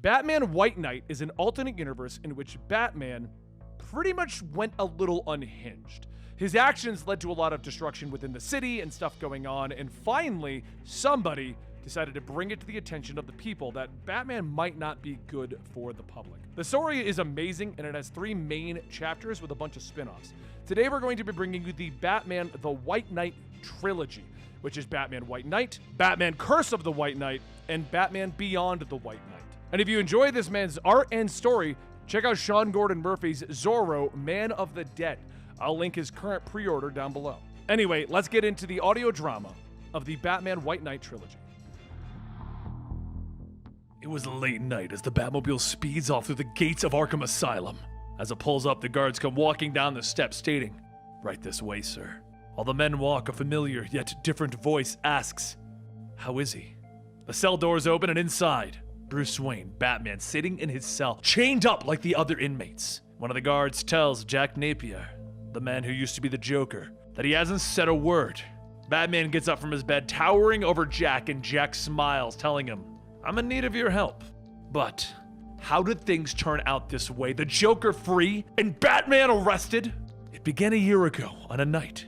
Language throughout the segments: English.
Batman White Knight is an alternate universe in which Batman pretty much went a little unhinged. His actions led to a lot of destruction within the city and stuff going on, and finally, somebody decided to bring it to the attention of the people that Batman might not be good for the public. The story is amazing, and it has 3 main chapters with a bunch of spin-offs. Today we're going to be bringing you the Batman the White Knight Trilogy, which is Batman White Knight, Batman Curse of the White Knight, and Batman Beyond the White Knight. And if you enjoy this man's art and story, check out Sean Gordon Murphy's Zorro, Man of the Dead. I'll link his current pre-order down below. Anyway, let's get into the audio drama of the Batman White Knight Trilogy. It was late night as the Batmobile speeds off through the gates of Arkham Asylum. As it pulls up, the guards come walking down the steps stating, "Right this way, sir." While the men walk, a familiar yet different voice asks, "How is he?" The cell doors open and inside, Bruce Wayne, Batman, sitting in his cell, chained up like the other inmates. One of the guards tells Jack Napier, the man who used to be the Joker, that he hasn't said a word. Batman gets up from his bed, towering over Jack, and Jack smiles, telling him, "I'm in need of your help." But how did things turn out this way? The Joker free and Batman arrested? It began a year ago on a night,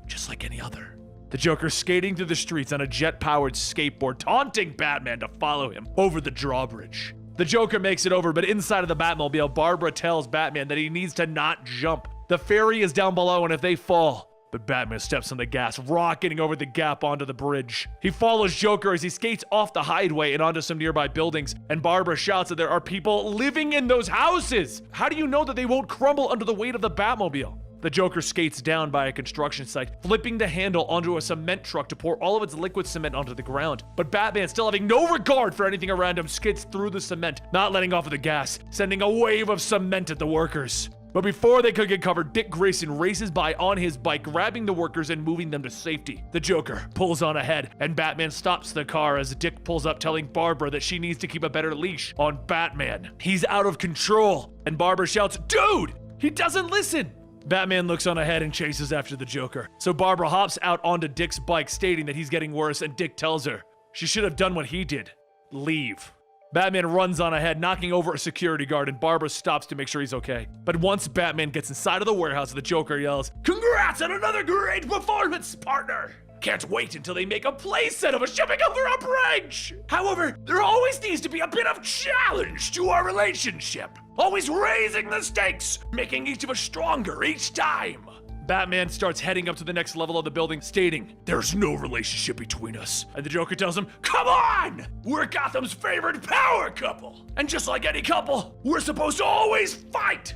just like any other. The Joker skating through the streets on a jet-powered skateboard, taunting Batman to follow him over the drawbridge. The Joker makes it over, but inside of the Batmobile, Barbara tells Batman that he needs to not jump. The ferry is down below, and if they fall... But Batman steps on the gas, rocketing over the gap onto the bridge. He follows Joker as he skates off the highway and onto some nearby buildings, and Barbara shouts that there are people living in those houses! How do you know that they won't crumble under the weight of the Batmobile? The Joker skates down by a construction site, flipping the handle onto a cement truck to pour all of its liquid cement onto the ground. But Batman, still having no regard for anything around him, skids through the cement, not letting off of the gas, sending a wave of cement at the workers. But before they could get covered, Dick Grayson races by on his bike, grabbing the workers and moving them to safety. The Joker pulls on ahead, and Batman stops the car as Dick pulls up, telling Barbara that she needs to keep a better leash on Batman. He's out of control, and Barbara shouts, "Dude, he doesn't listen!" Batman looks on ahead and chases after the Joker. So Barbara hops out onto Dick's bike, stating that he's getting worse, and Dick tells her she should have done what he did. Leave. Batman runs on ahead, knocking over a security guard, and Barbara stops to make sure he's okay. But once Batman gets inside of the warehouse, the Joker yells, "Congrats on another great performance, partner! Can't wait until they make a playset of us jumping over a bridge! However, there always needs to be a bit of challenge to our relationship. Always raising the stakes, making each of us stronger each time." Batman starts heading up to the next level of the building, stating, "There's no relationship between us." And the Joker tells him, "Come on! We're Gotham's favorite power couple! And just like any couple, we're supposed to always fight!"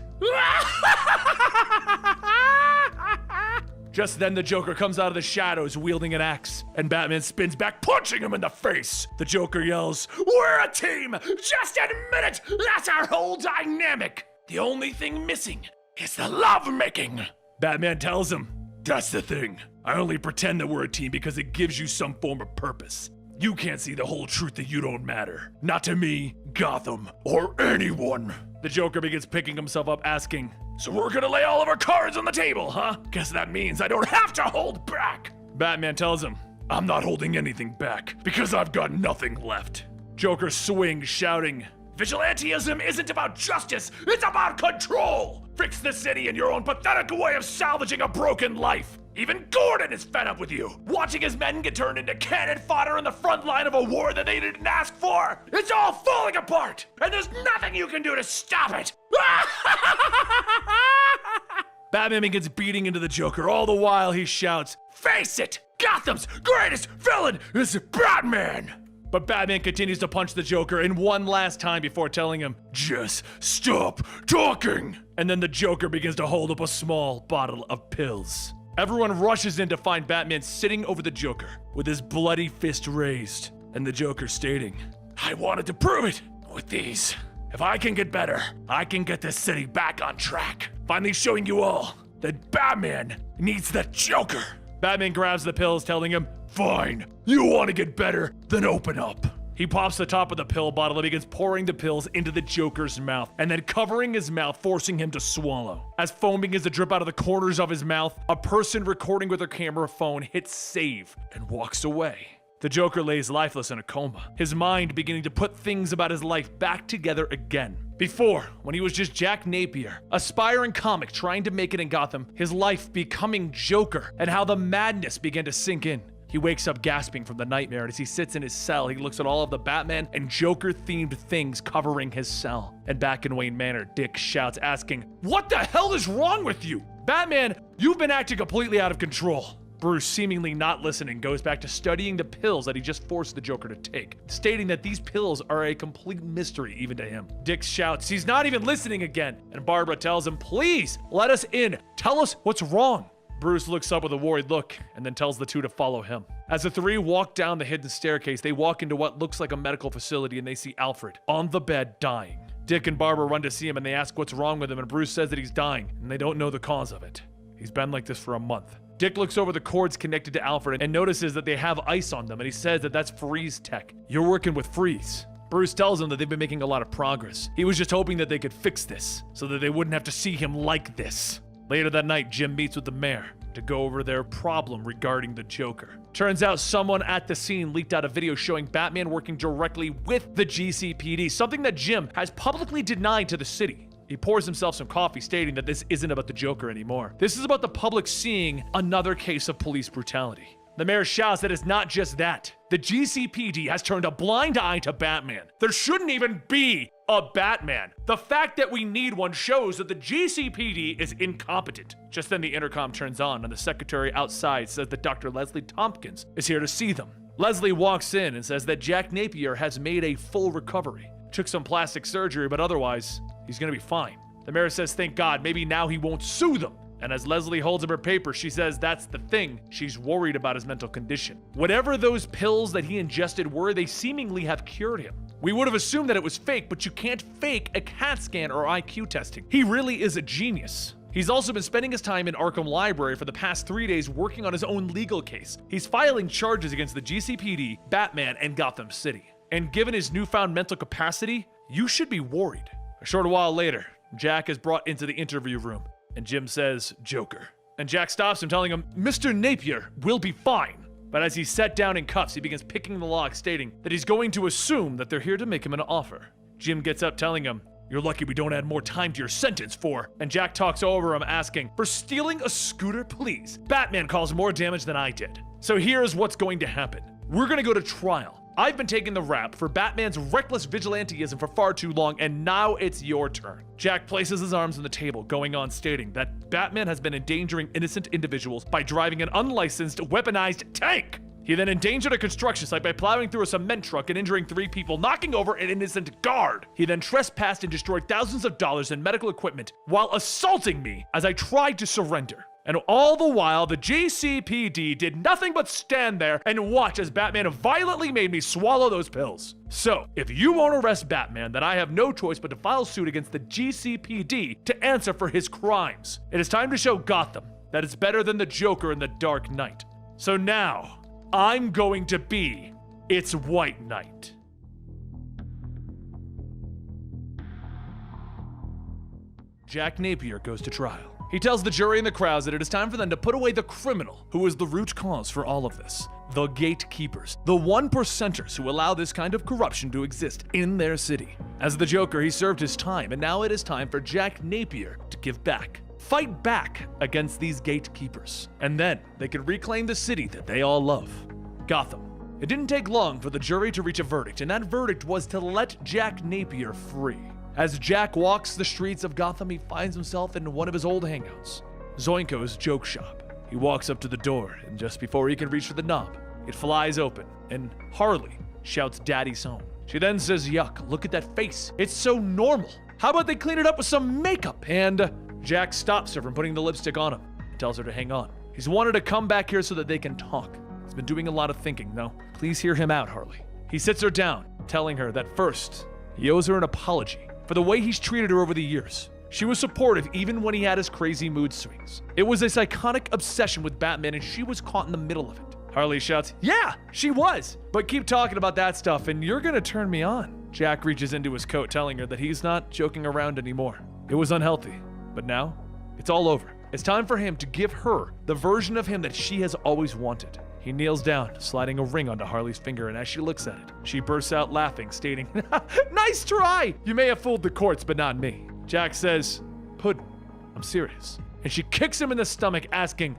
Just then, the Joker comes out of the shadows wielding an axe, and Batman spins back, punching him in the face. The Joker yells, "We're a team! Just admit it! That's our whole dynamic! The only thing missing is the lovemaking!" Batman tells him, "That's the thing. I only pretend that we're a team because it gives you some form of purpose. You can't see the whole truth that you don't matter. Not to me, Gotham, or anyone." The Joker begins picking himself up, asking, "So we're gonna lay all of our cards on the table, huh? Guess that means I don't have to hold back." Batman tells him, "I'm not holding anything back, because I've got nothing left." Joker swings, shouting, "Vigilantism isn't about justice, it's about control! Fix the city in your own pathetic way of salvaging a broken life. Even Gordon is fed up with you, watching his men get turned into cannon fodder in the front line of a war that they didn't ask for. It's all falling apart, and there's nothing you can do to stop it." Batman begins beating into the Joker. All the while he shouts, "Face it! Gotham's greatest villain is Batman!" But Batman continues to punch the Joker in one last time before telling him, "Just stop talking!" And then the Joker begins to hold up a small bottle of pills. Everyone rushes in to find Batman sitting over the Joker with his bloody fist raised, and the Joker stating, "I wanted to prove it with these. If I can get better, I can get this city back on track. Finally showing you all that Batman needs the Joker." Batman grabs the pills, telling him, "Fine, you want to get better, then open up." He pops the top of the pill bottle and begins pouring the pills into the Joker's mouth, and then covering his mouth, forcing him to swallow. As foam begins to drip out of the corners of his mouth, a person recording with their camera phone hits save and walks away. The Joker lays lifeless in a coma, his mind beginning to put things about his life back together again. Before, when he was just Jack Napier, aspiring comic trying to make it in Gotham, his life becoming Joker, and how the madness began to sink in. He wakes up gasping from the nightmare, and as he sits in his cell, he looks at all of the Batman and Joker-themed things covering his cell. And back in Wayne Manor, Dick shouts, asking, "What the hell is wrong with you? Batman, you've been acting completely out of control." Bruce, seemingly not listening, goes back to studying the pills that he just forced the Joker to take, stating that these pills are a complete mystery even to him. Dick shouts, "He's not even listening again," and Barbara tells him, "Please, let us in. Tell us what's wrong." Bruce looks up with a worried look and then tells the two to follow him. As the three walk down the hidden staircase, they walk into what looks like a medical facility and they see Alfred on the bed dying. Dick and Barbara run to see him and they ask what's wrong with him, and Bruce says that he's dying and they don't know the cause of it. He's been like this for a month. Dick looks over the cords connected to Alfred and notices that they have ice on them, and he says that that's Freeze tech. You're working with Freeze. Bruce tells him that they've been making a lot of progress. He was just hoping that they could fix this so that they wouldn't have to see him like this. Later that night, Jim meets with the mayor to go over their problem regarding the Joker. Turns out someone at the scene leaked out a video showing Batman working directly with the GCPD, something that Jim has publicly denied to the city. He pours himself some coffee, stating that this isn't about the Joker anymore. This is about the public seeing another case of police brutality. The mayor shouts that it's not just that. The GCPD has turned a blind eye to Batman. There shouldn't even be a Batman. The fact that we need one shows that the GCPD is incompetent. Just then the intercom turns on and the secretary outside says that Dr. Leslie Tompkins is here to see them. Leslie walks in and says that Jack Napier has made a full recovery. Took some plastic surgery, but otherwise, he's gonna be fine. The mayor says, thank God, maybe now he won't sue them. And as Leslie holds up her paper, she says that's the thing. She's worried about his mental condition. Whatever those pills that he ingested were, they seemingly have cured him. We would have assumed that it was fake, but you can't fake a CAT scan or IQ testing. He really is a genius. He's also been spending his time in Arkham Library for the past 3 days working on his own legal case. He's filing charges against the GCPD, Batman, and Gotham City. And given his newfound mental capacity, you should be worried. A short while later, Jack is brought into the interview room, and Jim says, Joker. And Jack stops him, telling him, Mr. Napier will be fine. But as he's set down in cuffs, he begins picking the lock, stating that he's going to assume that they're here to make him an offer. Jim gets up, telling him, you're lucky we don't add more time to your sentence for... And Jack talks over him, asking, for stealing a scooter, please. Batman caused more damage than I did. So here's what's going to happen. We're gonna go to trial. I've been taking the rap for Batman's reckless vigilanteism for far too long, and now it's your turn. Jack places his arms on the table, going on stating that Batman has been endangering innocent individuals by driving an unlicensed, weaponized tank. He then endangered a construction site by plowing through a cement truck and injuring 3 people, knocking over an innocent guard. He then trespassed and destroyed thousands of dollars in medical equipment while assaulting me as I tried to surrender. And all the while, the GCPD did nothing but stand there and watch as Batman violently made me swallow those pills. So, if you won't arrest Batman, then I have no choice but to file suit against the GCPD to answer for his crimes. It is time to show Gotham that it's better than the Joker in the Dark Knight. So now, I'm going to be its White Knight. Jack Napier goes to trial. He tells the jury and the crowds that it is time for them to put away the criminal who is the root cause for all of this. The gatekeepers, the 1%ers who allow this kind of corruption to exist in their city. As the Joker, he served his time, and now it is time for Jack Napier to give back. Fight back against these gatekeepers. And then they can reclaim the city that they all love, Gotham. It didn't take long for the jury to reach a verdict, and that verdict was to let Jack Napier free. As Jack walks the streets of Gotham, he finds himself in one of his old hangouts, Zoinko's joke shop. He walks up to the door, and just before he can reach for the knob, it flies open, and Harley shouts, Daddy's home. She then says, yuck, look at that face. It's so normal. How about they clean it up with some makeup? And Jack stops her from putting the lipstick on him and tells her to hang on. He's wanted to come back here so that they can talk. He's been doing a lot of thinking, though. Please hear him out, Harley. He sits her down, telling her that first, he owes her an apology for the way he's treated her over the years. She was supportive even when he had his crazy mood swings. It was a psychotic obsession with Batman, and she was caught in the middle of it. Harley shouts, yeah, she was, but keep talking about that stuff and you're gonna turn me on. Jack reaches into his coat, telling her that he's not joking around anymore. It was unhealthy, but now it's all over. It's time for him to give her the version of him that she has always wanted. He kneels down, sliding a ring onto Harley's finger, and as she looks at it, she bursts out laughing, stating, "Nice try! You may have fooled the courts, but not me." Jack says, "Puddin', I'm serious." And she kicks him in the stomach, asking,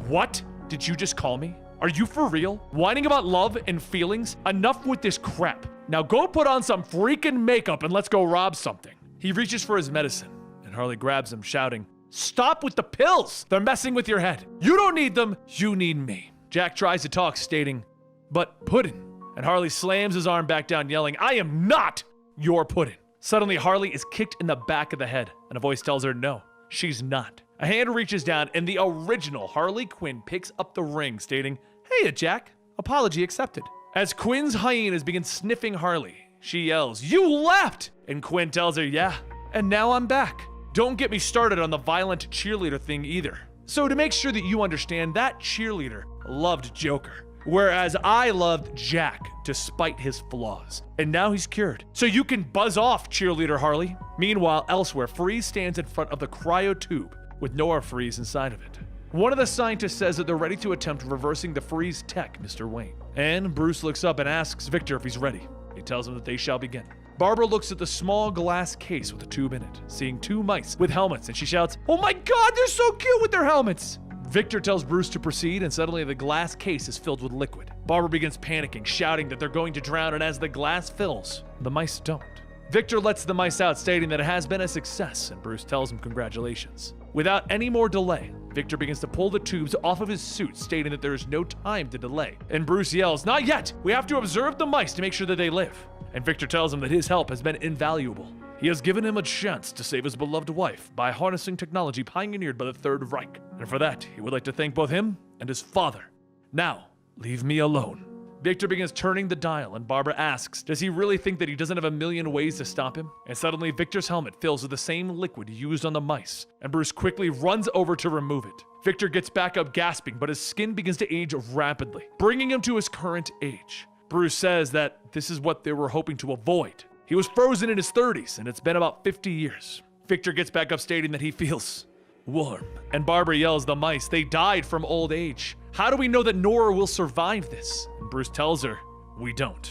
"What did you just call me? Are you for real? Whining about love and feelings? Enough with this crap. Now go put on some freaking makeup and let's go rob something." He reaches for his medicine, and Harley grabs him, shouting, "Stop with the pills! They're messing with your head. You don't need them, you need me." Jack tries to talk, stating, "But Puddin'," and Harley slams his arm back down, yelling, "I am not your Puddin'." Suddenly, Harley is kicked in the back of the head, and a voice tells her no, she's not. A hand reaches down, and the original Harley Quinn picks up the ring, stating, "Hey, Jack, apology accepted." As Quinn's hyenas begin sniffing Harley, she yells, "You left!" And Quinn tells her, "Yeah, and now I'm back." Don't get me started on the violent cheerleader thing either. So to make sure that you understand, that cheerleader loved Joker, whereas I loved Jack despite his flaws. And now he's cured. So you can buzz off, cheerleader Harley. Meanwhile, elsewhere, Freeze stands in front of the cryo tube with Nora Freeze inside of it. One of the scientists says that they're ready to attempt reversing the Freeze tech, Mr. Wayne. And Bruce looks up and asks Victor if he's ready. He tells him that they shall begin. Barbara looks at the small glass case with a tube in it, seeing 2 mice with helmets, and she shouts, "Oh my God, they're so cute with their helmets!" Victor tells Bruce to proceed, and suddenly the glass case is filled with liquid. Barbara begins panicking, shouting that they're going to drown, and as the glass fills, the mice don't. Victor lets the mice out, stating that it has been a success, and Bruce tells him congratulations. Without any more delay, Victor begins to pull the tubes off of his suit, stating that there is no time to delay. And Bruce yells, "Not yet! We have to observe the mice to make sure that they live." And Victor tells him that his help has been invaluable. He has given him a chance to save his beloved wife by harnessing technology pioneered by the Third Reich. And for that, he would like to thank both him and his father. Now, leave me alone. Victor begins turning the dial, and Barbara asks, does he really think that he doesn't have a million ways to stop him? And suddenly, Victor's helmet fills with the same liquid used on the mice, and Bruce quickly runs over to remove it. Victor gets back up gasping, but his skin begins to age rapidly, bringing him to his current age. Bruce says that this is what they were hoping to avoid. He was frozen in his 30s, and it's been about 50 years. Victor gets back up stating that he feels warm. And Barbara yells, the mice, they died from old age. How do we know that Nora will survive this? And Bruce tells her, we don't.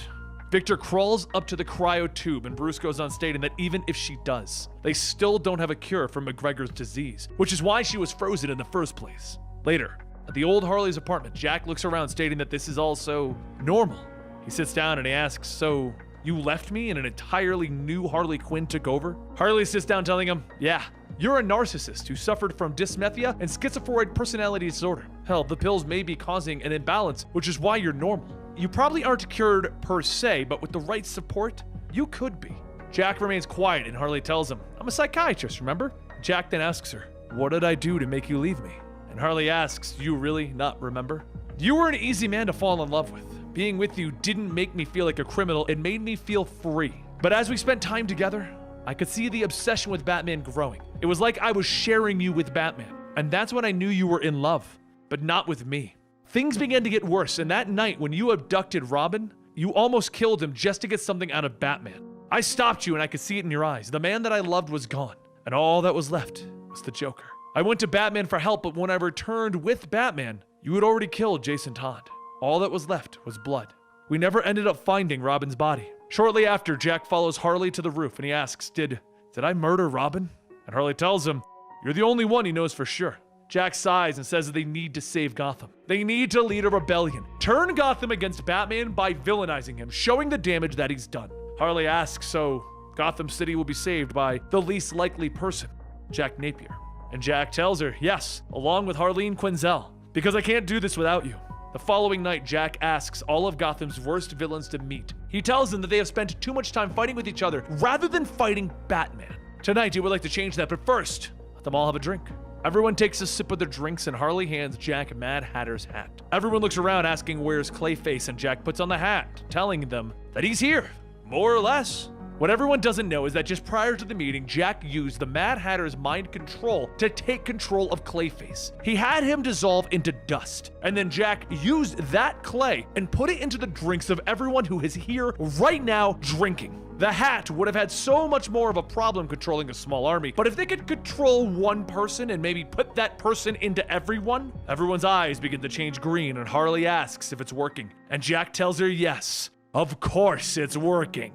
Victor crawls up to the cryo tube, and Bruce goes on stating that even if she does, they still don't have a cure for McGregor's disease, which is why she was frozen in the first place. Later, at the old Harley's apartment, Jack looks around stating that this is all so normal. He sits down and he asks, so you left me and an entirely new Harley Quinn took over? Harley sits down telling him, yeah, you're a narcissist who suffered from dysmethia and schizophroid personality disorder. Hell, the pills may be causing an imbalance, which is why you're normal. You probably aren't cured per se, but with the right support, you could be. Jack remains quiet and Harley tells him, I'm a psychiatrist, remember? Jack then asks her, what did I do to make you leave me? And Harley asks, do you really not remember? You were an easy man to fall in love with. Being with you didn't make me feel like a criminal, it made me feel free. But as we spent time together, I could see the obsession with Batman growing. It was like I was sharing you with Batman. And that's when I knew you were in love, but not with me. Things began to get worse, and that night when you abducted Robin, you almost killed him just to get something out of Batman. I stopped you and I could see it in your eyes. The man that I loved was gone, and all that was left was the Joker. I went to Batman for help, but when I returned with Batman, you had already killed Jason Todd. All that was left was blood. We never ended up finding Robin's body. Shortly after, Jack follows Harley to the roof and he asks, did I murder Robin? And Harley tells him, you're the only one he knows for sure. Jack sighs and says that they need to save Gotham. They need to lead a rebellion. Turn Gotham against Batman by villainizing him, showing the damage that he's done. Harley asks, so Gotham City will be saved by the least likely person, Jack Napier. And Jack tells her, yes, along with Harleen Quinzel, because I can't do this without you. The following night, Jack asks all of Gotham's worst villains to meet. He tells them that they have spent too much time fighting with each other rather than fighting Batman. Tonight, he would like to change that, but first, let them all have a drink. Everyone takes a sip of their drinks, and Harley hands Jack Mad Hatter's hat. Everyone looks around asking where's Clayface, and Jack puts on the hat, telling them that he's here, more or less. What everyone doesn't know is that just prior to the meeting, Jack used the Mad Hatter's mind control to take control of Clayface. He had him dissolve into dust, and then Jack used that clay and put it into the drinks of everyone who is here right now drinking. The Hat would have had so much more of a problem controlling a small army, but if they could control one person and maybe put that person into everyone, everyone's eyes begin to change green and Harley asks if it's working. And Jack tells her yes, of course it's working.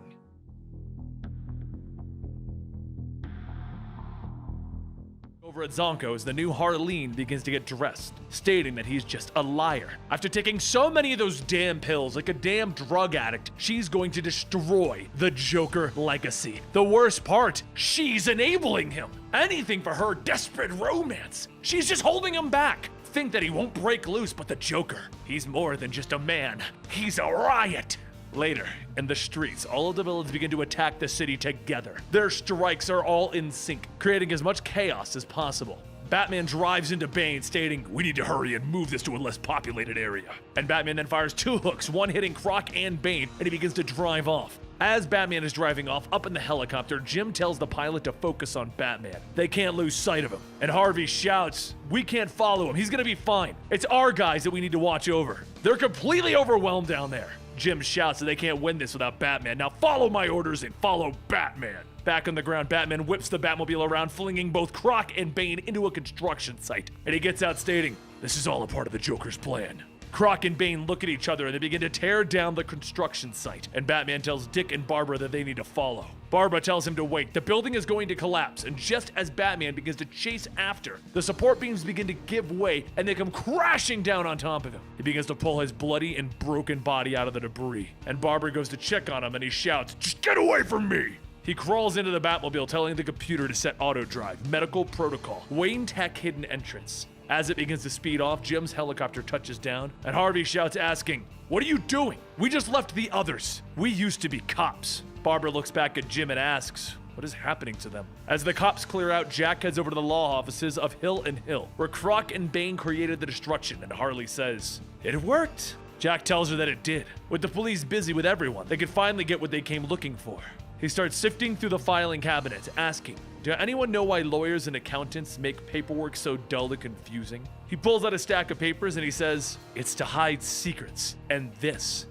Over at Zonko's, the new Harleen begins to get dressed, stating that he's just a liar. After taking so many of those damn pills, like a damn drug addict, she's going to destroy the Joker legacy. The worst part, she's enabling him. Anything for her desperate romance. She's just holding him back. Think that he won't break loose, but the Joker, he's more than just a man. He's a riot. Later, in the streets, all of the villains begin to attack the city together. Their strikes are all in sync, creating as much chaos as possible. Batman drives into Bane, stating, "We need to hurry and move this to a less populated area." And Batman then fires 2 hooks, one hitting Croc and Bane, and he begins to drive off. As Batman is driving off up in the helicopter, Jim tells the pilot to focus on Batman. They can't lose sight of him. And Harvey shouts, "We can't follow him. He's gonna be fine. It's our guys that we need to watch over. They're completely overwhelmed down there." Jim shouts that they can't win this without Batman. "Now follow my orders and follow Batman." Back on the ground, Batman whips the Batmobile around, flinging both Croc and Bane into a construction site. And he gets out stating, "This is all a part of the Joker's plan." Croc and Bane look at each other and they begin to tear down the construction site. And Batman tells Dick and Barbara that they need to follow. Barbara tells him to wait. The building is going to collapse, and just as Batman begins to chase after, the support beams begin to give way and they come crashing down on top of him. He begins to pull his bloody and broken body out of the debris. And Barbara goes to check on him and he shouts, "Just get away from me!" He crawls into the Batmobile, telling the computer to set auto drive, medical protocol, Wayne Tech hidden entrance. As it begins to speed off, Jim's helicopter touches down, and Harvey shouts asking, "What are you doing? We just left the others. We used to be cops." Barbara looks back at Jim and asks, what is happening to them? As the cops clear out, Jack heads over to the law offices of Hill and Hill, where Croc and Bane created the destruction, and Harley says, "It worked." Jack tells her that it did. With the police busy with everyone, they could finally get what they came looking for. He starts sifting through the filing cabinet, asking, "Do anyone know why lawyers and accountants make paperwork so dull and confusing?" He pulls out a stack of papers and he says, "It's to hide secrets. And this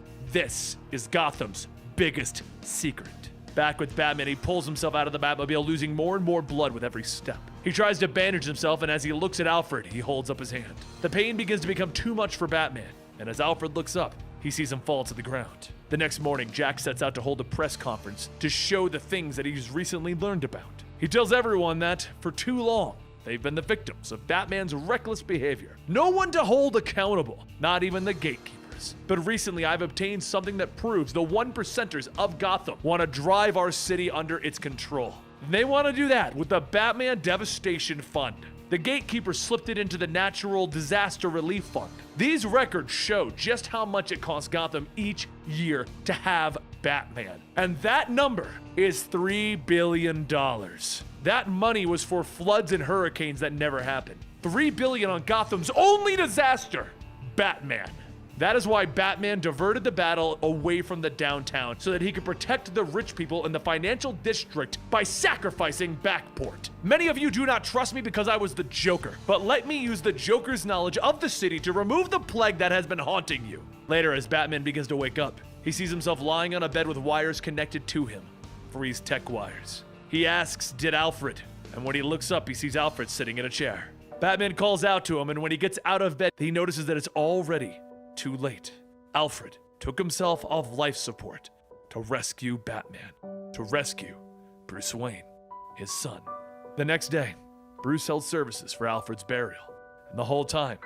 is Gotham's biggest secret." Back with Batman, he pulls himself out of the Batmobile, losing more and more blood with every step. He tries to bandage himself, and as he looks at Alfred, he holds up his hand. The pain begins to become too much for Batman, and as Alfred looks up, he sees him fall to the ground. The next morning, Jack sets out to hold a press conference to show the things that he's recently learned about. He tells everyone that, for too long, they've been the victims of Batman's reckless behavior. No one to hold accountable, not even the gatekeepers. But recently, I've obtained something that proves the 1%ers of Gotham want to drive our city under its control. And they want to do that with the Batman Devastation Fund. The gatekeeper slipped it into the Natural Disaster Relief Fund. These records show just how much it costs Gotham each year to have Batman. And that number is $3 billion. That money was for floods and hurricanes that never happened. $3 billion on Gotham's only disaster, Batman. That is why Batman diverted the battle away from the downtown so that he could protect the rich people in the financial district by sacrificing Backport. Many of you do not trust me because I was the Joker, but let me use the Joker's knowledge of the city to remove the plague that has been haunting you. Later, as Batman begins to wake up, he sees himself lying on a bed with wires connected to him. Freeze tech wires. He asks, "Did Alfred?" And when he looks up, he sees Alfred sitting in a chair. Batman calls out to him, and when he gets out of bed, he notices that it's already too late. Alfred took himself off life support to rescue Batman, to rescue Bruce Wayne, his son. The next day, Bruce held services for Alfred's burial, and the whole time,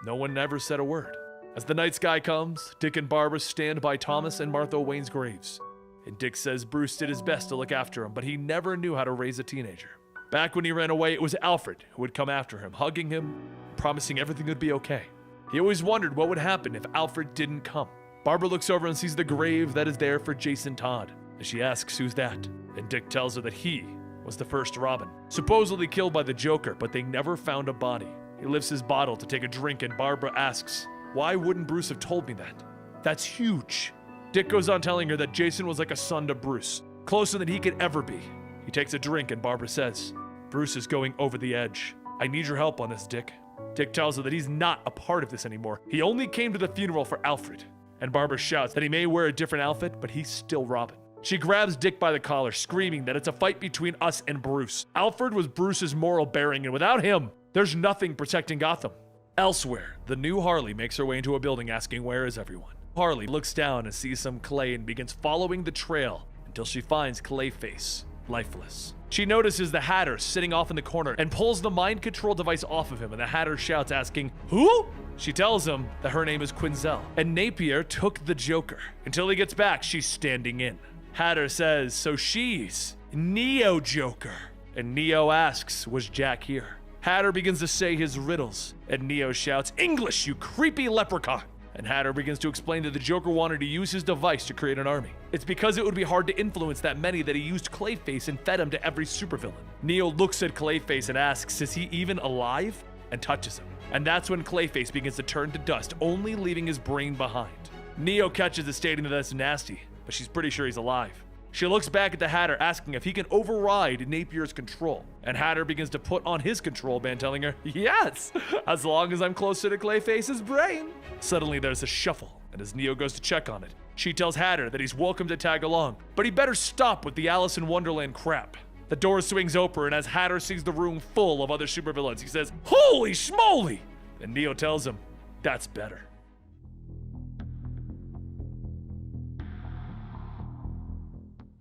no one ever said a word. As the night sky comes, Dick and Barbara stand by Thomas and Martha Wayne's graves, and Dick says Bruce did his best to look after him, but he never knew how to raise a teenager. Back when he ran away, it was Alfred who would come after him, hugging him, promising everything would be okay. He always wondered what would happen if Alfred didn't come. Barbara looks over and sees the grave that is there for Jason Todd, and she asks who's that, and Dick tells her that he was the first Robin, supposedly killed by the Joker, but they never found a body. He lifts his bottle to take a drink, and Barbara asks, "Why wouldn't Bruce have told me that? That's huge." Dick goes on telling her that Jason was like a son to Bruce, closer than he could ever be. He takes a drink, and Barbara says, "Bruce is going over the edge. I need your help on this, Dick." Dick tells her that he's not a part of this anymore. He only came to the funeral for Alfred. And Barbara shouts that he may wear a different outfit, but he's still Robin. She grabs Dick by the collar, screaming that it's a fight between us and Bruce. Alfred was Bruce's moral bearing, and without him, there's nothing protecting Gotham. Elsewhere, the new Harley makes her way into a building asking where is everyone. Harley looks down and sees some clay and begins following the trail until she finds Clayface, lifeless. She notices the Hatter sitting off in the corner and pulls the mind control device off of him, and the Hatter shouts asking, "Who?" She tells him that her name is Quinzel, and Napier took the Joker. Until he gets back, she's standing in. Hatter says, so she's Neo Joker. And Neo asks, was Jack here? Hatter begins to say his riddles, and Neo shouts, English, you creepy leprechaun! And Hatter begins to explain that the Joker wanted to use his device to create an army. It's because it would be hard to influence that many that he used Clayface and fed him to every supervillain. Neo looks at Clayface and asks, is he even alive? And touches him. And that's when Clayface begins to turn to dust, only leaving his brain behind. Neo catches it, stating that that's nasty, but she's pretty sure he's alive. She looks back at the Hatter, asking if he can override Napier's control. And Hatter begins to put on his control band, telling her, yes, as long as I'm closer to Clayface's brain. Suddenly there's a shuffle, and as Neo goes to check on it, she tells Hatter that he's welcome to tag along, but he better stop with the Alice in Wonderland crap. The door swings open, and as Hatter sees the room full of other supervillains, he says, holy schmoly! And Neo tells him, that's better.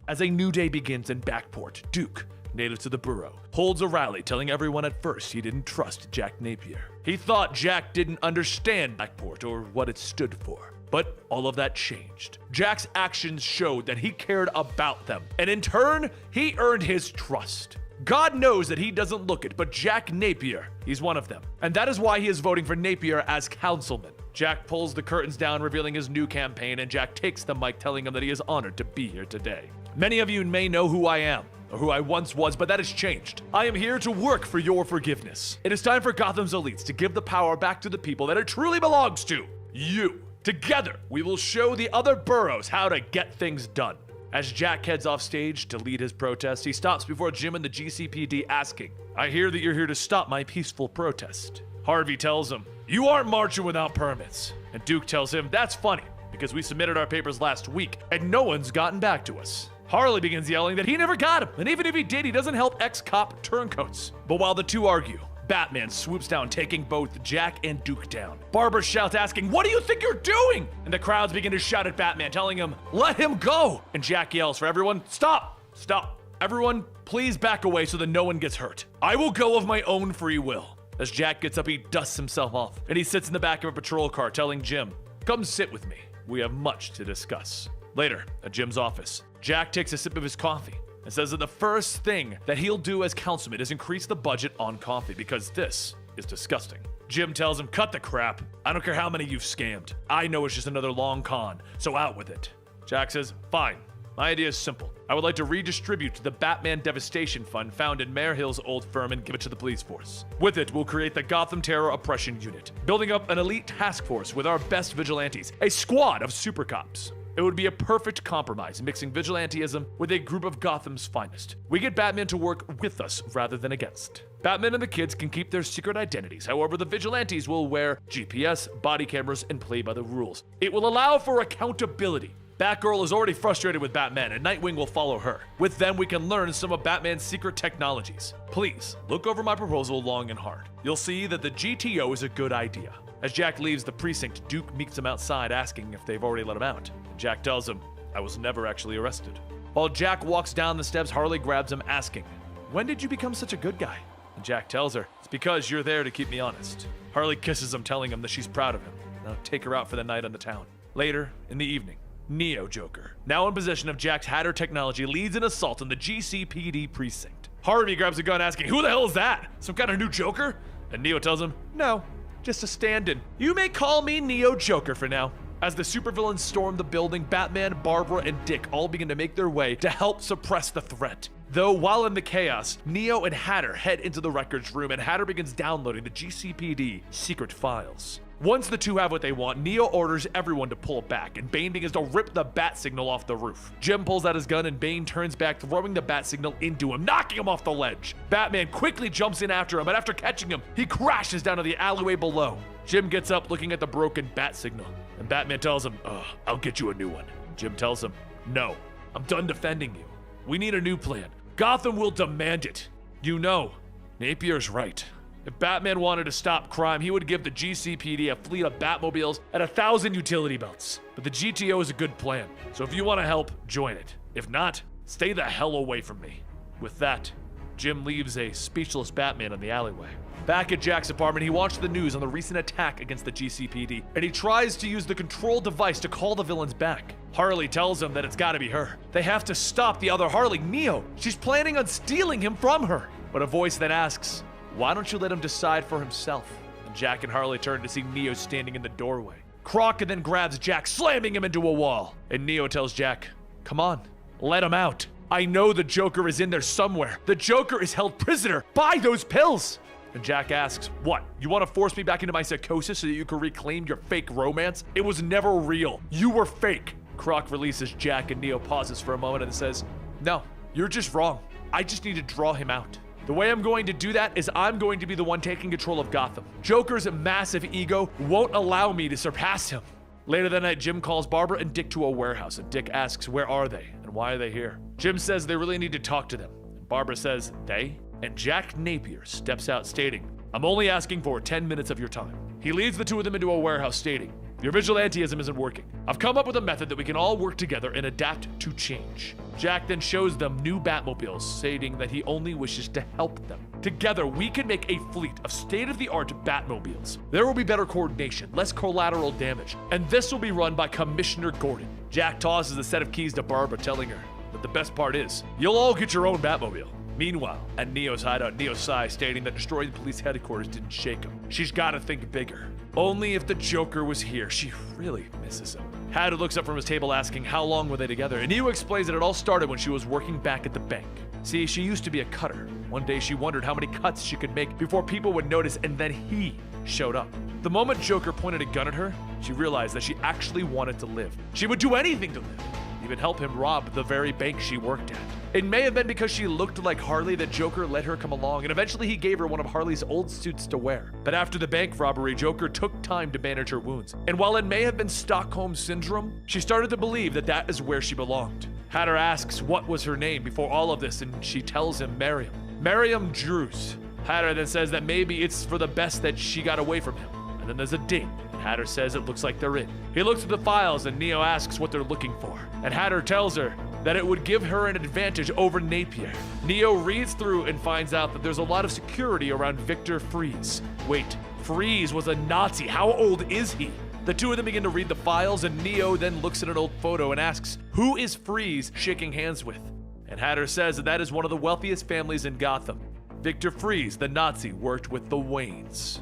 As a new day begins in Backport, Duke, native to the borough, holds a rally telling everyone at first he didn't trust Jack Napier. He thought Jack didn't understand Backport or what it stood for. But all of that changed. Jack's actions showed that he cared about them, and in turn, he earned his trust. God knows that he doesn't look it, but Jack Napier, he's one of them. And that is why he is voting for Napier as councilman. Jack pulls the curtains down, revealing his new campaign, and Jack takes the mic, telling him that he is honored to be here today. Many of you may know who I am, or who I once was, but that has changed. I am here to work for your forgiveness. It is time for Gotham's elites to give the power back to the people that it truly belongs to, you. Together, we will show the other boroughs how to get things done. As Jack heads off stage to lead his protest, he stops before Jim and the GCPD asking, I hear that you're here to stop my peaceful protest. Harvey tells him, you aren't marching without permits. And Duke tells him, that's funny, because we submitted our papers last week and no one's gotten back to us. Harley begins yelling that he never got him, and even if he did, he doesn't help ex-cop turncoats. But while the two argue, Batman swoops down, taking both Jack and Duke down. Barbara shouts, asking, what do you think you're doing? And the crowds begin to shout at Batman, telling him, let him go. And Jack yells for everyone, stop, stop. Everyone, please back away so that no one gets hurt. I will go of my own free will. As Jack gets up, he dusts himself off, and he sits in the back of a patrol car, telling Jim, come sit with me. We have much to discuss. Later, at Jim's office, Jack takes a sip of his coffee and says that the first thing that he'll do as councilman is increase the budget on coffee because this is disgusting. Jim tells him, cut the crap. I don't care how many you've scammed. I know it's just another long con, so out with it. Jack says, fine. My idea is simple. I would like to redistribute the Batman Devastation Fund found in Mayor Hill's old firm and give it to the police force. With it, we'll create the Gotham Terror Oppression Unit, building up an elite task force with our best vigilantes, a squad of super cops. It would be a perfect compromise, mixing vigilantism with a group of Gotham's finest. We get Batman to work with us rather than against. Batman and the kids can keep their secret identities, however the vigilantes will wear GPS, body cameras, and play by the rules. It will allow for accountability. Batgirl is already frustrated with Batman, and Nightwing will follow her. With them, we can learn some of Batman's secret technologies. Please, look over my proposal long and hard. You'll see that the GTO is a good idea. As Jack leaves the precinct, Duke meets him outside, asking if they've already let him out. Jack tells him, I was never actually arrested. While Jack walks down the steps, Harley grabs him, asking, when did you become such a good guy? And Jack tells her, it's because you're there to keep me honest. Harley kisses him, telling him that she's proud of him. Now take her out for the night on the town. Later, in the evening, Neo Joker, now in possession of Jack's Hatter technology, leads an assault on the GCPD precinct. Harvey grabs a gun, asking, who the hell is that? Some kind of new Joker? And Neo tells him, no, just a stand-in. You may call me Neo Joker for now. As the supervillains storm the building, Batman, Barbara, and Dick all begin to make their way to help suppress the threat. Though, while in the chaos, Neo and Hatter head into the records room, and Hatter begins downloading the GCPD secret files. Once the two have what they want, Neo orders everyone to pull back, and Bane begins to rip the bat signal off the roof. Jim pulls out his gun, and Bane turns back, throwing the bat signal into him, knocking him off the ledge. Batman quickly jumps in after him, but after catching him, he crashes down to the alleyway below. Jim gets up, looking at the broken bat signal, and Batman tells him, I'll get you a new one. Jim tells him, no, I'm done defending you. We need a new plan. Gotham will demand it. You know, Napier's right. If Batman wanted to stop crime, he would give the GCPD a fleet of Batmobiles and 1,000 utility belts. But the GTO is a good plan, so if you want to help, join it. If not, stay the hell away from me. With that, Jim leaves a speechless Batman in the alleyway. Back at Jack's apartment, he watched the news on the recent attack against the GCPD, and he tries to use the control device to call the villains back. Harley tells him that it's gotta be her. They have to stop the other Harley, Neo. She's planning on stealing him from her. But a voice then asks, why don't you let him decide for himself? And Jack and Harley turn to see Neo standing in the doorway. Croc then grabs Jack, slamming him into a wall. And Neo tells Jack, come on, let him out. I know the Joker is in there somewhere. The Joker is held prisoner by those pills. And Jack asks, what? You want to force me back into my psychosis so that you can reclaim your fake romance? It was never real. You were fake. Croc releases Jack and Neo pauses for a moment and says, no, you're just wrong. I just need to draw him out. The way I'm going to do that is I'm going to be the one taking control of Gotham. Joker's massive ego won't allow me to surpass him. Later that night, Jim calls Barbara and Dick to a warehouse, and Dick asks, where are they and why are they here? Jim says they really need to talk to them. And Barbara says, they? And Jack Napier steps out stating, I'm only asking for 10 minutes of your time. He leads the two of them into a warehouse stating, your vigilantism isn't working. I've come up with a method that we can all work together and adapt to change. Jack then shows them new Batmobiles, stating that he only wishes to help them. Together, we can make a fleet of state-of-the-art Batmobiles. There will be better coordination, less collateral damage, and this will be run by Commissioner Gordon. Jack tosses a set of keys to Barbara, telling her that the best part is, you'll all get your own Batmobile. Meanwhile, at Neo's hideout, Neo sighs, stating that destroying the police headquarters didn't shake him. She's gotta think bigger. Only if the Joker was here, she really misses him. Hatter looks up from his table asking how long were they together, and Neo explains that it all started when she was working back at the bank. See, she used to be a cutter. One day she wondered how many cuts she could make before people would notice, and then he showed up. The moment Joker pointed a gun at her, she realized that she actually wanted to live. She would do anything to live, even help him rob the very bank she worked at. It may have been because she looked like Harley that Joker let her come along, and eventually he gave her one of Harley's old suits to wear. But after the bank robbery, Joker took time to bandage her wounds. And while it may have been Stockholm Syndrome, she started to believe that that is where she belonged. Hatter asks what was her name before all of this, and she tells him Miriam. Miriam Drews. Hatter then says that maybe it's for the best that she got away from him. And then there's a ding, and Hatter says it looks like they're in. He looks at the files, and Neo asks what they're looking for. And Hatter tells her that it would give her an advantage over Napier. Neo reads through and finds out that there's a lot of security around Victor Fries. Wait, Fries was a Nazi. How old is he? The two of them begin to read the files, and Neo then looks at an old photo and asks, who is Fries shaking hands with? And Hatter says that that is one of the wealthiest families in Gotham. Victor Fries, the Nazi, worked with the Waynes.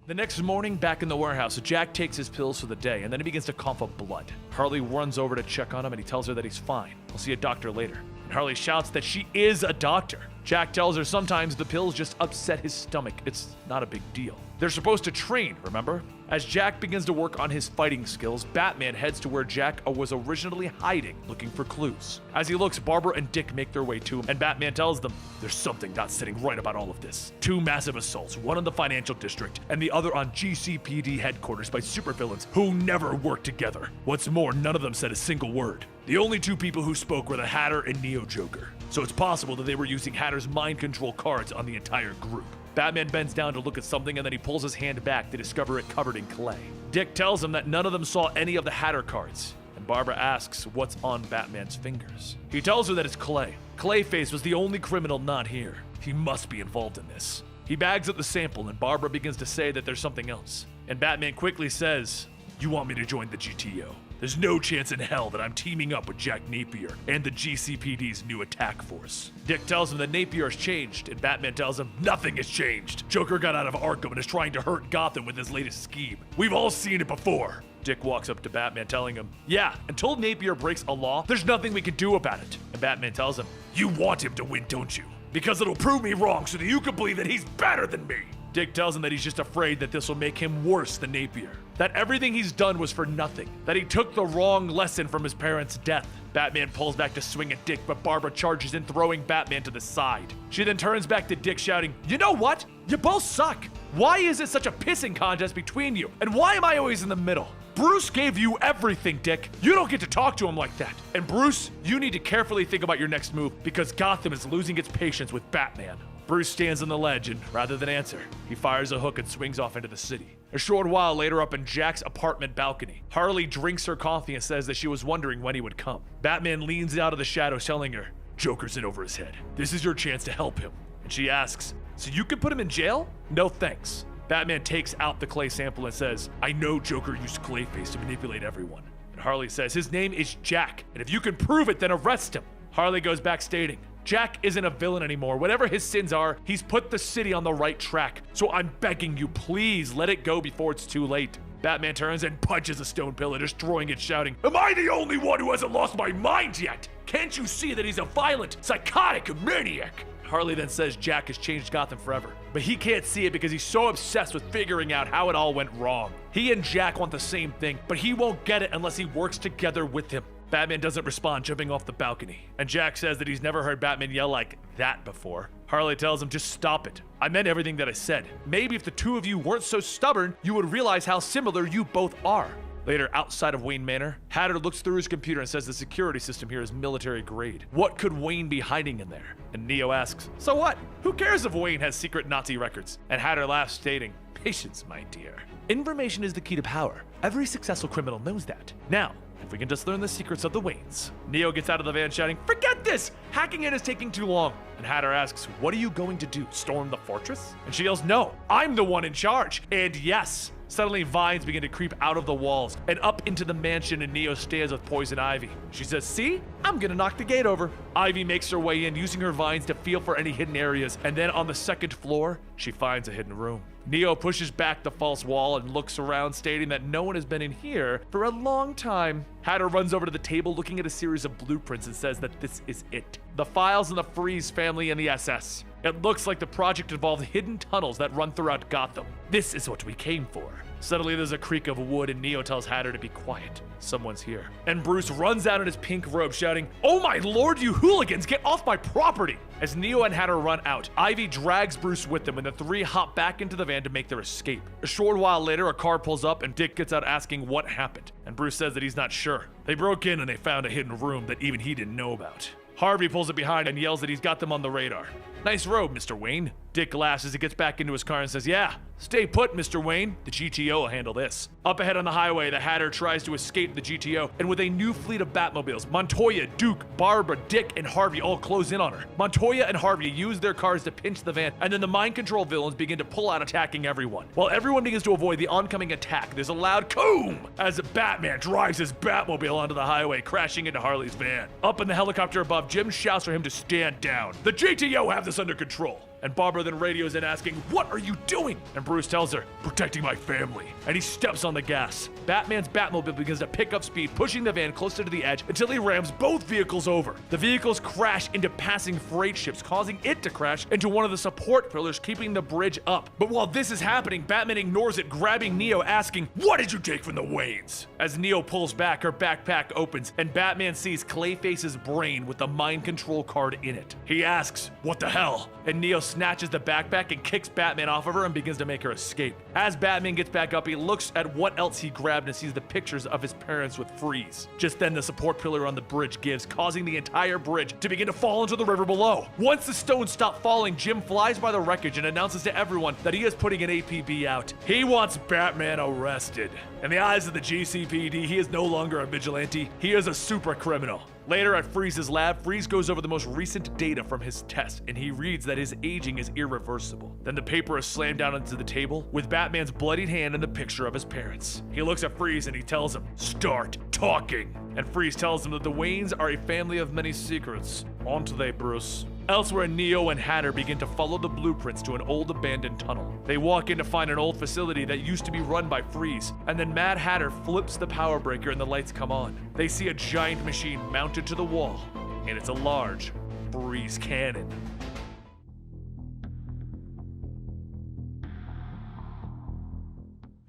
The next morning, back in the warehouse, Jack takes his pills for the day, and then he begins to cough up blood. Harley runs over to check on him, and he tells her that he's fine. He'll see a doctor later. And Harley shouts that she is a doctor. Jack tells her sometimes the pills just upset his stomach. It's not a big deal. They're supposed to train, remember? As Jack begins to work on his fighting skills, Batman heads to where Jack was originally hiding, looking for clues. As he looks, Barbara and Dick make their way to him, and Batman tells them, there's something not sitting right about all of this. Two massive assaults, one in the financial district, and the other on GCPD headquarters by supervillains who never work together. What's more, none of them said a single word. The only two people who spoke were the Hatter and Neo Joker. So it's possible that they were using Hatter's mind control cards on the entire group. Batman bends down to look at something, and then he pulls his hand back to discover it covered in clay. Dick tells him that none of them saw any of the Hatter cards, and Barbara asks what's on Batman's fingers. He tells her that it's clay. Clayface was the only criminal not here. He must be involved in this. He bags up the sample, and Barbara begins to say that there's something else. And Batman quickly says, you want me to join the GTO? There's no chance in hell that I'm teaming up with Jack Napier and the GCPD's new attack force. Dick tells him that Napier has changed, and Batman tells him nothing has changed. Joker got out of Arkham and is trying to hurt Gotham with his latest scheme. We've all seen it before. Dick walks up to Batman telling him, yeah, until Napier breaks a law, there's nothing we can do about it. And Batman tells him, you want him to win, don't you? Because it'll prove me wrong so that you can believe that he's better than me. Dick tells him that he's just afraid that this will make him worse than Napier. That everything he's done was for nothing. That he took the wrong lesson from his parents' death. Batman pulls back to swing at Dick, but Barbara charges in, throwing Batman to the side. She then turns back to Dick, shouting, you know what? You both suck. Why is it such a pissing contest between you? And why am I always in the middle? Bruce gave you everything, Dick. You don't get to talk to him like that. And Bruce, you need to carefully think about your next move because Gotham is losing its patience with Batman. Bruce stands on the ledge and, rather than answer, he fires a hook and swings off into the city. A short while later, up in Jack's apartment balcony, Harley drinks her coffee and says that she was wondering when he would come. Batman leans out of the shadows telling her, Joker's in over his head. This is your chance to help him. And she asks, so you can put him in jail? No thanks. Batman takes out the clay sample and says, I know Joker used Clayface to manipulate everyone. And Harley says, his name is Jack, and if you can prove it, then arrest him. Harley goes back stating, Jack isn't a villain anymore. Whatever his sins are, he's put the city on the right track. So I'm begging you, please let it go before it's too late. Batman turns and punches a stone pillar, destroying it, shouting, am I the only one who hasn't lost my mind yet? Can't you see that he's a violent, psychotic maniac? Harley then says Jack has changed Gotham forever, but he can't see it because he's so obsessed with figuring out how it all went wrong. He and Jack want the same thing, but he won't get it unless he works together with him. Batman doesn't respond, jumping off the balcony, and Jack says that he's never heard Batman yell like that before. Harley tells him, just stop it. I meant everything that I said. Maybe if the two of you weren't so stubborn, you would realize how similar you both are. Later, outside of Wayne Manor, Hatter looks through his computer and says the security system here is military grade. What could Wayne be hiding in there? And Neo asks, so what? Who cares if Wayne has secret Nazi records? And Hatter laughs, stating, patience, my dear. Information is the key to power. Every successful criminal knows that. Now, if we can just learn the secrets of the Waynes. Neo gets out of the van shouting, forget this! Hacking in is taking too long. And Hatter asks, what are you going to do? Storm the fortress? And she yells, no, I'm the one in charge. And yes, suddenly vines begin to creep out of the walls and up into the mansion, and Neo stands with Poison Ivy. She says, see? I'm gonna knock the gate over. Ivy makes her way in, using her vines to feel for any hidden areas, and then on the second floor, she finds a hidden room. Neo pushes back the false wall and looks around, stating that no one has been in here for a long time. Hatter runs over to the table looking at a series of blueprints and says that this is it. The files on the Freeze family and the SS. It looks like the project involved hidden tunnels that run throughout Gotham. This is what we came for. Suddenly there's a creak of wood and Neo tells Hatter to be quiet. Someone's here. And Bruce runs out in his pink robe shouting, oh my lord, you hooligans, get off my property! As Neo and Hatter run out, Ivy drags Bruce with them and the three hop back into the van to make their escape. A short while later, a car pulls up and Dick gets out asking what happened. And Bruce says that he's not sure. They broke in and they found a hidden room that even he didn't know about. Harvey pulls it behind and yells that he's got them on the radar. Nice robe, Mr. Wayne. Dick laughs as he gets back into his car and says, yeah, stay put, Mr. Wayne. The GTO will handle this. Up ahead on the highway, the Hatter tries to escape the GTO, and with a new fleet of Batmobiles, Montoya, Duke, Barbara, Dick, and Harvey all close in on her. Montoya and Harvey use their cars to pinch the van, and then the mind control villains begin to pull out, attacking everyone. While everyone begins to avoid the oncoming attack, there's a loud kaboom as Batman drives his Batmobile onto the highway, crashing into Harley's van. Up in the helicopter above, Jim shouts for him to stand down. The GTO have this under control. And Barbara then radios in asking, what are you doing? And Bruce tells her, protecting my family. And he steps on the gas. Batman's Batmobile begins to pick up speed, pushing the van closer to the edge until he rams both vehicles over. The vehicles crash into passing freight ships, causing it to crash into one of the support pillars, keeping the bridge up. But while this is happening, Batman ignores it, grabbing Neo, asking, what did you take from the Waynes? As Neo pulls back, her backpack opens, and Batman sees Clayface's brain with the mind control card in it. He asks, what the hell? And Neo snatches the backpack and kicks Batman off of her and begins to make her escape. As Batman gets back up, he looks at what else he grabbed and sees the pictures of his parents with Freeze. Just then, the support pillar on the bridge gives, causing the entire bridge to begin to fall into the river below. Once the stones stop falling, Jim flies by the wreckage and announces to everyone that he is putting an APB out. He wants Batman arrested. In the eyes of the GCPD, he is no longer a vigilante, he is a super criminal. Later at Freeze's lab, Freeze goes over the most recent data from his test, and he reads that his aging is irreversible. Then the paper is slammed down onto the table, with Batman's bloodied hand and the picture of his parents. He looks at Freeze and he tells him, start talking. And Freeze tells him that the Waynes are a family of many secrets. On to they, Bruce. Elsewhere, Neo and Hatter begin to follow the blueprints to an old abandoned tunnel. They walk in to find an old facility that used to be run by Freeze, and then Mad Hatter flips the power breaker and the lights come on. They see a giant machine mounted to the wall, and it's a large Freeze cannon.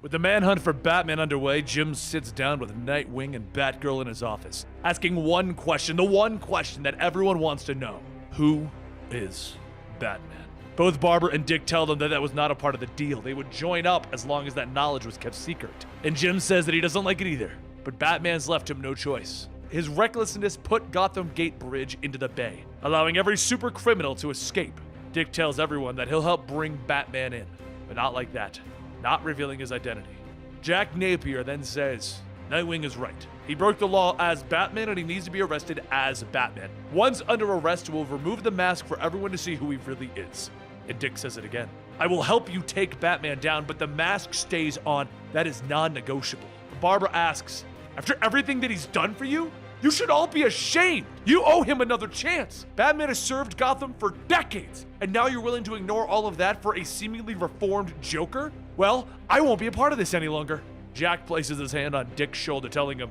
With the manhunt for Batman underway, Jim sits down with Nightwing and Batgirl in his office, asking one question, the one question that everyone wants to know. Who is Batman? Both Barbara and Dick tell them that that was not a part of the deal. They would join up as long as that knowledge was kept secret. And Jim says that he doesn't like it either, but Batman's left him no choice. His recklessness put Gotham Gate Bridge into the bay, allowing every super criminal to escape. Dick tells everyone that he'll help bring Batman in, but not like that, not revealing his identity. Jack Napier then says, Nightwing is right. He broke the law as Batman and he needs to be arrested as Batman. Once under arrest, we'll remove the mask for everyone to see who he really is. And Dick says it again. I will help you take Batman down, but the mask stays on. That is non-negotiable. Barbara asks, after everything that he's done for you? You should all be ashamed. You owe him another chance. Batman has served Gotham for decades, and now you're willing to ignore all of that for a seemingly reformed Joker? Well, I won't be a part of this any longer. Jack places his hand on Dick's shoulder, telling him,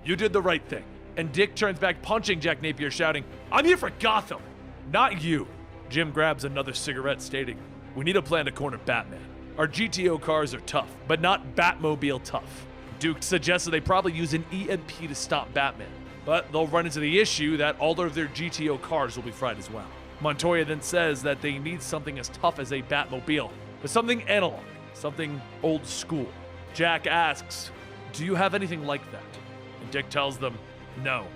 you did the right thing. And Dick turns back, punching Jack Napier, shouting, I'm here for Gotham, not you. Jim grabs another cigarette, stating, we need a plan to corner Batman. Our GTO cars are tough, but not Batmobile tough. Duke suggests that they probably use an EMP to stop Batman, but they'll run into the issue that all of their GTO cars will be fried as well. Montoya then says that they need something as tough as a Batmobile, but something analog, something old school. Jack asks, do you have anything like that? And Dick tells them, no,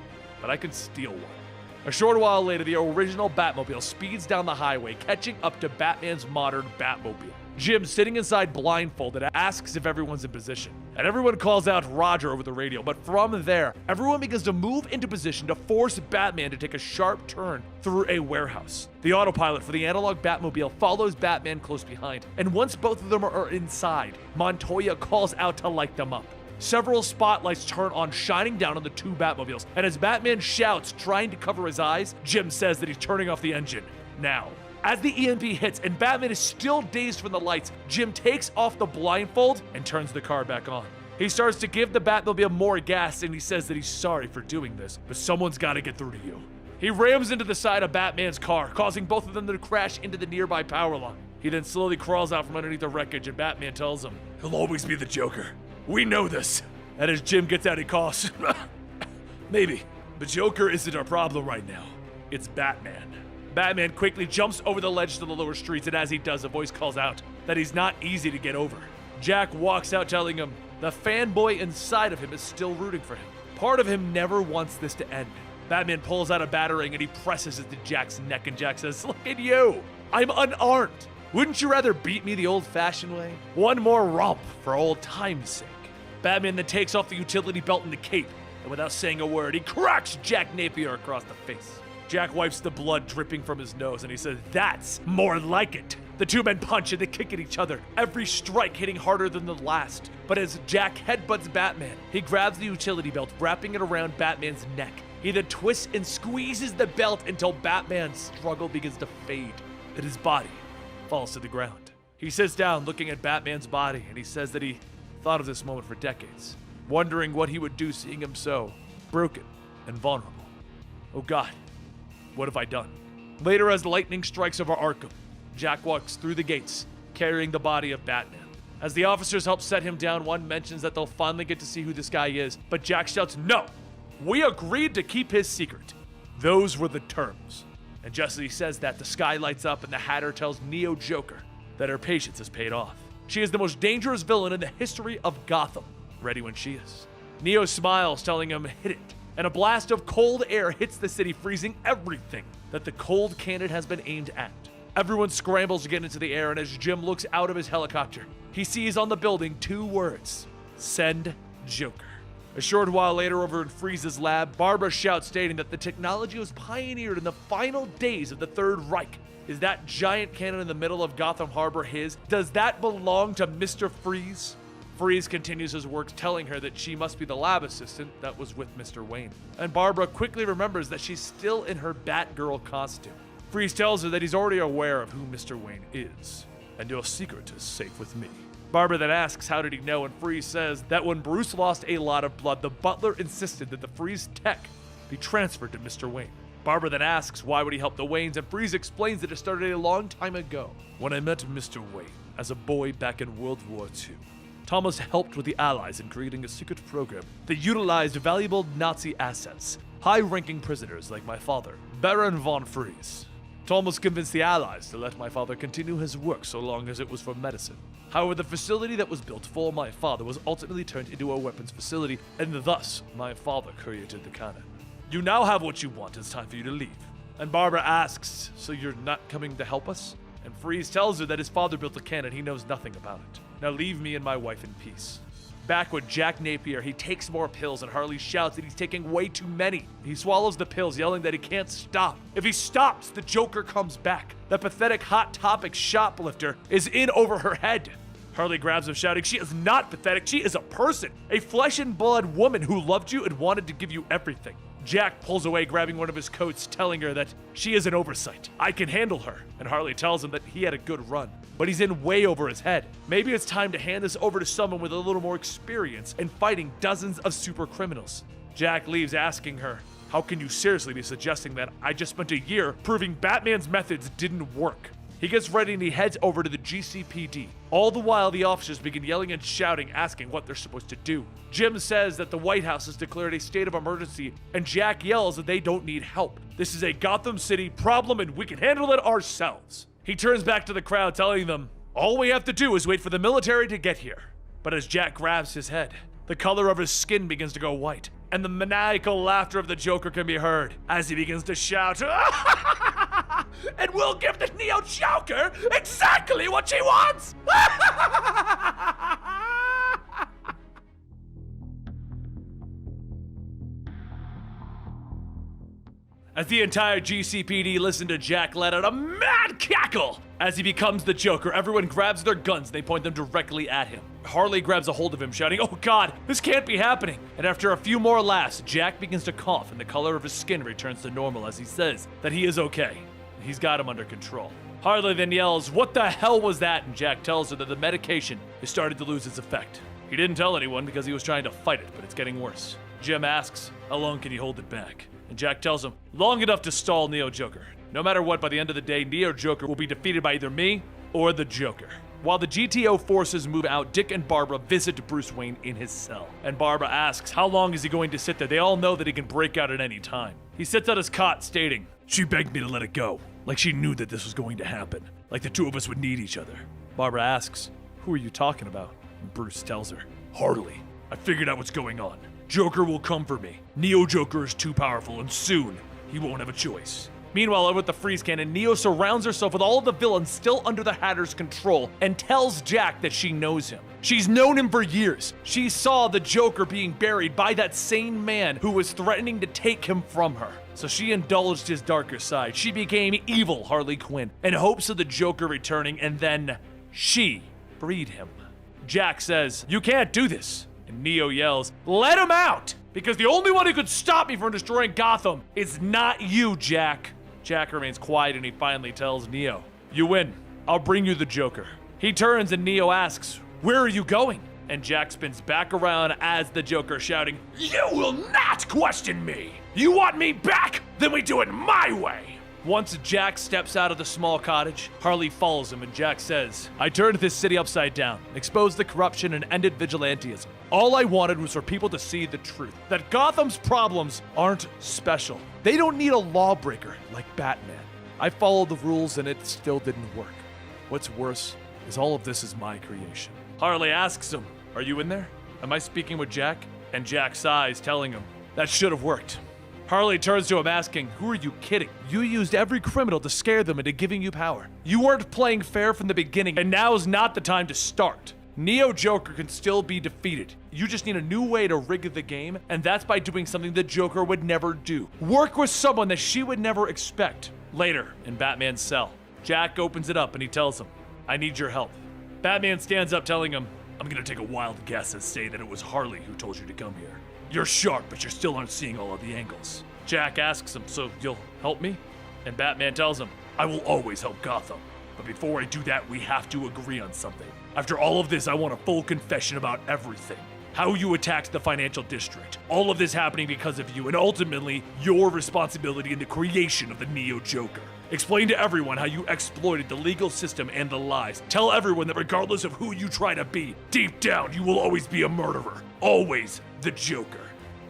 but I can steal one. A short while later, the original Batmobile speeds down the highway, catching up to Batman's modern Batmobile. Jim, sitting inside blindfolded, asks if everyone's in position. And everyone calls out Roger over the radio, but from there, everyone begins to move into position to force Batman to take a sharp turn through a warehouse. The autopilot for the analog Batmobile follows Batman close behind, and once both of them are inside, Montoya calls out to light them up. Several spotlights turn on, shining down on the two Batmobiles, and as Batman shouts, trying to cover his eyes, Jim says that he's turning off the engine. Now, as the EMP hits and Batman is still dazed from the lights, Jim takes off the blindfold and turns the car back on. He starts to give the Batmobile more gas, and he says that he's sorry for doing this, but someone's gotta get through to you. He rams into the side of Batman's car, causing both of them to crash into the nearby power line. He then slowly crawls out from underneath the wreckage, and Batman tells him, he'll always be the Joker. We know this. And as Jim gets out, he coughs. Maybe. The Joker isn't our problem right now. It's Batman. Batman quickly jumps over the ledge to the lower streets, and as he does, a voice calls out that he's not easy to get over. Jack walks out telling him the fanboy inside of him is still rooting for him. Part of him never wants this to end. Batman pulls out a batarang and he presses it to Jack's neck, and Jack says, look at you. I'm unarmed. Wouldn't you rather beat me the old-fashioned way? One more romp for old time's sake. Batman then takes off the utility belt and the cape, and without saying a word, he cracks Jack Napier across the face. Jack wipes the blood dripping from his nose, and he says, that's more like it. The two men punch and they kick at each other, every strike hitting harder than the last. But as Jack headbutts Batman, he grabs the utility belt, wrapping it around Batman's neck. He then twists and squeezes the belt until Batman's struggle begins to fade, and his body falls to the ground. He sits down looking at Batman's body, and he says that he thought of this moment for decades, wondering what he would do seeing him so broken and vulnerable. Oh God, what have I done? Later, as lightning strikes over Arkham, Jack walks through the gates, carrying the body of Batman. As the officers help set him down, one mentions that they'll finally get to see who this guy is, but Jack shouts, no! We agreed to keep his secret. Those were the terms. And just as he says that, the sky lights up and the Hatter tells Neo Joker that her patience has paid off. She is the most dangerous villain in the history of Gotham. Ready when she is. Neo smiles, telling him, hit it. And a blast of cold air hits the city, freezing everything that the cold cannon has been aimed at. Everyone scrambles to get into the air, and as Jim looks out of his helicopter, he sees on the building two words, send Joker. A short while later, over in Freeze's lab, Barbara shouts, stating that the technology was pioneered in the final days of the Third Reich. Is that giant cannon in the middle of Gotham Harbor his? Does that belong to Mr. Freeze? Freeze continues his work, telling her that she must be the lab assistant that was with Mr. Wayne. And Barbara quickly remembers that she's still in her Batgirl costume. Freeze tells her that he's already aware of who Mr. Wayne is, and your secret is safe with me. Barbara then asks how did he know, and Freeze says that when Bruce lost a lot of blood, the butler insisted that the Freeze tech be transferred to Mr. Wayne. Barbara then asks why would he help the Waynes, and Freeze explains that it started a long time ago when I met Mr. Wayne as a boy back in World War II. Thomas helped with the Allies in creating a secret program that utilized valuable Nazi assets, high-ranking prisoners like my father, Baron von Freeze. to almost convince the Allies to let my father continue his work so long as it was for medicine. However, the facility that was built for my father was ultimately turned into a weapons facility, and thus my father created the cannon. You now have what you want. It's time for you to leave. And Barbara asks, so you're not coming to help us? And Freeze tells her that his father built a cannon, he knows nothing about it. Now leave me and my wife in peace. Back with Jack Napier, he takes more pills and Harley shouts that he's taking way too many. He swallows the pills, yelling that he can't stop. If he stops, the Joker comes back. The pathetic Hot Topic shoplifter is in over her head. Harley grabs him, shouting, she is not pathetic, she is a person, a flesh and blood woman who loved you and wanted to give you everything. Jack pulls away, grabbing one of his coats, telling her that she is an oversight. I can handle her. And Harley tells him that he had a good run, but he's in way over his head. Maybe it's time to hand this over to someone with a little more experience in fighting dozens of super criminals. Jack leaves, asking her, how can you seriously be suggesting that? I just spent a year proving Batman's methods didn't work. He gets ready and he heads over to the GCPD. All the while, the officers begin yelling and shouting, asking what they're supposed to do. Jim says that the White House has declared a state of emergency, and Jack yells that they don't need help. This is a Gotham City problem and we can handle it ourselves. He turns back to the crowd, telling them, all we have to do is wait for the military to get here. But as Jack grabs his head, the color of his skin begins to go white, and the maniacal laughter of the Joker can be heard as he begins to shout, and we'll give the Neo Joker exactly what she wants! As the entire GCPD listen to Jack let out a mad cackle as he becomes the Joker, everyone grabs their guns and they point them directly at him. Harley grabs a hold of him, shouting, oh God, this can't be happening. And after a few more laughs, Jack begins to cough and the color of his skin returns to normal as he says that he is okay. He's got him under control. Harley then yells, what the hell was that? And Jack tells her that the medication is starting to lose its effect. He didn't tell anyone because he was trying to fight it, but it's getting worse. Jim asks, how long can you hold it back? And Jack tells him, long enough to stall Neo Joker. No matter what, by the end of the day, Neo Joker will be defeated by either me or the Joker. While the GTO forces move out, Dick and Barbara visit Bruce Wayne in his cell. And Barbara asks, how long is he going to sit there? They all know that he can break out at any time. He sits on his cot, stating, she begged me to let it go. Like she knew that this was going to happen. Like the two of us would need each other. Barbara asks, who are you talking about? And Bruce tells her, Harley. I figured out what's going on. Joker will come for me. Neo Joker is too powerful, and soon, he won't have a choice. Meanwhile, over at the freeze cannon, Neo surrounds herself with all of the villains still under the Hatter's control and tells Jack that she knows him. She's known him for years. She saw the Joker being buried by that same man who was threatening to take him from her. So she indulged his darker side. She became evil Harley Quinn in hopes of the Joker returning, and then she freed him. Jack says, you can't do this. And Neo yells, let him out! Because the only one who could stop me from destroying Gotham is not you, Jack. Jack remains quiet and he finally tells Neo, you win. I'll bring you the Joker. He turns and Neo asks, where are you going? And Jack spins back around as the Joker, shouting, you will not question me! You want me back? Then we do it my way! Once Jack steps out of the small cottage, Harley follows him and Jack says, I turned this city upside down, exposed the corruption and ended vigilantism. All I wanted was for people to see the truth, that Gotham's problems aren't special. They don't need a lawbreaker like Batman. I followed the rules and it still didn't work. What's worse is all of this is my creation. Harley asks him, are you in there? Am I speaking with Jack? And Jack sighs, telling him, that should have worked. Harley turns to him asking, who are you kidding? You used every criminal to scare them into giving you power. You weren't playing fair from the beginning, and now's not the time to start. Neo Joker can still be defeated. You just need a new way to rig the game, and that's by doing something the Joker would never do. Work with someone that she would never expect. Later, in Batman's cell, Jack opens it up and he tells him, I need your help. Batman stands up telling him, I'm gonna take a wild guess and say that it was Harley who told you to come here. You're sharp, but you still aren't seeing all of the angles. Jack asks him, so you'll help me? And Batman tells him, I will always help Gotham. But before I do that, we have to agree on something. After all of this, I want a full confession about everything. How you attacked the financial district. All of this happening because of you, and ultimately, your responsibility in the creation of the Neo Joker. Explain to everyone how you exploited the legal system and the lies. Tell everyone that regardless of who you try to be, deep down, you will always be a murderer. Always the Joker.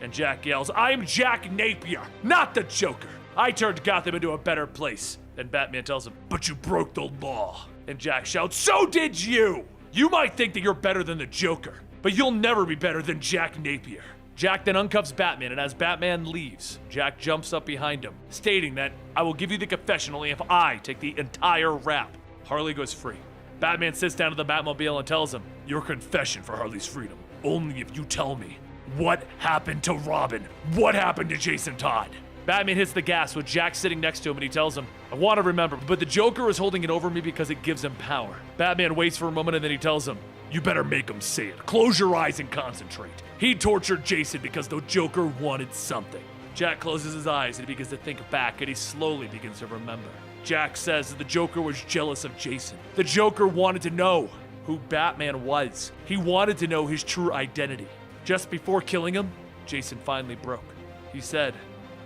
And Jack yells, I'm Jack Napier, not the Joker. I turned Gotham into a better place. And Batman tells him, but you broke the law. And Jack shouts, so did you! You might think that you're better than the Joker, but you'll never be better than Jack Napier. Jack then uncuffs Batman, and as Batman leaves, Jack jumps up behind him, stating that, I will give you the confession only if I take the entire rap. Harley goes free. Batman sits down to the Batmobile and tells him, your confession for Harley's freedom, only if you tell me what happened to Robin, what happened to Jason Todd. Batman hits the gas with Jack sitting next to him and he tells him, I want to remember, but the Joker is holding it over me because it gives him power. Batman waits for a moment and then he tells him, you better make him say it. Close your eyes and concentrate. He tortured Jason because the Joker wanted something. Jack closes his eyes and he begins to think back and he slowly begins to remember. Jack says that the Joker was jealous of Jason. The Joker wanted to know who Batman was. He wanted to know his true identity. Just before killing him, Jason finally broke. He said,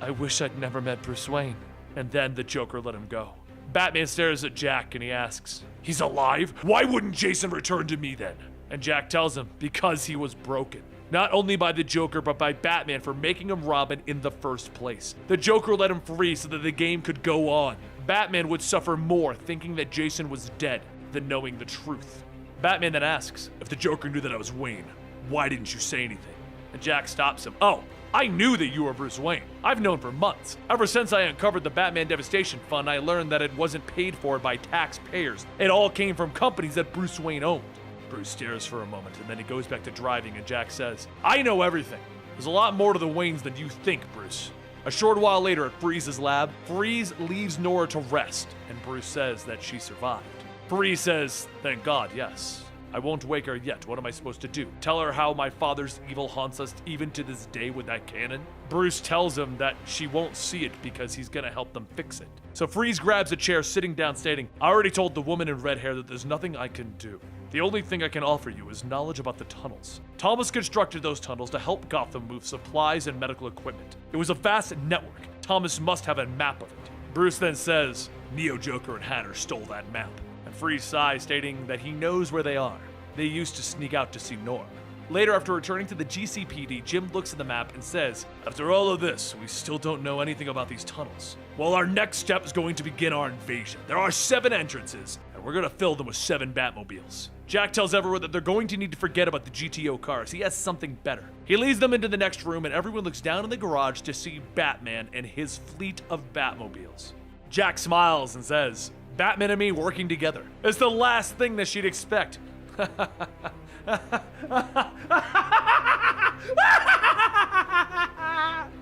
I wish I'd never met Bruce Wayne. And then the Joker let him go. Batman stares at Jack and he asks, he's alive? Why wouldn't Jason return to me then? And Jack tells him, because he was broken. Not only by the Joker, but by Batman for making him Robin in the first place. The Joker let him free so that the game could go on. Batman would suffer more thinking that Jason was dead than knowing the truth. Batman then asks, if the Joker knew that I was Wayne, why didn't you say anything? And Jack stops him. Oh, I knew that you were Bruce Wayne. I've known for months. Ever since I uncovered the Batman Devastation Fund, I learned that it wasn't paid for by taxpayers. It all came from companies that Bruce Wayne owned. Bruce stares for a moment and then he goes back to driving and Jack says, I know everything. There's a lot more to the Waynes than you think, Bruce. A short while later at Freeze's lab, Freeze leaves Nora to rest and Bruce says that she survived. Freeze says, thank God, yes. I won't wake her yet. What am I supposed to do? Tell her how my father's evil haunts us even to this day with that cannon? Bruce tells him that she won't see it because he's gonna help them fix it. So Freeze grabs a chair sitting down stating, I already told the woman in red hair that there's nothing I can do. The only thing I can offer you is knowledge about the tunnels. Thomas constructed those tunnels to help Gotham move supplies and medical equipment. It was a vast network. Thomas must have a map of it. Bruce then says, Neo, Joker, and Hatter stole that map. And Freeze sighs, stating that he knows where they are. They used to sneak out to see Nora. Later, after returning to the GCPD, Jim looks at the map and says, after all of this, we still don't know anything about these tunnels. Well, our next step is going to begin our invasion. There are 7 entrances, and we're going to fill them with 7 Batmobiles. Jack tells everyone that they're going to need to forget about the GTO cars. He has something better. He leads them into the next room, and everyone looks down in the garage to see Batman and his fleet of Batmobiles. Jack smiles and says, Batman and me working together. It's the last thing that she'd expect.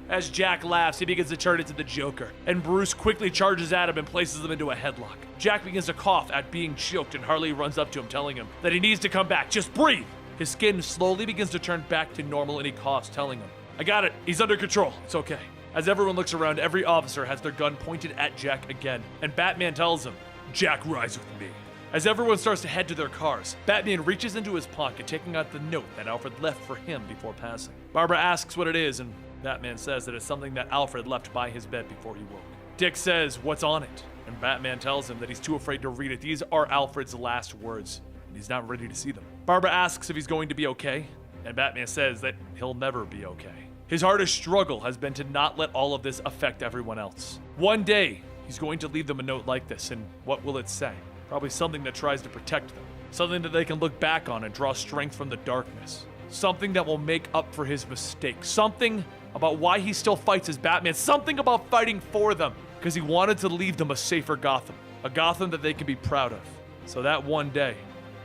As Jack laughs, he begins to turn into the Joker, and Bruce quickly charges at him and places him into a headlock. Jack begins to cough at being choked, and Harley runs up to him telling him that he needs to come back. Just breathe! His skin slowly begins to turn back to normal and he coughs, telling him, I got it, he's under control, it's okay. As everyone looks around, every officer has their gun pointed at Jack again, and Batman tells him, Jack, rise with me. As everyone starts to head to their cars, Batman reaches into his pocket, taking out the note that Alfred left for him before passing. Barbara asks what it is, and Batman says that it's something that Alfred left by his bed before he woke. Dick says, what's on it? And Batman tells him that he's too afraid to read it. These are Alfred's last words, and he's not ready to see them. Barbara asks if he's going to be okay, and Batman says that he'll never be okay. His hardest struggle has been to not let all of this affect everyone else. One day, he's going to leave them a note like this, and what will it say? Probably something that tries to protect them. Something that they can look back on and draw strength from the darkness. Something that will make up for his mistakes. Something about why he still fights as Batman. Something about fighting for them. Because he wanted to leave them a safer Gotham. A Gotham that they can be proud of. So that one day,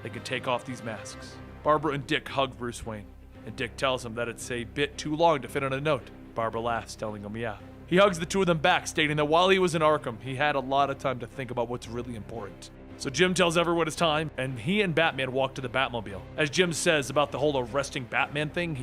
they can take off these masks. Barbara and Dick hug Bruce Wayne. And Dick tells him that it's a bit too long to fit on a note. Barbara laughs, telling him yeah. He hugs the two of them back, stating that while he was in Arkham, he had a lot of time to think about what's really important. So Jim tells everyone it's time, and he and Batman walk to the Batmobile. As Jim says about the whole arresting Batman thing,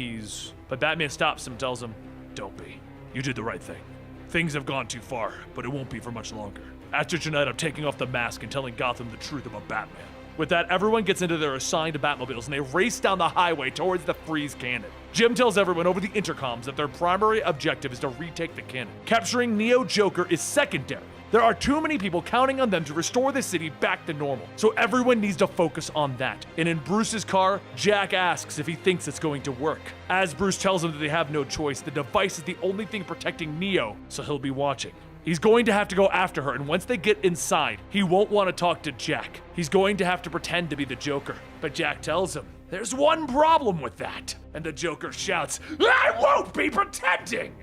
But Batman stops him and tells him, don't be. You did the right thing. Things have gone too far, but it won't be for much longer. After tonight, I'm taking off the mask and telling Gotham the truth about Batman. With that, everyone gets into their assigned Batmobiles and they race down the highway towards the Freeze cannon. Jim tells everyone over the intercoms that their primary objective is to retake the cannon. Capturing Neo Joker is secondary. There are too many people counting on them to restore the city back to normal, so everyone needs to focus on that. And in Bruce's car, Jack asks if he thinks it's going to work. As Bruce tells him that they have no choice, the device is the only thing protecting Neo, so he'll be watching. He's going to have to go after her, and once they get inside, he won't want to talk to Jack. He's going to have to pretend to be the Joker. But Jack tells him, "There's one problem with that." And the Joker shouts, "I won't be pretending!"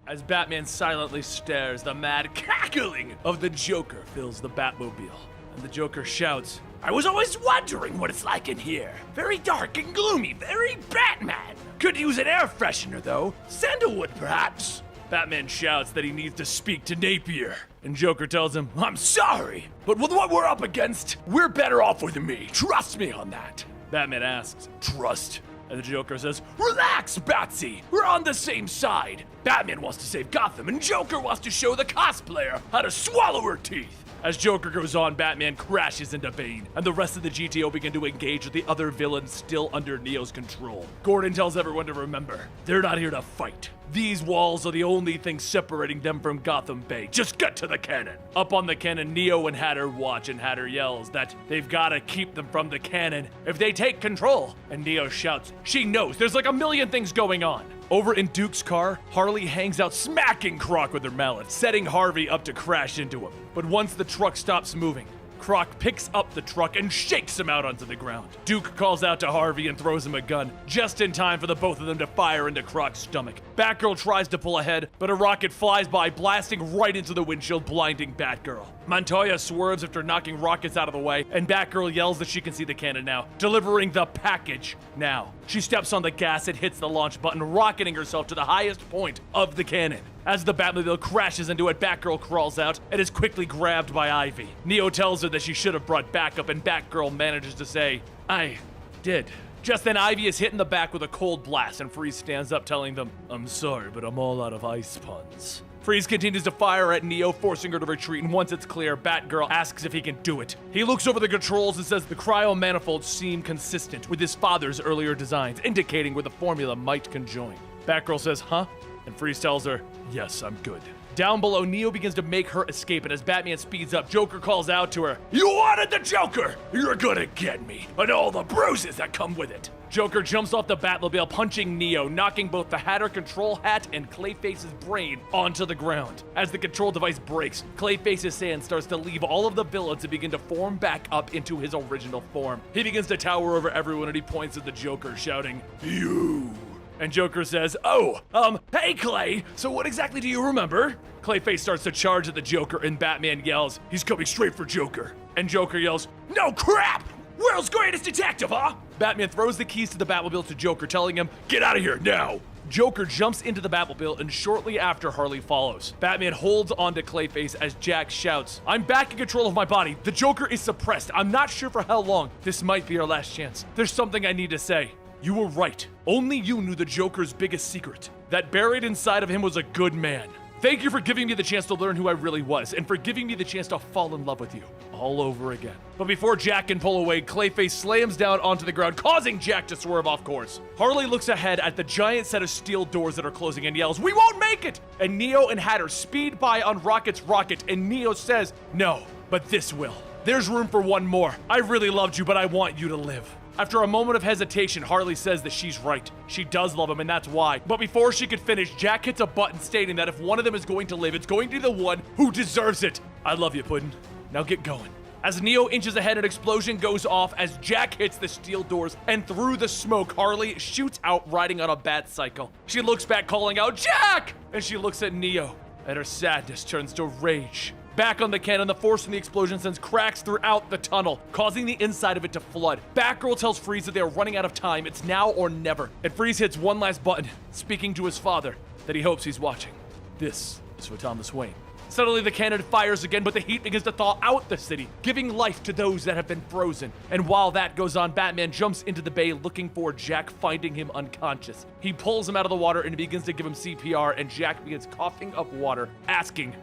As Batman silently stares, the mad cackling of the Joker fills the Batmobile. And the Joker shouts, "I was always wondering what it's like in here. Very dark and gloomy, very Batman. Could use an air freshener though. Sandalwood perhaps." Batman shouts that he needs to speak to Napier. And Joker tells him, "I'm sorry, but with what we're up against, we're better off with me. Trust me on that." Batman asks, "Trust?" And the Joker says, "Relax, Batsy. We're on the same side. Batman wants to save Gotham, and Joker wants to show the cosplayer how to swallow her teeth." As Joker goes on, Batman crashes into Bane, and the rest of the GTO begin to engage with the other villains still under Neo's control. Gordon tells everyone to remember, they're not here to fight. These walls are the only thing separating them from Gotham Bay. Just get to the cannon. Up on the cannon, Neo and Hatter watch, and Hatter yells that they've gotta keep them from the cannon if they take control. And Neo shouts, "She knows, there's like a million things going on." Over in Duke's car, Harley hangs out smacking Croc with her mallet, setting Harvey up to crash into him. But once the truck stops moving, Croc picks up the truck and shakes him out onto the ground. Duke calls out to Harvey and throws him a gun, just in time for the both of them to fire into Croc's stomach. Batgirl tries to pull ahead, but a rocket flies by, blasting right into the windshield, blinding Batgirl. Montoya swerves after knocking rockets out of the way, and Batgirl yells that she can see the cannon now, delivering the package now. She steps on the gas and hits the launch button, rocketing herself to the highest point of the cannon. As the Batmobile crashes into it, Batgirl crawls out and is quickly grabbed by Ivy. Neo tells her that she should have brought backup, and Batgirl manages to say, "I did." Just then, Ivy is hit in the back with a cold blast, and Freeze stands up telling them, "I'm sorry, but I'm all out of ice puns." Freeze continues to fire at Neo, forcing her to retreat, and once it's clear, Batgirl asks if he can do it. He looks over the controls and says the cryo-manifolds seem consistent with his father's earlier designs, indicating where the formula might conjoin. Batgirl says, "Huh?" And Freeze tells her, "Yes, I'm good." Down below, Neo begins to make her escape, and as Batman speeds up, Joker calls out to her, "You wanted the Joker! You're gonna get me, and all the bruises that come with it!" Joker jumps off the Batmobile, punching Neo, knocking both the Hatter control hat and Clayface's brain onto the ground. As the control device breaks, Clayface's sand starts to leave all of the villains and begin to form back up into his original form. He begins to tower over everyone, and he points at the Joker, shouting, "You!" And Joker says, Hey Clay, so what exactly do you remember?" Clayface starts to charge at the Joker, and Batman yells, "He's coming straight for Joker." And Joker yells, "No crap! World's greatest detective, huh?" Batman throws the keys to the Batmobile to Joker, telling him, "Get out of here now!" Joker jumps into the Batmobile, and shortly after, Harley follows. Batman holds onto Clayface as Jack shouts, "I'm back in control of my body. The Joker is suppressed. I'm not sure for how long. This might be our last chance. There's something I need to say. You were right. Only you knew the Joker's biggest secret. That buried inside of him was a good man. Thank you for giving me the chance to learn who I really was, and for giving me the chance to fall in love with you all over again." But before Jack can pull away, Clayface slams down onto the ground, causing Jack to swerve off course. Harley looks ahead at the giant set of steel doors that are closing and yells, "We won't make it!" And Neo and Hatter speed by on Rocket's rocket, and Neo says, "No, but this will. There's room for one more. I really loved you, but I want you to live." After a moment of hesitation, Harley says that she's right. She does love him, and that's why. But before she could finish, Jack hits a button stating that if one of them is going to live, it's going to be the one who deserves it. "I love you, Puddin'. Now get going." As Neo inches ahead, an explosion goes off as Jack hits the steel doors, and through the smoke, Harley shoots out riding on a bat cycle. She looks back, calling out, "Jack!" And she looks at Neo, and her sadness turns to rage. Back on the cannon, the force from the explosion sends cracks throughout the tunnel, causing the inside of it to flood. Batgirl tells Freeze that they are running out of time. It's now or never. And Freeze hits one last button, speaking to his father, that he hopes he's watching. This is for Thomas Wayne. Suddenly, the cannon fires again, but the heat begins to thaw out the city, giving life to those that have been frozen. And while that goes on, Batman jumps into the bay looking for Jack, finding him unconscious. He pulls him out of the water and begins to give him CPR, and Jack begins coughing up water, asking,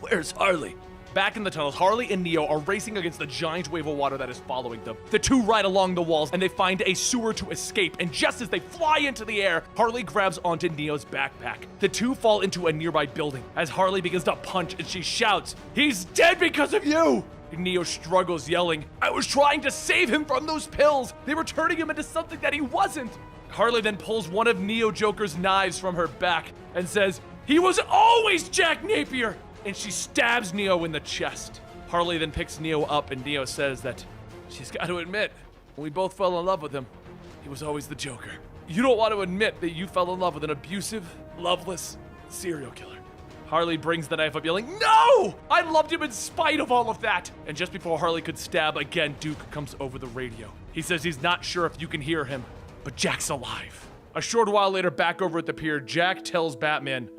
"Where's Harley?" back in the tunnels, Harley and Neo are racing against the giant wave of water that is following them. The two ride along the walls and they find a sewer to escape, and just as they fly into the air, Harley grabs onto Neo's backpack. The two fall into a nearby building as Harley begins to punch and she shouts, "He's dead because of you!" Neo struggles, yelling, "I was trying to save him from those pills! They were turning him into something that he wasn't!" Harley then pulls one of Neo Joker's knives from her back and says, "He was always Jack Napier!" And she stabs Neo in the chest. Harley then picks Neo up and Neo says that she's got to admit, when we both fell in love with him, he was always the Joker. You don't want to admit that you fell in love with an abusive, loveless serial killer. Harley brings the knife up yelling, "No! I loved him in spite of all of that!" And just before Harley could stab again, Duke comes over the radio. He says he's not sure if you can hear him, but Jack's alive. A short while later, back over at the pier, Jack tells Batman,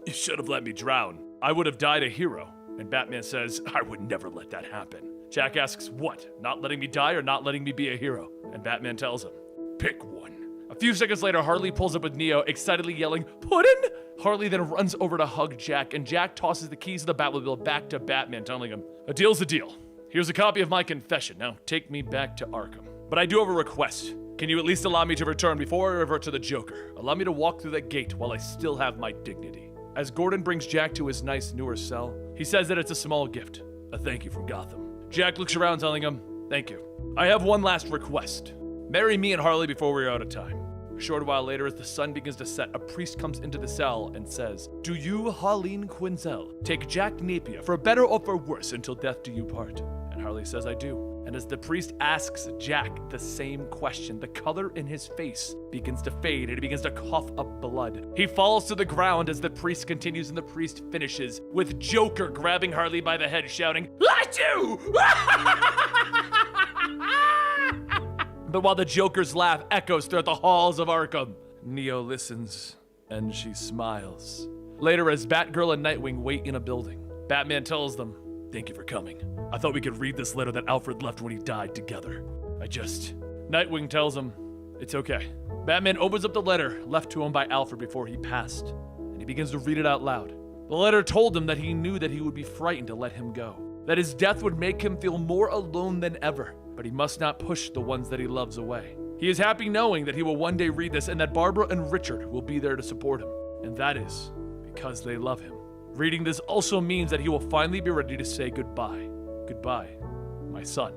"You should have let me drown. I would have died a hero." And Batman says, "I would never let that happen." Jack asks, "What? Not letting me die or not letting me be a hero?" And Batman tells him, "Pick one." A few seconds later, Harley pulls up with Neo, excitedly yelling, "Puddin'!" Harley then runs over to hug Jack, and Jack tosses the keys of the Batmobile back to Batman, telling him, "A deal's a deal. Here's a copy of my confession. Now take me back to Arkham. But I do have a request. Can you at least allow me to return before I revert to the Joker? Allow me to walk through that gate while I still have my dignity." As Gordon brings Jack to his nice, newer cell, he says that it's a small gift, a thank you from Gotham. Jack looks around, telling him, "Thank you. I have one last request. Marry me and Harley before we're out of time." A short while later, as the sun begins to set, a priest comes into the cell and says, "Do you, Harleen Quinzel, take Jack Napier for better or for worse until death do you part?" And Harley says, "I do." And as the priest asks Jack the same question, the color in his face begins to fade and he begins to cough up blood. He falls to the ground as the priest continues, and the priest finishes with Joker grabbing Harley by the head, shouting, "I do!" But while the Joker's laugh echoes throughout the halls of Arkham, Neo listens and she smiles. Later, as Batgirl and Nightwing wait in a building, Batman tells them, "Thank you for coming. I thought we could read this letter that Alfred left when he died together. Nightwing tells him, "It's okay." Batman opens up the letter left to him by Alfred before he passed, and he begins to read it out loud. The letter told him that he knew that he would be frightened to let him go, that his death would make him feel more alone than ever, but he must not push the ones that he loves away. He is happy knowing that he will one day read this and that Barbara and Richard will be there to support him, and that is because they love him. Reading this also means that he will finally be ready to say goodbye. Goodbye, my son.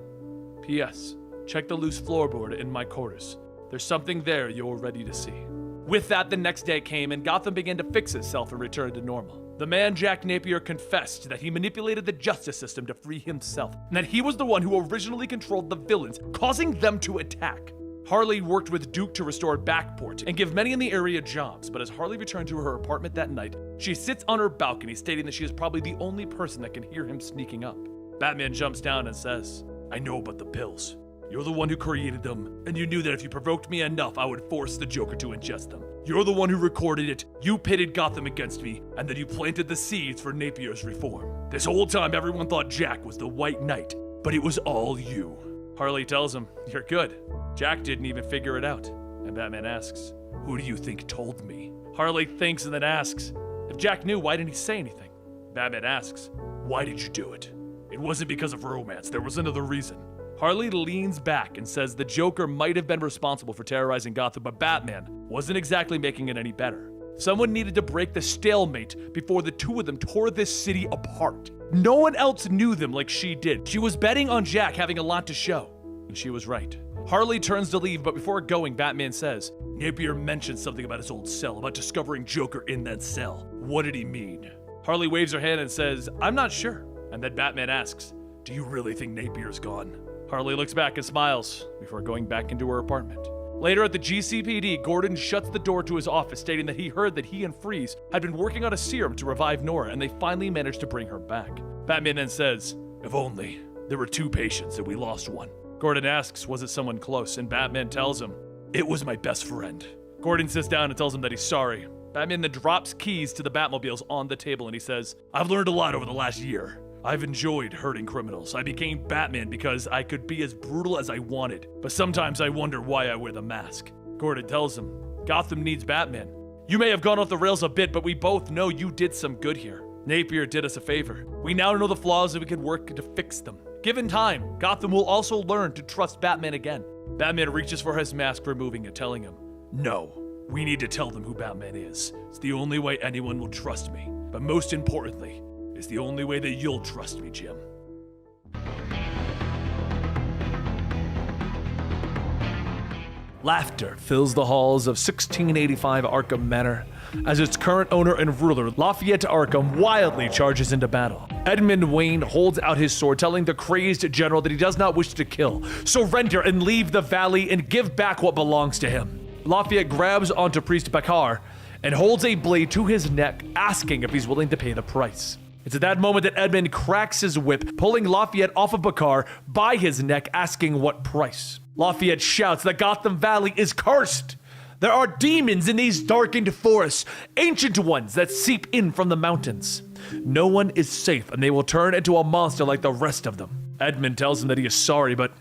P.S. Check the loose floorboard in my quarters. There's something there you're ready to see. With that, the next day came and Gotham began to fix itself and return to normal. The man Jack Napier confessed that he manipulated the justice system to free himself, and that he was the one who originally controlled the villains, causing them to attack. Harley worked with Duke to restore Backport and give many in the area jobs, but as Harley returned to her apartment that night, she sits on her balcony stating that she is probably the only person that can hear him sneaking up. Batman jumps down and says, "I know about the pills. You're the one who created them, and you knew that if you provoked me enough, I would force the Joker to ingest them. You're the one who recorded it, you pitted Gotham against me, and then you planted the seeds for Napier's reform. This whole time, everyone thought Jack was the White Knight, but it was all you." Harley tells him, "You're good. Jack didn't even figure it out." And Batman asks, "Who do you think told me?" Harley thinks and then asks, "If Jack knew, why didn't he say anything?" Batman asks, "Why did you do it? It wasn't because of romance, there was another reason." Harley leans back and says the Joker might have been responsible for terrorizing Gotham, but Batman wasn't exactly making it any better. Someone needed to break the stalemate before the two of them tore this city apart. No one else knew them like she did. She was betting on Jack having a lot to show, and she was right. Harley turns to leave, but before going, Batman says, "Napier mentioned something about his old cell, about discovering Joker in that cell. What did he mean?" Harley waves her hand and says, "I'm not sure." And then Batman asks, "Do you really think Napier's gone?" Harley looks back and smiles before going back into her apartment. Later at the GCPD, Gordon shuts the door to his office, stating that he heard that he and Freeze had been working on a serum to revive Nora, and they finally managed to bring her back. Batman then says, "If only there were two patients and we lost one." Gordon asks, was it someone close? And Batman tells him, "It was my best friend." Gordon sits down and tells him that he's sorry. Batman then drops keys to the Batmobiles on the table and he says, "I've learned a lot over the last year. I've enjoyed hurting criminals. I became Batman because I could be as brutal as I wanted, but sometimes I wonder why I wear the mask." Gordon tells him, "Gotham needs Batman. You may have gone off the rails a bit, but we both know you did some good here. Napier did us a favor. We now know the flaws and we can work to fix them. Given time, Gotham will also learn to trust Batman again. Batman reaches for his mask, removing it, telling him, "No, we need to tell them who Batman is. It's the only way anyone will trust me. But most importantly, it's the only way that you'll trust me, Jim." Laughter fills the halls of 1685 Arkham Manor as its current owner and ruler, Lafayette Arkham, wildly charges into battle. Edmund Wayne holds out his sword, telling the crazed general that he does not wish to kill. Surrender and leave the valley and give back what belongs to him. Lafayette grabs onto Priest Bakar and holds a blade to his neck, asking if he's willing to pay the price. It's at that moment that Edmund cracks his whip, pulling Lafayette off of Bakar by his neck, asking what price. Lafayette shouts that Gotham Valley is cursed. There are demons in these darkened forests, ancient ones that seep in from the mountains. No one is safe, and they will turn into a monster like the rest of them. Edmund tells him that he is sorry, but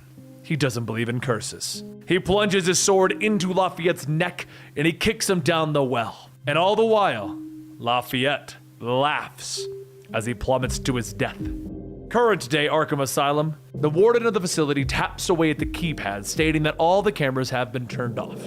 he doesn't believe in curses. He plunges his sword into Lafayette's neck, and he kicks him down the well. And all the while, Lafayette laughs as he plummets to his death. Current day Arkham Asylum, the warden of the facility taps away at the keypad, stating that all the cameras have been turned off.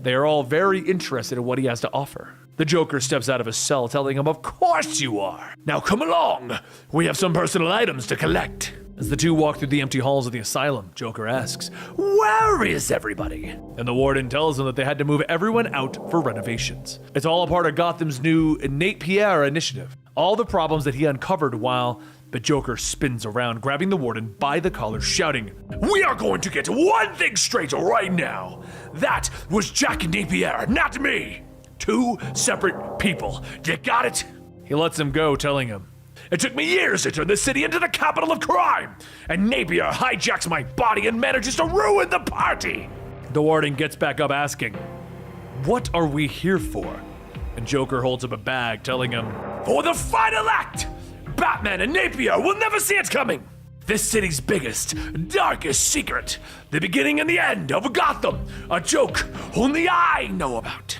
They are all very interested in what he has to offer. The Joker steps out of his cell, telling him, "Of course you are. Now come along. We have some personal items to collect." As the two walk through the empty halls of the asylum, Joker asks, "Where is everybody?" And the warden tells them that they had to move everyone out for renovations. It's all a part of Gotham's new Napier initiative. All the problems that he uncovered while the Joker spins around, grabbing the warden by the collar, shouting, "We are going to get one thing straight right now. That was Jack Napier, not me. Two separate people. You got it?" He lets him go, telling him, "It took me years to turn this city into the capital of crime, and Napier hijacks my body and manages to ruin the party." The warden gets back up, asking, "What are we here for?" And Joker holds up a bag, telling him, "For the final act! Batman and Napier will never see it coming. This city's biggest, darkest secret. The beginning and the end of Gotham. A joke only I know about.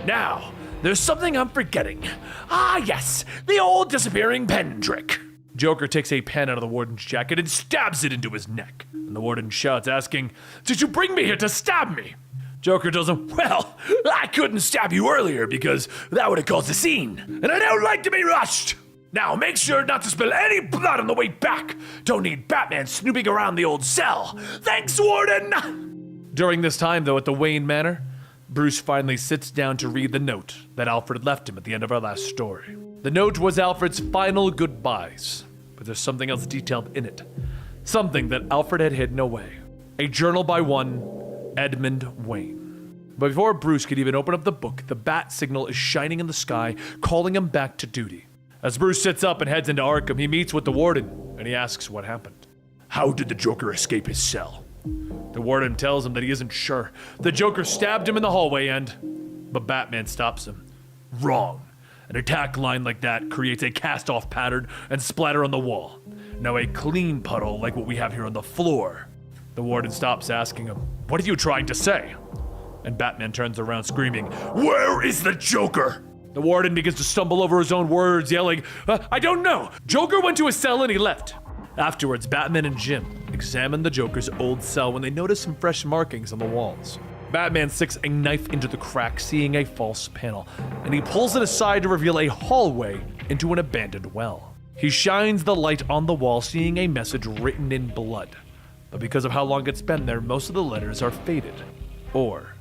Now, there's something I'm forgetting. Ah, yes, the old disappearing pen trick." Joker takes a pen out of the warden's jacket and stabs it into his neck. And the warden shouts, asking, "Did you bring me here to stab me?" Joker tells him, "Well, I couldn't stab you earlier because that would have caused a scene, and I don't like to be rushed. Now, make sure not to spill any blood on the way back. Don't need Batman snooping around the old cell. Thanks, Warden!" During this time, though, at the Wayne Manor, Bruce finally sits down to read the note that Alfred left him at the end of our last story. The note was Alfred's final goodbyes, but there's something else detailed in it. Something that Alfred had hidden away. A journal by one Edmund Wayne. But before Bruce could even open up the book, the bat signal is shining in the sky, calling him back to duty. As Bruce sits up and heads into Arkham, he meets with the warden, and he asks what happened. "How did the Joker escape his cell?" The warden tells him that he isn't sure. The Joker stabbed him in the hallway but Batman stops him. "Wrong. An attack line like that creates a cast-off pattern and splatter on the wall. Now a clean puddle like what we have here on the floor." The warden stops, asking him, "What are you trying to say?" And Batman turns around screaming, "Where is the Joker?" The warden begins to stumble over his own words, yelling, "I don't know. Joker went to his cell and he left." Afterwards, Batman and Jim examine the Joker's old cell when they notice some fresh markings on the walls. Batman sticks a knife into the crack, seeing a false panel, and he pulls it aside to reveal a hallway into an abandoned well. He shines the light on the wall, seeing a message written in blood. But because of how long it's been there, most of the letters are faded. Or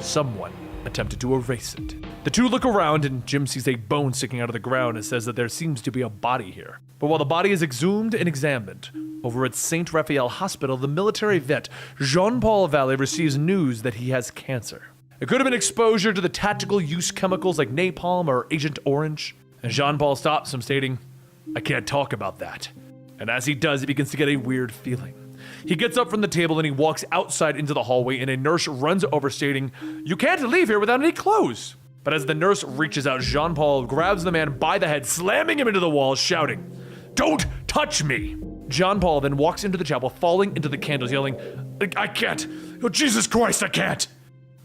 someone attempted to erase it. The two look around, and Jim sees a bone sticking out of the ground and says that there seems to be a body here. But while the body is exhumed and examined, over at St. Raphael Hospital, the military vet, Jean-Paul Valley, receives news that he has cancer. It could have been exposure to the tactical use chemicals like napalm or Agent Orange. And Jean-Paul stops him, stating, "I can't talk about that." And as he does, he begins to get a weird feeling. He gets up from the table and he walks outside into the hallway, and a nurse runs over, stating, "You can't leave here without any clothes." But as the nurse reaches out, Jean-Paul grabs the man by the head, slamming him into the wall, shouting, "Don't touch me!" Jean-Paul then walks into the chapel, falling into the candles, yelling, "I can't! Oh, Jesus Christ, I can't!"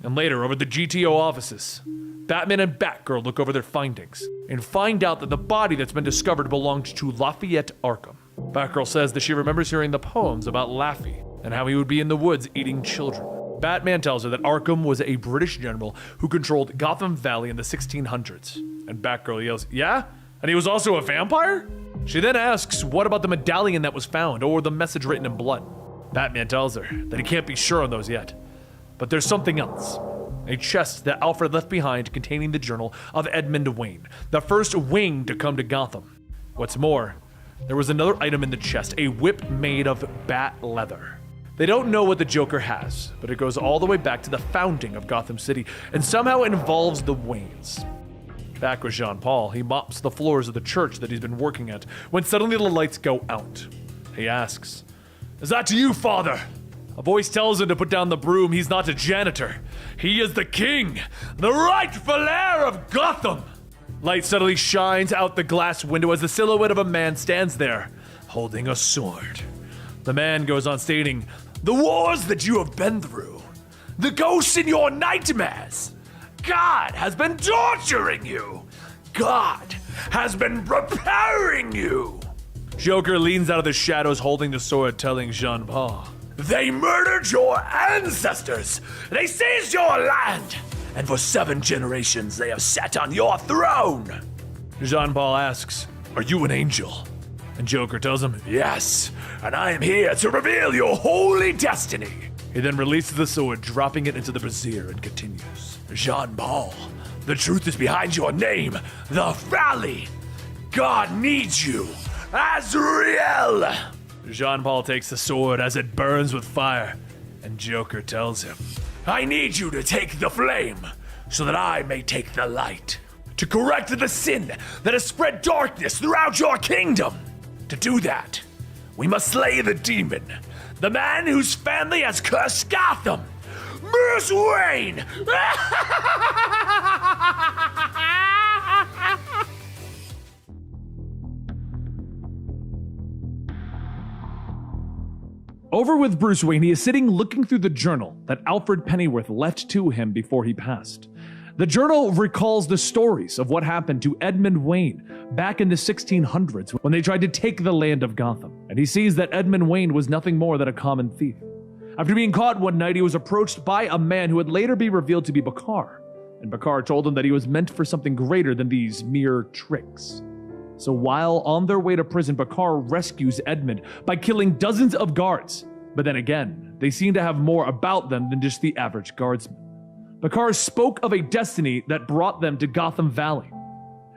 And later, over the GTO offices, Batman and Batgirl look over their findings and find out that the body that's been discovered belonged to Lafayette Arkham. Batgirl says that she remembers hearing the poems about Laffy and how he would be in the woods eating children. Batman tells her that Arkham was a British general who controlled Gotham Valley in the 1600s. And Batgirl yells, "Yeah? And he was also a vampire?" She then asks what about the medallion that was found or the message written in blood. Batman tells her that he can't be sure on those yet. But there's something else. A chest that Alfred left behind containing the journal of Edmund Wayne, the first wing to come to Gotham. What's more, there was another item in the chest, a whip made of bat leather. They don't know what the Joker has, but it goes all the way back to the founding of Gotham City and somehow involves the Waynes. Back with Jean-Paul, he mops the floors of the church that he's been working at when suddenly the lights go out. He asks, "Is that to you, Father?" A voice tells him to put down the broom. He's not a janitor. He is the king, the rightful heir of Gotham. Light suddenly shines out the glass window as the silhouette of a man stands there, holding a sword. The man goes on stating, "The wars that you have been through, the ghosts in your nightmares, God has been torturing you. God has been preparing you." Joker leans out of the shadows holding the sword, telling Jean-Paul, "They murdered your ancestors. They seized your land. And for 7 generations, they have sat on your throne." Jean-Paul asks, "Are you an angel?" And Joker tells him, "Yes, and I am here to reveal your holy destiny." He then releases the sword, dropping it into the brazier, and continues, "Jean-Paul, the truth is behind your name, the Valley. God needs you, Azrael." Jean-Paul takes the sword as it burns with fire, and Joker tells him, "I need you to take the flame, so that I may take the light, to correct the sin that has spread darkness throughout your kingdom. To do that, we must slay the demon, the man whose family has cursed Gotham, Bruce Wayne." Over with Bruce Wayne, he is sitting looking through the journal that Alfred Pennyworth left to him before he passed. The journal recalls the stories of what happened to Edmund Wayne back in the 1600s when they tried to take the land of Gotham. And he sees that Edmund Wayne was nothing more than a common thief. After being caught one night, he was approached by a man who would later be revealed to be Bakar. And Bakar told him that he was meant for something greater than these mere tricks. So while on their way to prison, Bakar rescues Edmund by killing dozens of guards. But then again, they seem to have more about them than just the average guardsman. Bakar spoke of a destiny that brought them to Gotham Valley.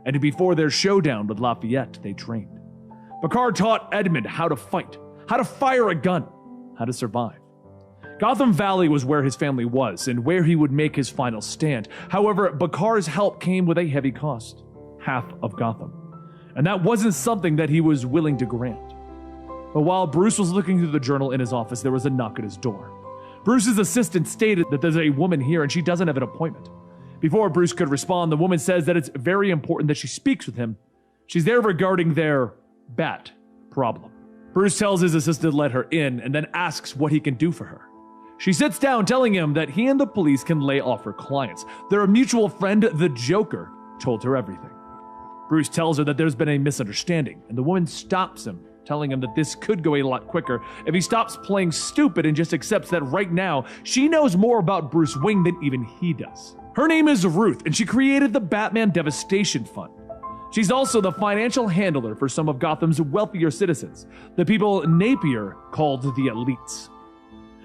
And before their showdown with Lafayette, they trained. Bakar taught Edmund how to fight, how to fire a gun, how to survive. Gotham Valley was where his family was and where he would make his final stand. However, Bakar's help came with a heavy cost, half of Gotham. And that wasn't something that he was willing to grant. But while Bruce was looking through the journal in his office, there was a knock at his door. Bruce's assistant stated that there's a woman here and she doesn't have an appointment. Before Bruce could respond, the woman says that it's very important that she speaks with him. She's there regarding their bat problem. Bruce tells his assistant to let her in and then asks what he can do for her. She sits down, telling him that he and the police can lay off her clients. Their mutual friend, the Joker, told her everything. Bruce tells her that there's been a misunderstanding, and the woman stops him, telling him that this could go a lot quicker if he stops playing stupid and just accepts that right now she knows more about Bruce Wayne than even he does. Her name is Ruth, and she created the Batman Devastation Fund. She's also the financial handler for some of Gotham's wealthier citizens, the people Napier called the elites.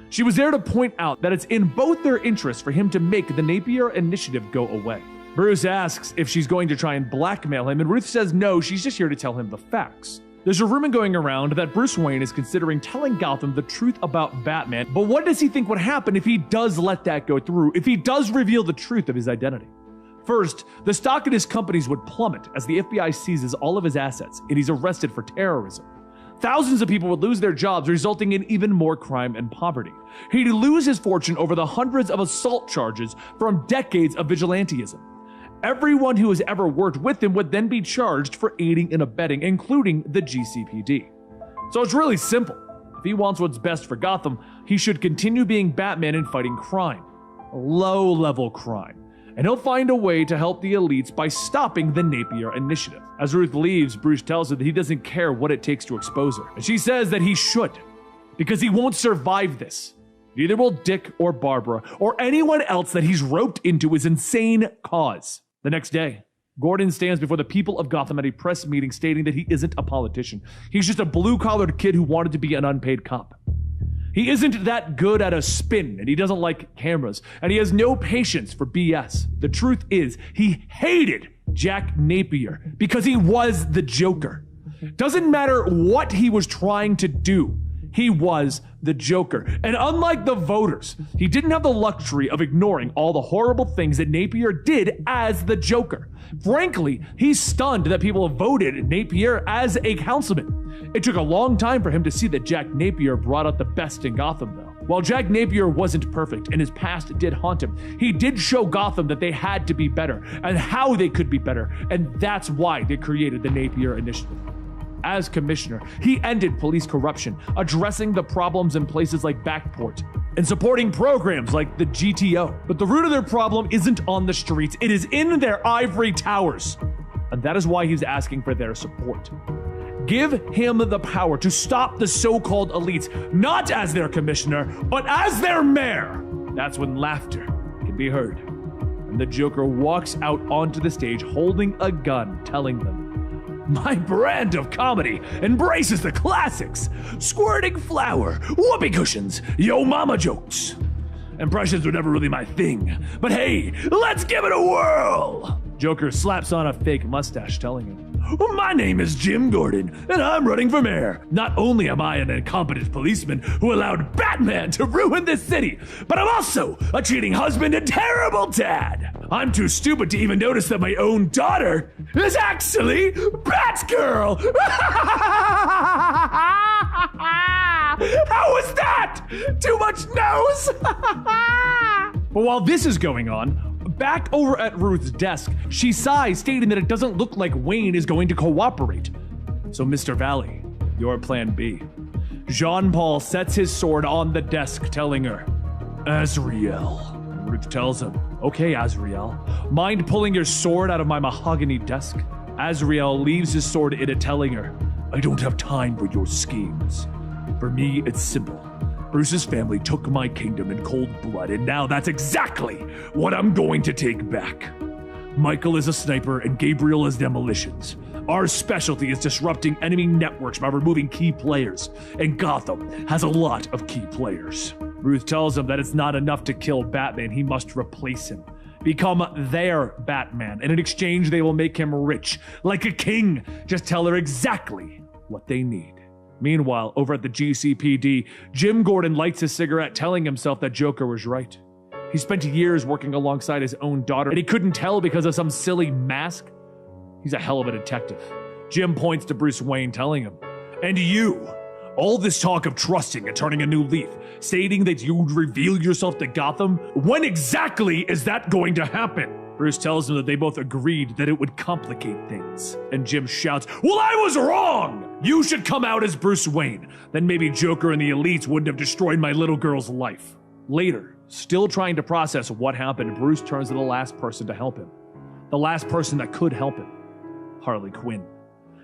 She was there to point out that it's in both their interests for him to make the Napier initiative go away. Bruce asks if she's going to try and blackmail him, and Ruth says no, she's just here to tell him the facts. There's a rumor going around that Bruce Wayne is considering telling Gotham the truth about Batman, but what does he think would happen if he does let that go through, if he does reveal the truth of his identity? First, the stock in his companies would plummet as the FBI seizes all of his assets and he's arrested for terrorism. Thousands of people would lose their jobs, resulting in even more crime and poverty. He'd lose his fortune over the hundreds of assault charges from decades of vigilantism. Everyone who has ever worked with him would then be charged for aiding and abetting, including the GCPD. So it's really simple. If he wants what's best for Gotham, he should continue being Batman and fighting crime. low-level crime. And he'll find a way to help the elites by stopping the Napier Initiative. As Ruth leaves, Bruce tells her that he doesn't care what it takes to expose her. And she says that he should, because he won't survive this. Neither will Dick or Barbara or anyone else that he's roped into his insane cause. The next day, Gordon stands before the people of Gotham at a press meeting stating that he isn't a politician. He's just a blue-collared kid who wanted to be an unpaid cop. He isn't that good at a spin, and he doesn't like cameras, and he has no patience for BS. The truth is, he hated Jack Napier because he was the Joker. Doesn't matter what he was trying to do, he was the Joker. And unlike the voters, he didn't have the luxury of ignoring all the horrible things that Napier did as the Joker. Frankly, he's stunned that people voted Napier as a councilman. It took a long time for him to see that Jack Napier brought out the best in Gotham, though. While Jack Napier wasn't perfect and his past did haunt him, he did show Gotham that they had to be better and how they could be better, and that's why they created the Napier Initiative. As commissioner, he ended police corruption, addressing the problems in places like Backport, and supporting programs like the GTO. But the root of their problem isn't on the streets, it is in their ivory towers. And that is why he's asking for their support. Give him the power to stop the so-called elites, not as their commissioner, but as their mayor. That's when laughter can be heard. And the Joker walks out onto the stage holding a gun, telling them, "My brand of comedy embraces the classics. Squirting flour, whoopee cushions, yo mama jokes. Impressions were never really my thing, but hey, let's give it a whirl." Joker slaps on a fake mustache, telling him, "My name is Jim Gordon, and I'm running for mayor. Not only am I an incompetent policeman who allowed Batman to ruin this city, but I'm also a cheating husband and terrible dad. I'm too stupid to even notice that my own daughter is actually Batgirl." How was that? Too much nose? But while this is going on, back over at Ruth's desk, she sighs, stating that it doesn't look like Wayne is going to cooperate. So, Mr. Valley, your plan B. Jean-Paul sets his sword on the desk, telling her, "Azrael." Ruth tells him, "Okay, Azrael, mind pulling your sword out of my mahogany desk?" Azrael leaves his sword in it, telling her, "I don't have time for your schemes. For me, it's simple. Bruce's family took my kingdom in cold blood, and now that's exactly what I'm going to take back. Michael is a sniper and Gabriel is demolitions. Our specialty is disrupting enemy networks by removing key players, and Gotham has a lot of key players." Ruth tells him that it's not enough to kill Batman, he must replace him. Become their Batman, and in exchange they will make him rich, like a king. Just tell her exactly what they need. Meanwhile, over at the GCPD, Jim Gordon lights a cigarette, telling himself that Joker was right. He spent years working alongside his own daughter, and he couldn't tell because of some silly mask. He's a hell of a detective. Jim points to Bruce Wayne, telling him, "And you, all this talk of trusting and turning a new leaf, stating that you'd reveal yourself to Gotham, when exactly is that going to happen?" Bruce tells him that they both agreed that it would complicate things. And Jim shouts, "Well, I was wrong! You should come out as Bruce Wayne. Then maybe Joker and the elites wouldn't have destroyed my little girl's life." Later, still trying to process what happened, Bruce turns to the last person to help him. The last person that could help him. Harley Quinn.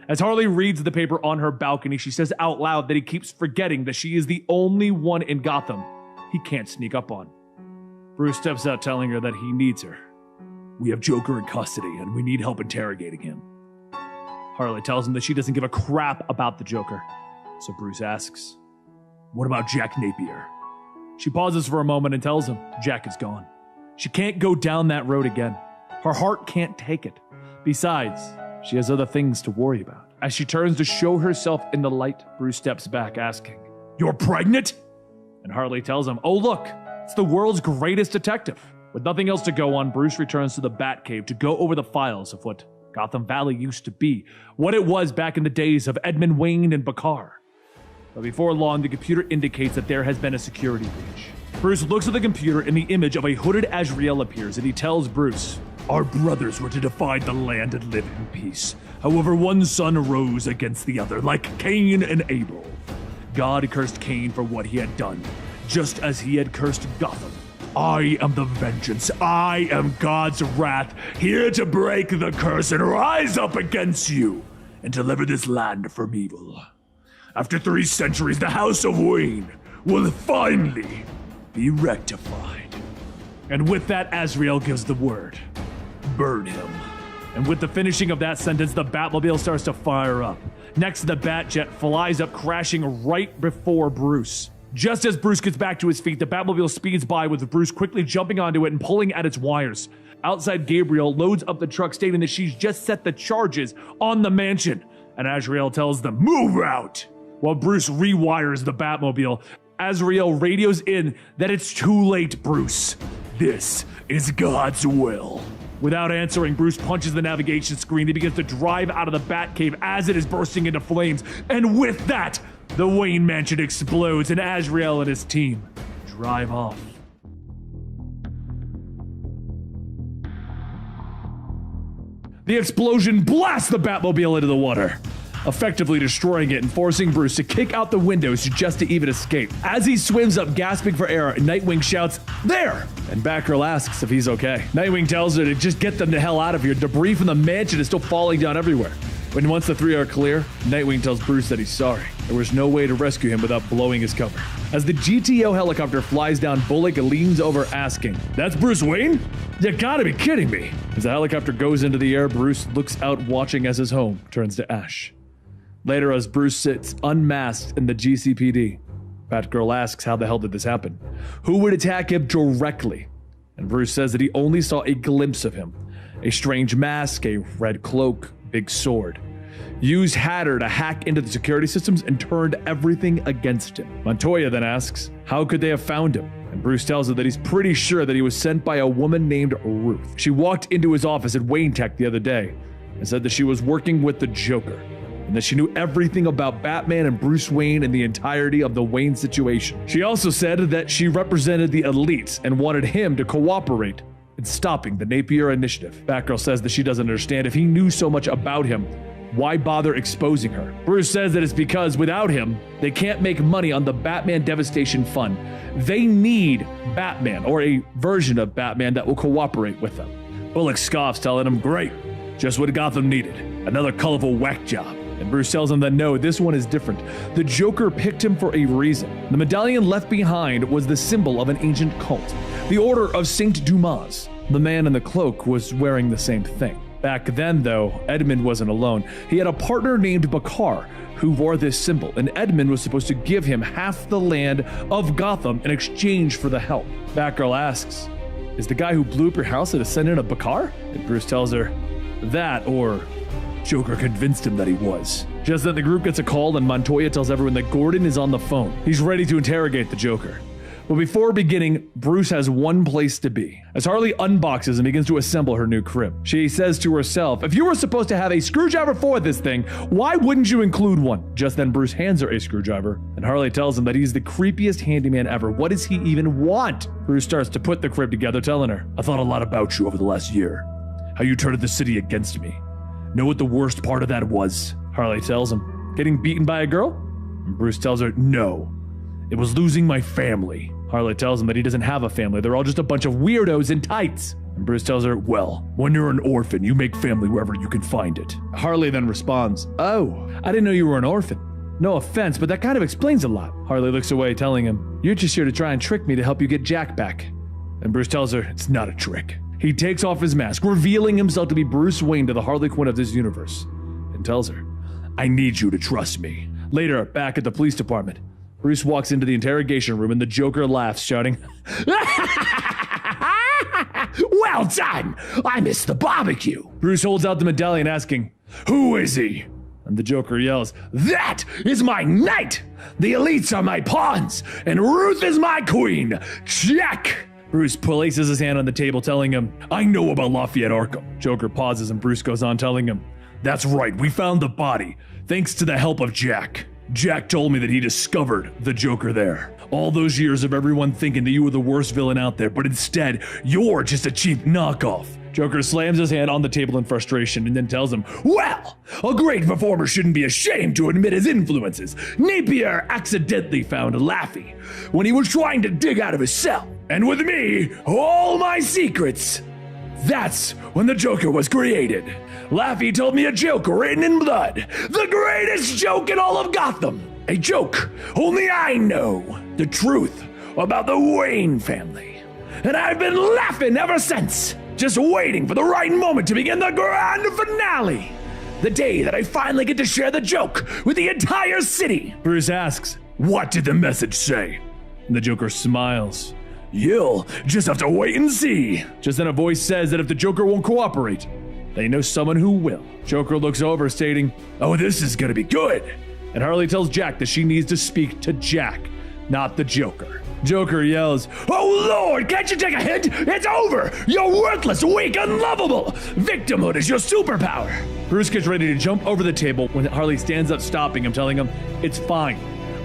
As Harley reads the paper on her balcony, she says out loud that he keeps forgetting that she is the only one in Gotham he can't sneak up on. Bruce steps out, telling her that he needs her. "We have Joker in custody, and we need help interrogating him." Harley tells him that she doesn't give a crap about the Joker. So Bruce asks, "What about Jack Napier?" She pauses for a moment and tells him Jack is gone. She can't go down that road again. Her heart can't take it. Besides, she has other things to worry about. As she turns to show herself in the light, Bruce steps back, asking, "You're pregnant?" And Harley tells him, "Oh look, it's the world's greatest detective." With nothing else to go on, Bruce returns to the Batcave to go over the files of what Gotham Valley used to be, what it was back in the days of Edmund Wayne and Bakar. But before long, the computer indicates that there has been a security breach. Bruce looks at the computer and the image of a hooded Azrael appears, and he tells Bruce, "Our brothers were to divide the land and live in peace. However, one son rose against the other, like Cain and Abel. God cursed Cain for what he had done, just as he had cursed Gotham I am the vengeance. I am God's wrath, here to break the curse and rise up against you and deliver this land from evil. After 3 centuries, the House of Wayne will finally be rectified. And with that, Azrael gives the word. Burn him. And with the finishing of that sentence, the Batmobile starts to fire up. Next, the Batjet flies up, crashing right before Bruce. Just as Bruce gets back to his feet, the Batmobile speeds by with Bruce quickly jumping onto it and pulling at its wires. Outside, Gabriel loads up the truck, stating that she's just set the charges on the mansion. And Azrael tells them, move out! While Bruce rewires the Batmobile, Azrael radios in that it's too late, Bruce. This is God's will. Without answering, Bruce punches the navigation screen. He begins to drive out of the Batcave as it is bursting into flames. And with that, the Wayne Mansion explodes and Azrael and his team drive off. The explosion blasts the Batmobile into the water, effectively destroying it and forcing Bruce to kick out the windows just to even escape. As he swims up, gasping for air, Nightwing shouts, "There!" And Batgirl asks if he's okay. Nightwing tells her to just get them the hell out of here. Debris from the mansion is still falling down everywhere. When once the 3 are clear, Nightwing tells Bruce that he's sorry. There was no way to rescue him without blowing his cover. As the GTO helicopter flies down, Bullock leans over asking, "That's Bruce Wayne? You gotta be kidding me." As the helicopter goes into the air, Bruce looks out watching as his home turns to ash. Later, as Bruce sits unmasked in the GCPD, Batgirl asks how the hell did this happen? Who would attack him directly? And Bruce says that he only saw a glimpse of him. A strange mask, a red cloak, big sword. Used Hatter to hack into the security systems and turned everything against him. Montoya then asks, how could they have found him? And Bruce tells her that he's pretty sure that he was sent by a woman named Ruth. She walked into his office at Wayne Tech the other day and said that she was working with the Joker, and that she knew everything about Batman and Bruce Wayne and the entirety of the Wayne situation. She also said that she represented the elites and wanted him to cooperate in stopping the Napier Initiative. Batgirl says that she doesn't understand. If he knew so much about him, why bother exposing her? Bruce says that it's because without him, they can't make money on the Batman Devastation Fund. They need Batman, or a version of Batman that will cooperate with them. Bullock scoffs, telling him, great, just what Gotham needed, another colorful whack job. And Bruce tells him that no, this one is different. The Joker picked him for a reason. The medallion left behind was the symbol of an ancient cult, the Order of Saint Dumas. The man in the cloak was wearing the same thing. Back then, though, Edmund wasn't alone. He had a partner named Bakar who wore this symbol, and Edmund was supposed to give him half the land of Gotham in exchange for the help. Batgirl asks, is the guy who blew up your house a descendant of Bakar? And Bruce tells her, that or Joker convinced him that he was. Just then the group gets a call and Montoya tells everyone that Gordon is on the phone. He's ready to interrogate the Joker. But before beginning, Bruce has one place to be. As Harley unboxes and begins to assemble her new crib, she says to herself, if you were supposed to have a screwdriver for this thing, why wouldn't you include one? Just then Bruce hands her a screwdriver, and Harley tells him that he's the creepiest handyman ever. What does he even want? Bruce starts to put the crib together, telling her, I thought a lot about you over the last year. How you turned the city against me. Know what the worst part of that was? Harley tells him, getting beaten by a girl? And Bruce tells her, no. It was losing my family. Harley tells him that he doesn't have a family. They're all just a bunch of weirdos in tights. And Bruce tells her, well, when you're an orphan, you make family wherever you can find it. Harley then responds, oh, I didn't know you were an orphan. No offense, but that kind of explains a lot. Harley looks away, telling him, you're just here to try and trick me to help you get Jack back. And Bruce tells her, it's not a trick. He takes off his mask, revealing himself to be Bruce Wayne to the Harley Quinn of this universe, and tells her, I need you to trust me. Later, back at the police department, Bruce walks into the interrogation room and the Joker laughs, shouting, well done! I missed the barbecue! Bruce holds out the medallion asking, who is he? And the Joker yells, that is my knight! The elites are my pawns, and Ruth is my queen! Check! Bruce places his hand on the table, telling him, I know about Lafayette Arkham. Joker pauses and Bruce goes on, telling him, that's right, we found the body, thanks to the help of Jack. Jack told me that he discovered the Joker there. All those years of everyone thinking that you were the worst villain out there, but instead, you're just a cheap knockoff. Joker slams his hand on the table in frustration and then tells him, well, a great performer shouldn't be ashamed to admit his influences. Napier accidentally found Laffy when he was trying to dig out of his cell, and with me, all my secrets. That's when the Joker was created. Laffy told me a joke written in blood. The greatest joke in all of Gotham. A joke only I know. The truth about the Wayne family. And I've been laughing ever since. Just waiting for the right moment to begin the grand finale. The day that I finally get to share the joke with the entire city. Bruce asks, What did the message say? and the Joker smiles. You'll just have to wait and see. Just then a voice says that if the Joker won't cooperate, they know someone who will. Joker looks over, stating, Oh, this is gonna be good. and Harley tells Jack that she needs to speak to Jack, not the Joker. Joker yells, Oh Lord, can't you take a hint? It's over! You're worthless, weak, unlovable! Victimhood is your superpower! Bruce gets ready to jump over the table when Harley stands up, stopping him, telling him, It's fine.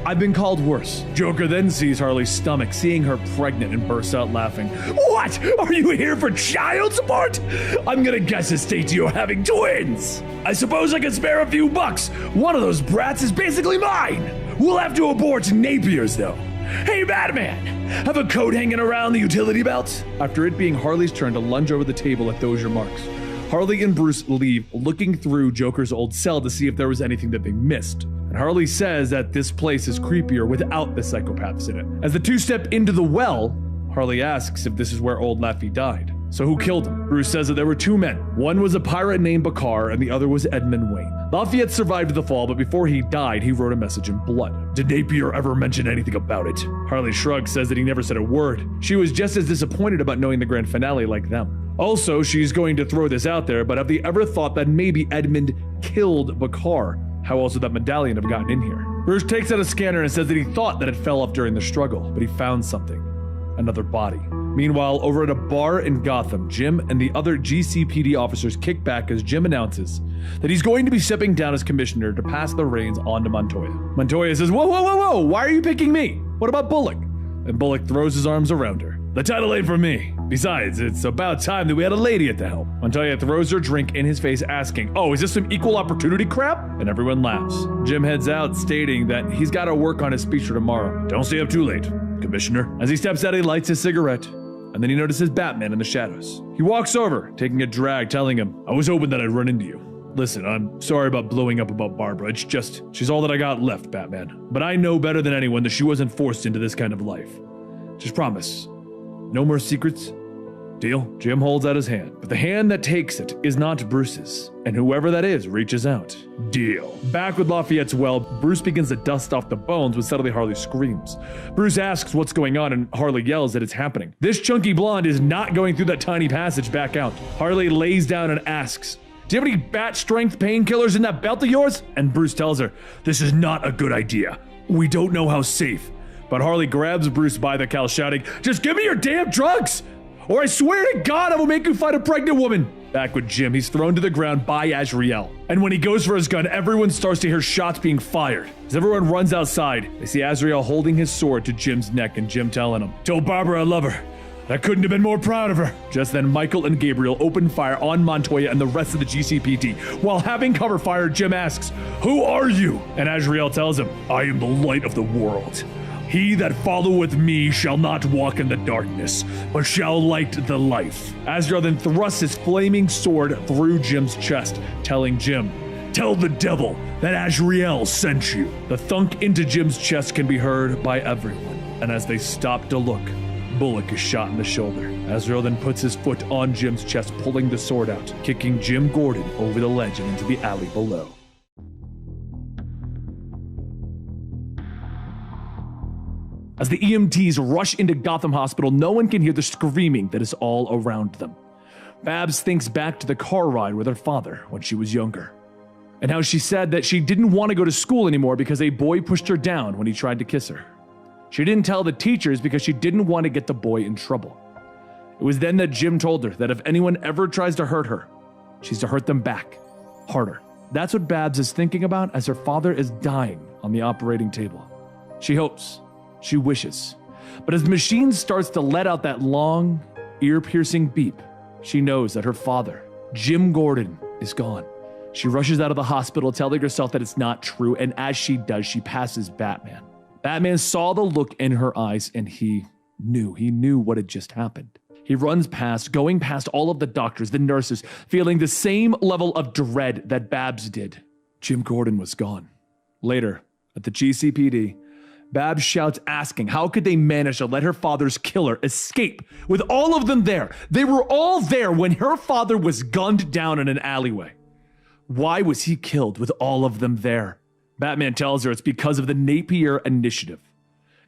I've been called worse. Joker then sees Harley's stomach, seeing her pregnant, and bursts out laughing. What? Are you here for child support? I'm gonna guess it states you're having twins. I suppose I can spare a few bucks. One of those brats is basically mine. We'll have to abort Napier's though. Hey Batman, have a coat hanging around the utility belt? After it being Harley's turn to lunge over the table at those remarks, Harley and Bruce leave, looking through Joker's old cell to see if there was anything that they missed. And Harley says that this place is creepier without the psychopaths in it. As the two step into the well, Harley asks if this is where old Laffy died. So who killed him? Bruce says that there were two men. One was a pirate named Bakar, and the other was Edmund Wayne. Lafayette survived the fall, but before he died, he wrote a message in blood. Did Napier ever mention anything about it? Harley shrugs, says that he never said a word. She was just as disappointed about knowing the grand finale like them. Also, she's going to throw this out there, but have they ever thought that maybe Edmund killed Bakar? How else would that medallion have gotten in here? Bruce takes out a scanner and says that he thought that it fell off during the struggle, but he found something. Another body. Meanwhile, over at a bar in Gotham, Jim and the other GCPD officers kick back as Jim announces that he's going to be stepping down as commissioner to pass the reins on to Montoya. Montoya says, Whoa, whoa, whoa, whoa, why are you picking me? What about Bullock? And Bullock throws his arms around her. The title ain't for me. Besides, it's about time that we had a lady at the helm. Montoya throws her drink in his face, asking, Oh, is this some equal opportunity crap? And everyone laughs. Jim heads out, stating that he's got to work on his speech for tomorrow. Don't stay up too late, Commissioner. As he steps out, he lights his cigarette, and then he notices Batman in the shadows. He walks over, taking a drag, telling him, I was hoping that I'd run into you. Listen, I'm sorry about blowing up about Barbara. It's just, she's all that I got left, Batman. But I know better than anyone that she wasn't forced into this kind of life. Just promise. No more secrets? Deal? Jim holds out his hand, but the hand that takes it is not Bruce's, and whoever that is reaches out. Deal. Back with Lafayette's well, Bruce begins to dust off the bones when suddenly Harley screams. Bruce asks what's going on, and Harley yells that it's happening. This chunky blonde is not going through that tiny passage back out. Harley lays down and asks, Do you have any bat strength painkillers in that belt of yours? And Bruce tells her, This is not a good idea. We don't know how safe. But Harley grabs Bruce by the cowl, shouting, Just give me your damn drugs! Or I swear to God I will make you fight a pregnant woman! Back with Jim, he's thrown to the ground by Azrael. And when he goes for his gun, everyone starts to hear shots being fired. As everyone runs outside, they see Azrael holding his sword to Jim's neck and Jim telling him, Tell Barbara I love her. I couldn't have been more proud of her. Just then, Michael and Gabriel open fire on Montoya and the rest of the GCPD. While having cover fire, Jim asks, Who are you? And Azrael tells him, I am the light of the world. He that followeth me shall not walk in the darkness, but shall light the life. Azrael then thrusts his flaming sword through Jim's chest, telling Jim, Tell the devil that Azrael sent you. The thunk into Jim's chest can be heard by everyone, and as they stop to look, Bullock is shot in the shoulder. Azrael then puts his foot on Jim's chest, pulling the sword out, kicking Jim Gordon over the ledge and into the alley below. As the EMTs rush into Gotham Hospital, no one can hear the screaming that is all around them. Babs thinks back to the car ride with her father when she was younger, and how she said that she didn't want to go to school anymore because a boy pushed her down when he tried to kiss her. She didn't tell the teachers because she didn't want to get the boy in trouble. It was then that Jim told her that if anyone ever tries to hurt her, she's to hurt them back, harder. That's what Babs is thinking about as her father is dying on the operating table. She hopes. She wishes. But as the machine starts to let out that long, ear-piercing beep, she knows that her father, Jim Gordon, is gone. She rushes out of the hospital, telling herself that it's not true, and as she does, she passes Batman. Batman saw the look in her eyes, and he He knew what had just happened. He runs past, going past all of the doctors, the nurses, feeling the same level of dread that Babs did. Jim Gordon was gone. Later, at the GCPD, Babs shouts asking how could they manage to let her father's killer escape with all of them there? They were all there when her father was gunned down in an alleyway. Why was he killed with all of them there? Batman tells her it's because of the Napier Initiative.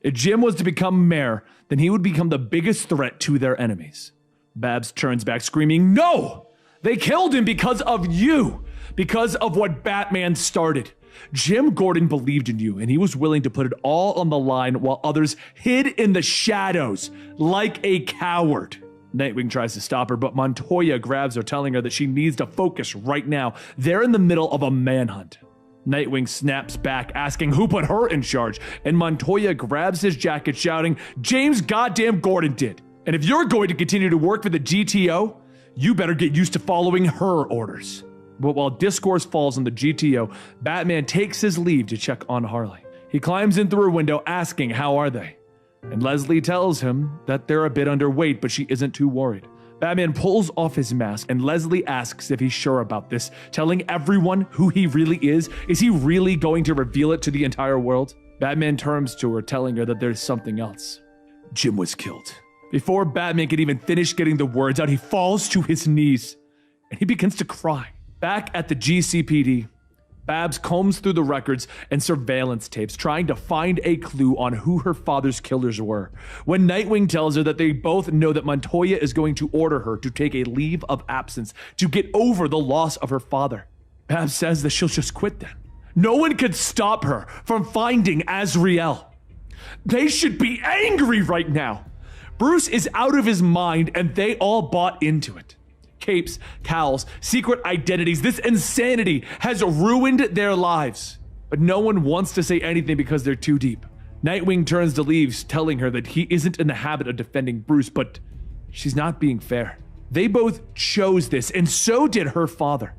If Jim was to become mayor, then he would become the biggest threat to their enemies. Babs turns back screaming, "No! They killed him because of you! Because of what Batman started. Jim Gordon believed in you, and he was willing to put it all on the line while others hid in the shadows, like a coward." Nightwing tries to stop her, but Montoya grabs her, telling her that she needs to focus right now. They're in the middle of a manhunt. Nightwing snaps back, asking who put her in charge, and Montoya grabs his jacket, shouting, "James goddamn Gordon did. And if you're going to continue to work for the GTO, you better get used to following her orders." But while discourse falls on the GTO, Batman takes his leave to check on Harley. He climbs in through her window, asking how are they? And Leslie tells him that they're a bit underweight, but she isn't too worried. Batman pulls off his mask, and Leslie asks if he's sure about this, telling everyone who he really is. Is he really going to reveal it to the entire world? Batman turns to her, telling her that there's something else. Jim was killed. Before Batman can even finish getting the words out, he falls to his knees, and he begins to cry. Back at the GCPD, Babs combs through the records and surveillance tapes, trying to find a clue on who her father's killers were, when Nightwing tells her that they both know that Montoya is going to order her to take a leave of absence to get over the loss of her father. Babs says that she'll just quit then. No one could stop her from finding Azrael. They should be angry right now. Bruce is out of his mind, and they all bought into it. Capes, cowls, secret identities. This insanity has ruined their lives. But no one wants to say anything because they're too deep. Nightwing turns to leave, telling her that he isn't in the habit of defending Bruce, but she's not being fair. They both chose this, and so did her father.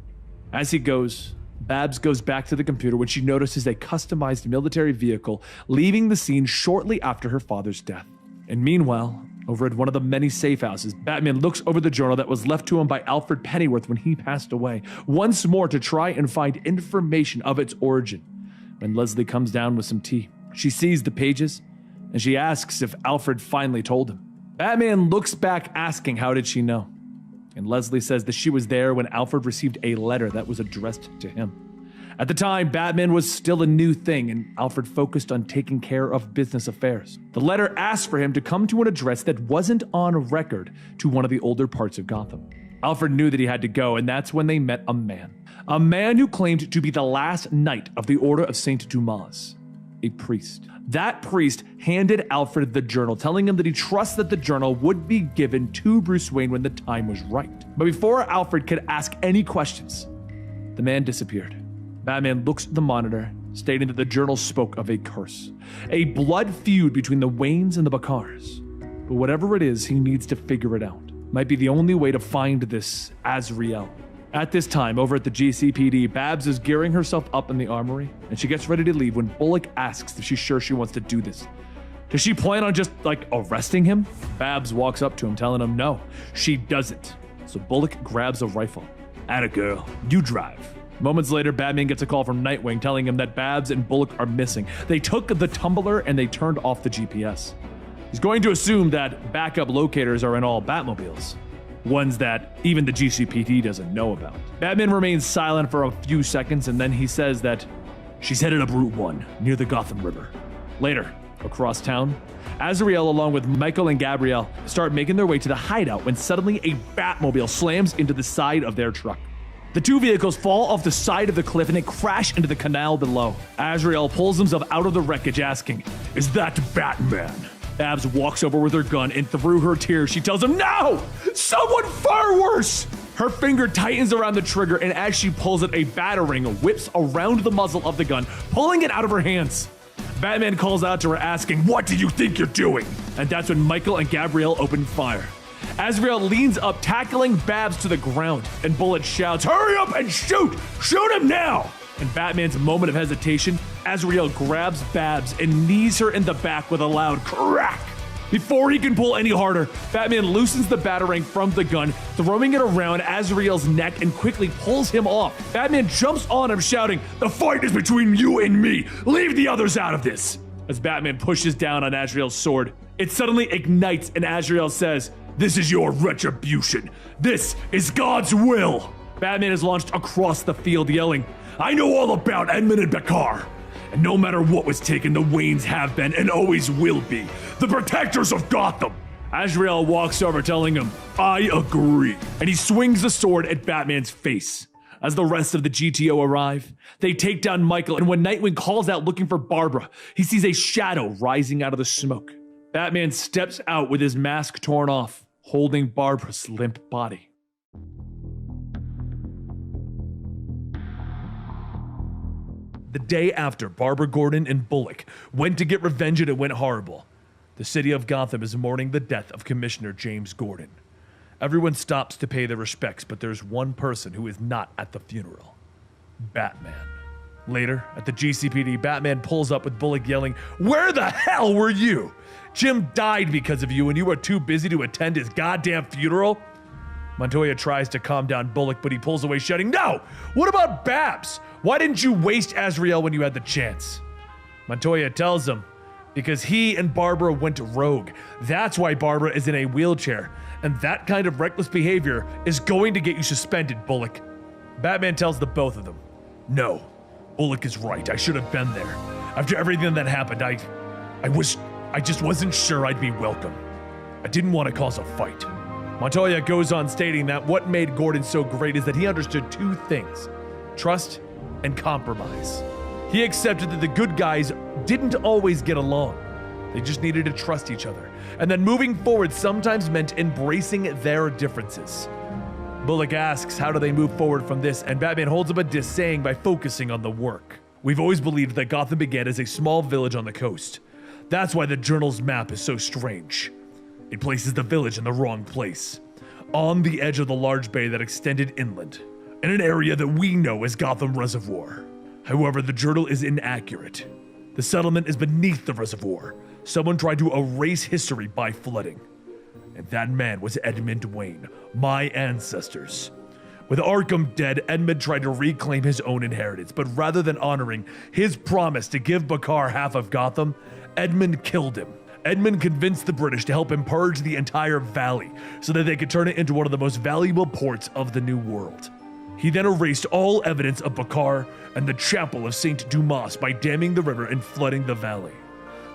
As he goes, Babs goes back to the computer when she notices a customized military vehicle leaving the scene shortly after her father's death. And meanwhile, over at one of the many safe houses, Batman looks over the journal that was left to him by Alfred Pennyworth when he passed away, once more to try and find information of its origin. When Leslie comes down with some tea, she sees the pages, and she asks if Alfred finally told him. Batman looks back asking how did she know? And Leslie says that she was there when Alfred received a letter that was addressed to him. At the time, Batman was still a new thing, and Alfred focused on taking care of business affairs. The letter asked for him to come to an address that wasn't on record to one of the older parts of Gotham. Alfred knew that he had to go, and that's when they met a man who claimed to be the last knight of the Order of Saint Dumas, a priest. That priest handed Alfred the journal, telling him that he trusts that the journal would be given to Bruce Wayne when the time was right. But before Alfred could ask any questions, the man disappeared. Batman looks at the monitor, stating that the journal spoke of a curse, a blood feud between the Waynes and the Bakars. But whatever it is, he needs to figure it out. Might be the only way to find this Azrael. At this time, over at the GCPD, Babs is gearing herself up in the armory, and she gets ready to leave when Bullock asks if she's sure she wants to do this. Does she plan on just, arresting him? Babs walks up to him, telling him no, she doesn't. So Bullock grabs a rifle. "Atta girl, you drive." Moments later, Batman gets a call from Nightwing telling him that Babs and Bullock are missing. They took the tumbler and they turned off the GPS. He's going to assume that backup locators are in all Batmobiles, ones that even the GCPD doesn't know about. Batman remains silent for a few seconds, and then he says that she's headed up Route 1 near the Gotham River. Later, across town, Azrael along with Michael and Gabrielle start making their way to the hideout when suddenly a Batmobile slams into the side of their truck. The two vehicles fall off the side of the cliff and they crash into the canal below. Azrael pulls himself out of the wreckage, asking, "Is that Batman?" Babs walks over with her gun, and through her tears, she tells him, "No! Someone far worse!" Her finger tightens around the trigger, and as she pulls it, a batarang whips around the muzzle of the gun, pulling it out of her hands. Batman calls out to her, asking, "What do you think you're doing?" And that's when Michael and Gabrielle open fire. Azrael leans up, tackling Babs to the ground, and Bullet shouts, "Hurry up and shoot! Shoot him now!" In Batman's moment of hesitation, Azrael grabs Babs and knees her in the back with a loud crack. Before he can pull any harder, Batman loosens the Batarang from the gun, throwing it around Azrael's neck and quickly pulls him off. Batman jumps on him, shouting, "The fight is between you and me! Leave the others out of this!" As Batman pushes down on Azrael's sword, it suddenly ignites and Azrael says, "This is your retribution. This is God's will." Batman is launched across the field yelling, "I know all about Edmund and Bakar. And no matter what was taken, the Waynes have been and always will be the protectors of Gotham." Azrael walks over telling him, "I agree." And he swings the sword at Batman's face. As the rest of the GTO arrive, they take down Michael, and when Nightwing calls out looking for Barbara, he sees a shadow rising out of the smoke. Batman steps out with his mask torn off, holding Barbara's limp body. The day after Barbara Gordon and Bullock went to get revenge and it went horrible, the city of Gotham is mourning the death of Commissioner James Gordon. Everyone stops to pay their respects, but there's one person who is not at the funeral: Batman. Later, at the GCPD, Batman pulls up with Bullock yelling, "Where the hell were you? Jim died because of you and you were too busy to attend his goddamn funeral?" Montoya tries to calm down Bullock, but he pulls away shouting, "No! What about Babs? Why didn't you waste Azrael when you had the chance?" Montoya tells him, because he and Barbara went rogue. That's why Barbara is in a wheelchair, and that kind of reckless behavior is going to get you suspended, Bullock. Batman tells the both of them, "No, Bullock is right. I should have been there. After everything that happened, I just wasn't sure I'd be welcome. I didn't want to cause a fight." Montoya goes on stating that what made Gordon so great is that he understood two things: trust and compromise. He accepted that the good guys didn't always get along. They just needed to trust each other. And then moving forward sometimes meant embracing their differences. Bullock asks how do they move forward from this, and Batman holds up a disc saying by focusing on the work. "We've always believed that Gotham began as a small village on the coast. That's why the Journal's map is so strange. It places the village in the wrong place, on the edge of the large bay that extended inland, in an area that we know as Gotham Reservoir. However, the journal is inaccurate. The settlement is beneath the reservoir. Someone tried to erase history by flooding. And that man was Edmund Wayne, my ancestors. With Arkham dead, Edmund tried to reclaim his own inheritance, but rather than honoring his promise to give Bakar half of Gotham, Edmund killed him. Edmund convinced the British to help him purge the entire valley so that they could turn it into one of the most valuable ports of the New World. He then erased all evidence of Bakar and the chapel of St. Dumas by damming the river and flooding the valley.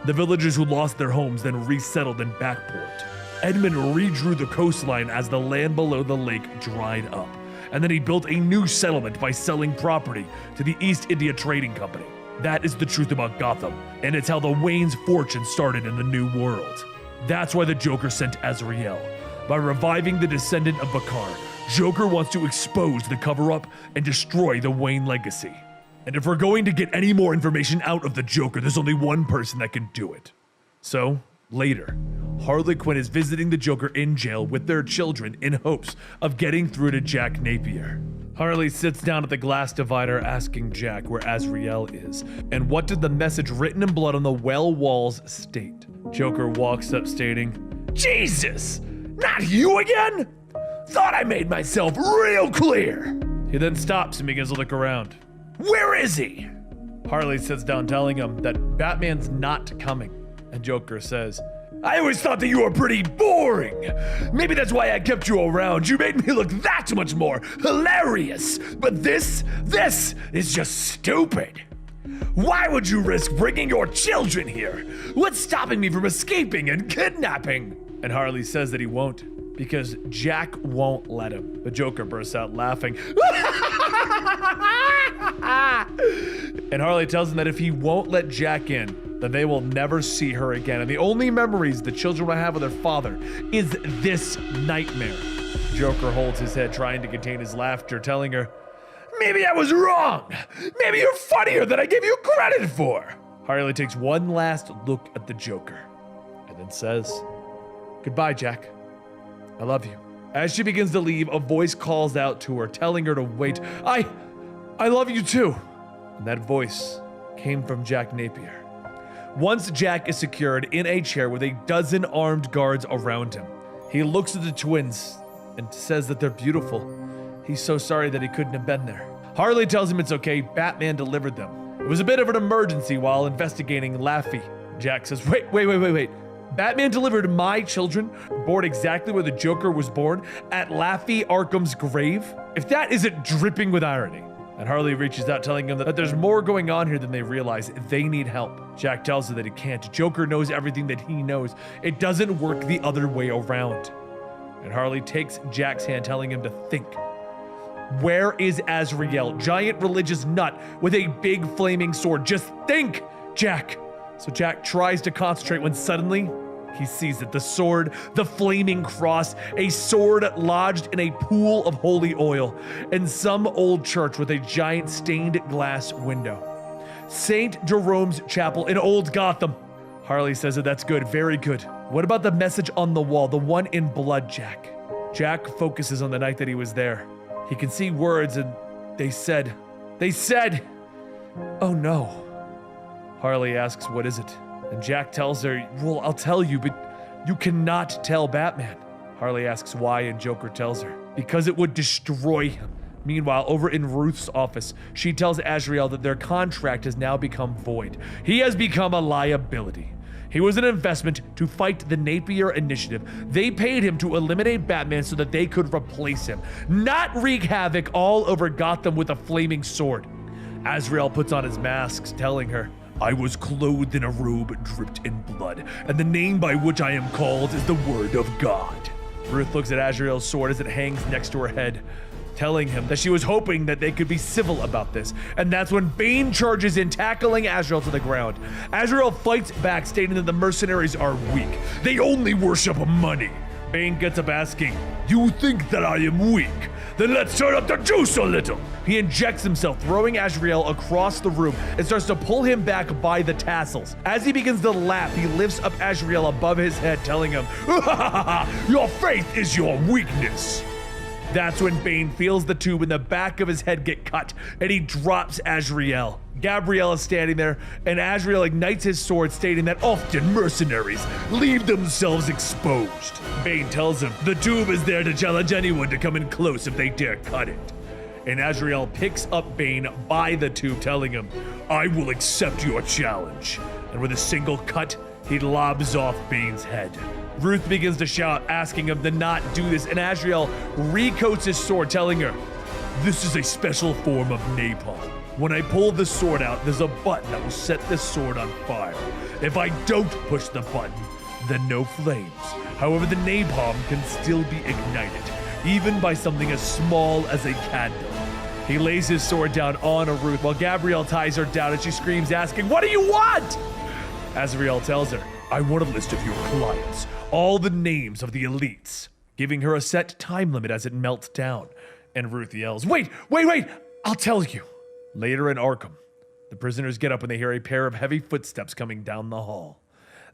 The villagers who lost their homes then resettled in Backport. Edmund redrew the coastline as the land below the lake dried up, and then he built a new settlement by selling property to the East India Trading Company. That is the truth about Gotham, and it's how the Waynes' fortune started in the New World. That's why the Joker sent Azrael. By reviving the descendant of Bakar, Joker wants to expose the cover-up and destroy the Wayne legacy. And if we're going to get any more information out of the Joker, there's only one person that can do it. So, later, Harley Quinn is visiting the Joker in jail with their children in hopes of getting through to Jack Napier. Harley sits down at the glass divider asking Jack where Azrael is, and what did the message written in blood on the well walls state? Joker walks up stating, "Jesus! Not you again? Thought I made myself real clear." He then stops and begins to look around. "Where is he?" Harley sits down telling him that Batman's not coming, and Joker says, "I always thought that you were pretty boring. Maybe that's why I kept you around. You made me look that much more hilarious. But this is just stupid. Why would you risk bringing your children here? What's stopping me from escaping and kidnapping?" And Harley says that he won't, because Jack won't let him. The Joker bursts out laughing. And Harley tells him that if he won't let Jack in, then they will never see her again. And the only memories the children will have of their father is this nightmare. Joker holds his head, trying to contain his laughter, telling her, "Maybe I was wrong. Maybe you're funnier than I gave you credit for." Harley takes one last look at the Joker and then says, "Goodbye, Jack. I love you." As she begins to leave, a voice calls out to her, telling her to wait. I love you too." And that voice came from Jack Napier. Once Jack is secured in a chair with a dozen armed guards around him, he looks at the twins and says that they're beautiful. He's so sorry that he couldn't have been there. Harley tells him it's okay, Batman delivered them. It was a bit of an emergency while investigating Laffy. Jack says, wait. Batman delivered my children, born exactly where the Joker was born, at Laffy Arkham's grave? If that isn't dripping with irony. And Harley reaches out telling him that there's more going on here than they realize. They need help. Jack tells her that he can't. Joker knows everything that he knows. It doesn't work the other way around. And Harley takes Jack's hand, telling him to think. Where is Azrael? Giant religious nut with a big flaming sword. Just think, Jack. So Jack tries to concentrate when suddenly he sees it. The sword, the flaming cross, a sword lodged in a pool of holy oil in some old church with a giant stained glass window. St. Jerome's Chapel in Old Gotham. Harley says that that's good, very good. What about the message on the wall, the one in blood, Jack? Jack focuses on the night that he was there. He can see words and they said, oh no. Harley asks, what is it? And Jack tells her, well, I'll tell you, but you cannot tell Batman. Harley asks why, and Joker tells her, because it would destroy him. Meanwhile, over in Ruth's office, she tells Azrael that their contract has now become void. He has become a liability. He was an investment to fight the Napier Initiative. They paid him to eliminate Batman so that they could replace him, not wreak havoc all over Gotham with a flaming sword. Azrael puts on his mask, telling her, I was clothed in a robe dripped in blood, and the name by which I am called is the Word of God. Ruth looks at Azrael's sword as it hangs next to her head, telling him that she was hoping that they could be civil about this. And that's when Bane charges in, tackling Azrael to the ground. Azrael fights back, stating that the mercenaries are weak. They only worship money. Bane gets up asking, you think that I am weak? Then let's turn up the juice a little. He injects himself, throwing Azrael across the room and starts to pull him back by the tassels. As he begins to laugh, he lifts up Azrael above his head, telling him, your faith is your weakness. That's when Bane feels the tube in the back of his head get cut, and he drops Azrael. Gabrielle is standing there, and Azrael ignites his sword, stating that often mercenaries leave themselves exposed. Bane tells him the tube is there to challenge anyone to come in close if they dare cut it. And Azrael picks up Bane by the tube, telling him, I will accept your challenge. And with a single cut, he lobs off Bane's head. Ruth begins to shout, asking him to not do this, and Azrael recoats his sword, telling her, this is a special form of napalm. When I pull the sword out, there's a button that will set this sword on fire. If I don't push the button, then no flames. However, the napalm can still be ignited, even by something as small as a candle. He lays his sword down on Ruth while Gabrielle ties her down and she screams, asking, what do you want? Azrael tells her, I want a list of your clients, all the names of the elites, giving her a set time limit as it melts down. And Ruth yells, wait, I'll tell you. Later in Arkham, the prisoners get up and they hear a pair of heavy footsteps coming down the hall.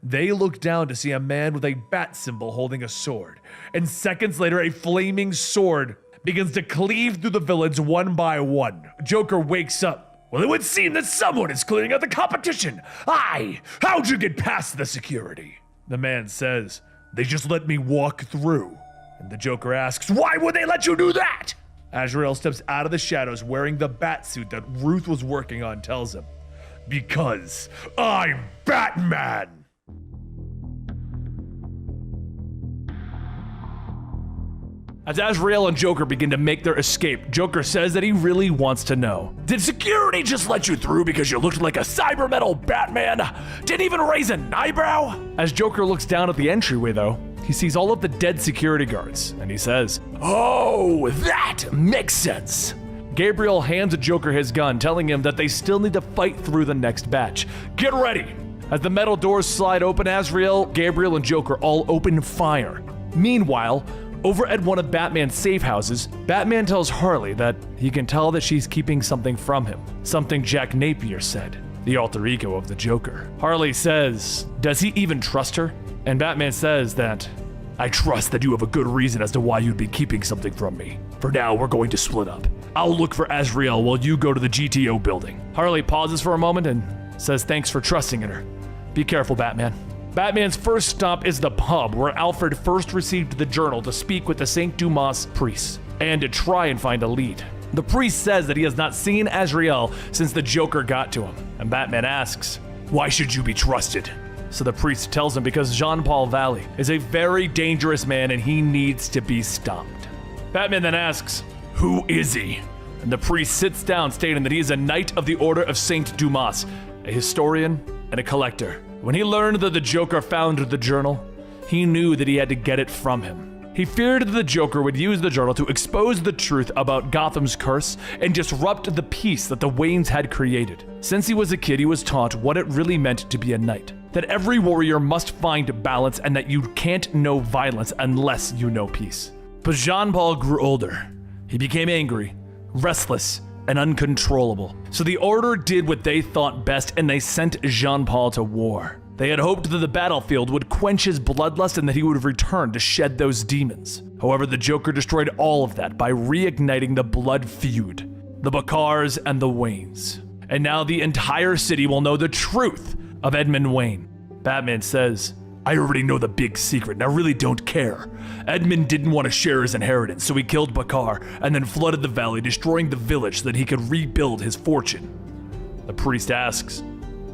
They look down to see a man with a bat symbol holding a sword. And seconds later, a flaming sword begins to cleave through the villains one by one. Joker wakes up. Well, it would seem that someone is clearing out the competition. How'd you get past the security? The man says, they just let me walk through. And the Joker asks, why would they let you do that? Azrael steps out of the shadows wearing the bat suit that Ruth was working on, tells him, because I'm Batman. As Azrael and Joker begin to make their escape, Joker says that he really wants to know. Did security just let you through because you looked like a cyber metal Batman? Didn't even raise an eyebrow? As Joker looks down at the entryway though, he sees all of the dead security guards, and he says, oh, that makes sense. Gabriel hands Joker his gun, telling him that they still need to fight through the next batch. Get ready! As the metal doors slide open, Azrael, Gabriel, and Joker all open fire. Meanwhile, over at one of Batman's safe houses, Batman tells Harley that he can tell that she's keeping something from him, something Jack Napier said, the alter ego of the Joker. Harley says, does he even trust her? And Batman says that, I trust that you have a good reason as to why you'd be keeping something from me. For now, we're going to split up. I'll look for Azrael while you go to the GTO building. Harley pauses for a moment and says thanks for trusting in her. Be careful, Batman. Batman's first stop is the pub where Alfred first received the journal to speak with the St. Dumas priest and to try and find a lead. The priest says that he has not seen Azrael since the Joker got to him, and Batman asks, "Why should you be trusted?" So the priest tells him because Jean-Paul Valley is a very dangerous man and he needs to be stopped. Batman then asks, "Who is he?" And the priest sits down stating that he is a knight of the Order of St. Dumas, a historian and a collector. When he learned that the Joker found the journal, he knew that he had to get it from him. He feared that the Joker would use the journal to expose the truth about Gotham's curse and disrupt the peace that the Waynes had created. Since he was a kid, he was taught what it really meant to be a knight. That every warrior must find balance and that you can't know violence unless you know peace. But Jean-Paul grew older. He became angry, restless, and uncontrollable. So the Order did what they thought best and they sent Jean-Paul to war. They had hoped that the battlefield would quench his bloodlust and that he would return to shed those demons. However, the Joker destroyed all of that by reigniting the blood feud, the Bakars and the Waynes. And now the entire city will know the truth of Edmund Wayne. Batman says, "I already know the big secret and I really don't care. Edmund didn't want to share his inheritance, so he killed Bakar and then flooded the valley, destroying the village so that he could rebuild his fortune." The priest asks,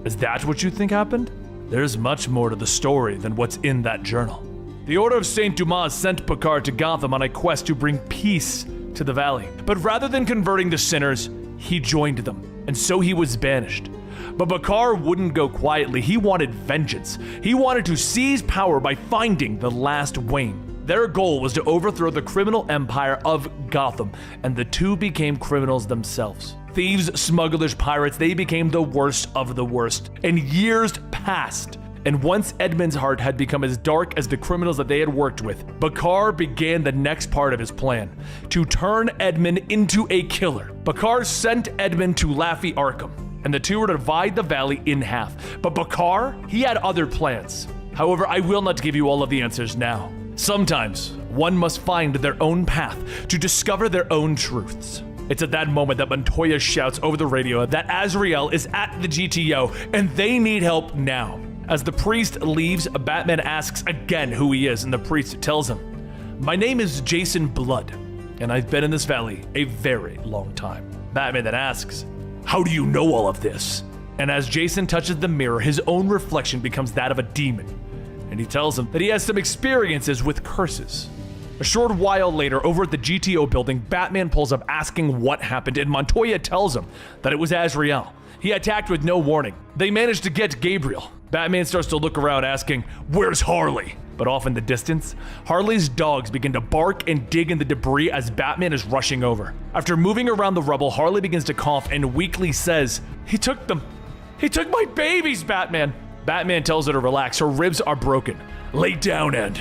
"Is that what you think happened?" There's much more to the story than what's in that journal. The Order of St. Dumas sent Bakar to Gotham on a quest to bring peace to the valley. But rather than converting the sinners, he joined them, and so he was banished. But Bakar wouldn't go quietly. He wanted vengeance. He wanted to seize power by finding the last Wayne. Their goal was to overthrow the criminal empire of Gotham, and the two became criminals themselves. Thieves, smugglers, pirates, they became the worst of the worst. And years passed. And once Edmund's heart had become as dark as the criminals that they had worked with, Bakar began the next part of his plan, to turn Edmund into a killer. Bakar sent Edmund to Laffey Arkham, and the two were to divide the valley in half. But Bakar, he had other plans. However, I will not give you all of the answers now. Sometimes, one must find their own path to discover their own truths. It's at that moment that Montoya shouts over the radio that Azrael is at the GTO and they need help now. As the priest leaves, Batman asks again who he is, and the priest tells him, "My name is Jason Blood, and I've been in this valley a very long time." Batman then asks, "How do you know all of this?" And as Jason touches the mirror, his own reflection becomes that of a demon, and he tells him that he has some experiences with curses. A short while later, over at the GTO building, Batman pulls up asking what happened, and Montoya tells him that it was Azrael. He attacked with no warning. They managed to get Gabriel. Batman starts to look around asking, "Where's Harley?" But off in the distance, Harley's dogs begin to bark and dig in the debris as Batman is rushing over. After moving around the rubble, Harley begins to cough and weakly says, "He took them. He took my babies, Batman." Batman tells her to relax. Her ribs are broken. "Lay down, Ed."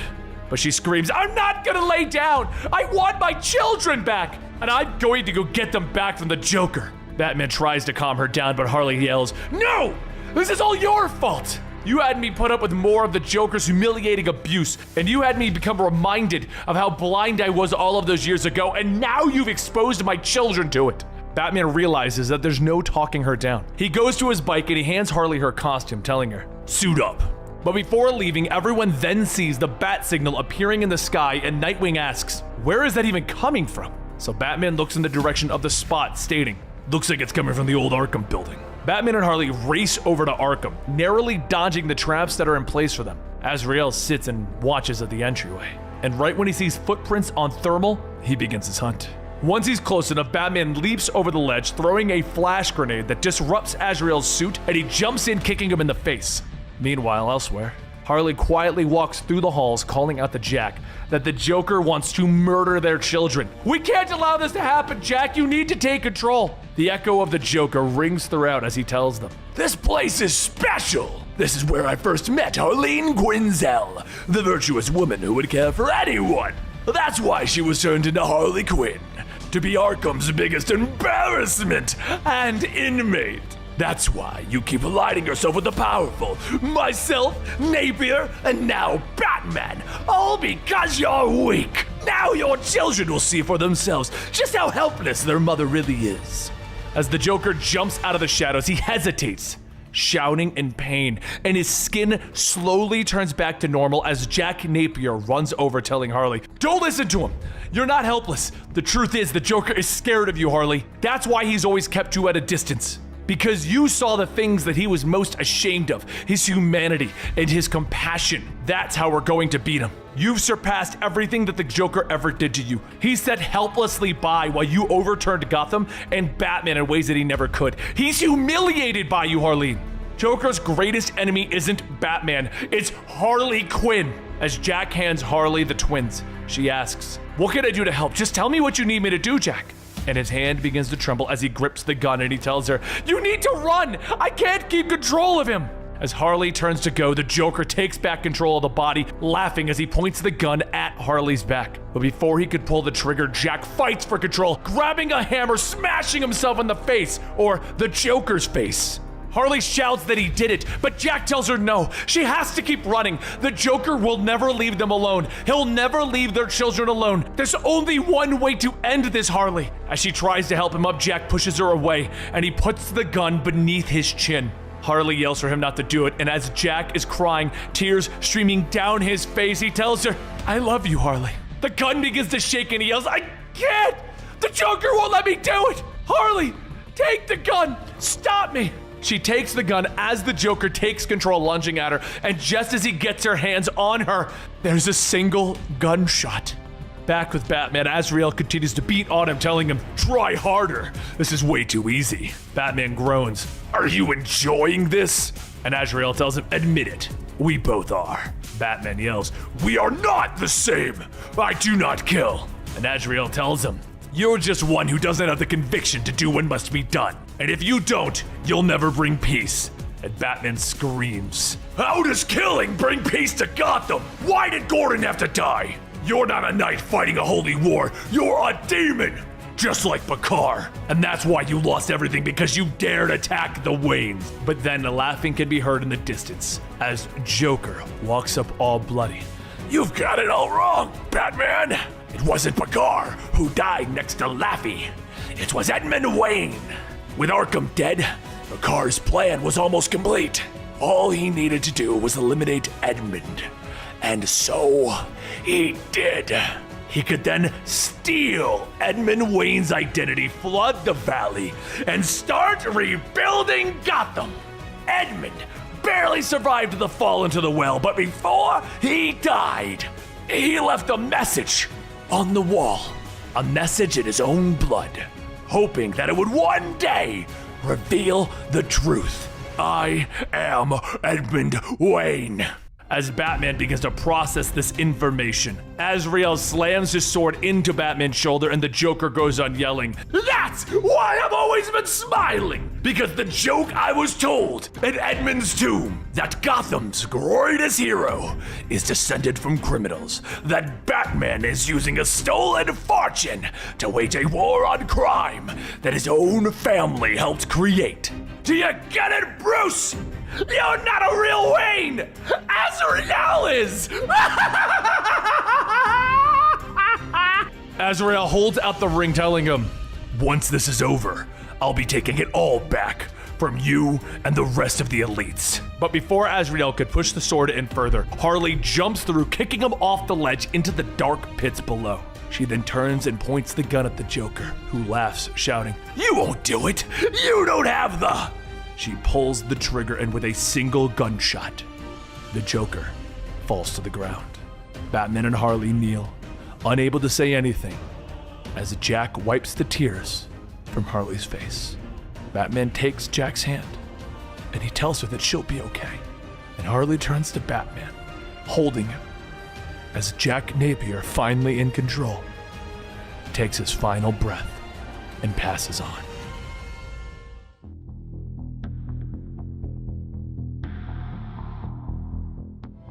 But she screams, "I'm not gonna lay down! I want my children back! And I'm going to go get them back from the Joker!" Batman tries to calm her down, but Harley yells, "No! This is all your fault! You had me put up with more of the Joker's humiliating abuse, and you had me become reminded of how blind I was all of those years ago, and now you've exposed my children to it." Batman realizes that there's no talking her down. He goes to his bike and he hands Harley her costume, telling her, "Suit up." But before leaving, everyone then sees the bat signal appearing in the sky, and Nightwing asks, "Where is that even coming from?" So Batman looks in the direction of the spot, stating, "Looks like it's coming from the old Arkham building." Batman and Harley race over to Arkham, narrowly dodging the traps that are in place for them. Azrael sits and watches at the entryway. And right when he sees footprints on Thermal, he begins his hunt. Once he's close enough, Batman leaps over the ledge, throwing a flash grenade that disrupts Azrael's suit, and he jumps in, kicking him in the face. Meanwhile, elsewhere, Harley quietly walks through the halls, calling out to Jack that the Joker wants to murder their children. "We can't allow this to happen, Jack! You need to take control!" The echo of the Joker rings throughout as he tells them, "This place is special! This is where I first met Harleen Quinzel, the virtuous woman who would care for anyone. That's why she was turned into Harley Quinn, to be Arkham's biggest embarrassment and inmate. That's why you keep aligning yourself with the powerful. Myself, Napier, and now Batman. All because you're weak. Now your children will see for themselves just how helpless their mother really is." As the Joker jumps out of the shadows, he hesitates, shouting in pain, and his skin slowly turns back to normal as Jack Napier runs over telling Harley, "Don't listen to him. You're not helpless. The truth is the Joker is scared of you, Harley. That's why he's always kept you at a distance. Because you saw the things that he was most ashamed of, his humanity and his compassion. That's how we're going to beat him. You've surpassed everything that the Joker ever did to you. He sat helplessly by while you overturned Gotham and Batman in ways that he never could. He's humiliated by you, Harleen. Joker's greatest enemy isn't Batman, it's Harley Quinn." As Jack hands Harley the twins, she asks, "What can I do to help? Just tell me what you need me to do, Jack." And his hand begins to tremble as he grips the gun and he tells her, "You need to run! I can't keep control of him!" As Harley turns to go, the Joker takes back control of the body, laughing as he points the gun at Harley's back. But before he could pull the trigger, Jack fights for control, grabbing a hammer, smashing himself in the face, or the Joker's face. Harley shouts that he did it, but Jack tells her no. She has to keep running. The Joker will never leave them alone. He'll never leave their children alone. There's only one way to end this, Harley. As she tries to help him up, Jack pushes her away, and he puts the gun beneath his chin. Harley yells for him not to do it, and as Jack is crying, tears streaming down his face, he tells her, "I love you, Harley." The gun begins to shake and he yells, "I can't! The Joker won't let me do it! Harley, take the gun! Stop me!" She takes the gun as the Joker takes control, lunging at her, and just as he gets her hands on her, there's a single gunshot. Back with Batman, Azrael continues to beat on him, telling him, "Try harder. This is way too easy." Batman groans, "Are you enjoying this?" And Azrael tells him, "Admit it. We both are." Batman yells, "We are not the same. I do not kill." And Azrael tells him, "You're just one who doesn't have the conviction to do what must be done. And if you don't, you'll never bring peace." And Batman screams, "How does killing bring peace to Gotham? Why did Gordon have to die? You're not a knight fighting a holy war. You're a demon, just like Bakar. And that's why you lost everything, because you dared attack the Waynes." But then the laughing can be heard in the distance as Joker walks up all bloody. "You've got it all wrong, Batman. It wasn't Bakar who died next to Laffy. It was Edmund Wayne. With Arkham dead, Bakar's plan was almost complete. All he needed to do was eliminate Edmund. And so he did. He could then steal Edmund Wayne's identity, flood the valley, and start rebuilding Gotham. Edmund barely survived the fall into the well, but before he died, he left a message on the wall, a message in his own blood, hoping that it would one day reveal the truth. I am Edmund Wayne." As Batman begins to process this information, Azrael slams his sword into Batman's shoulder and the Joker goes on yelling, "That's why I've always been smiling! Because the joke I was told at Edmund's tomb, that Gotham's greatest hero is descended from criminals, that Batman is using a stolen fortune to wage a war on crime that his own family helped create. Do you get it, Bruce? You're not a real Wayne! Azrael is!" Azrael holds out the ring, telling him, "Once this is over, I'll be taking it all back from you and the rest of the elites." But before Azrael could push the sword in further, Harley jumps through, kicking him off the ledge into the dark pits below. She then turns and points the gun at the Joker, who laughs, shouting, "You won't do it! You don't have the..." She pulls the trigger, and with a single gunshot, the Joker falls to the ground. Batman and Harley kneel, unable to say anything, as Jack wipes the tears from Harley's face. Batman takes Jack's hand, and he tells her that she'll be okay. And Harley turns to Batman, holding him, as Jack Napier, finally in control, takes his final breath and passes on.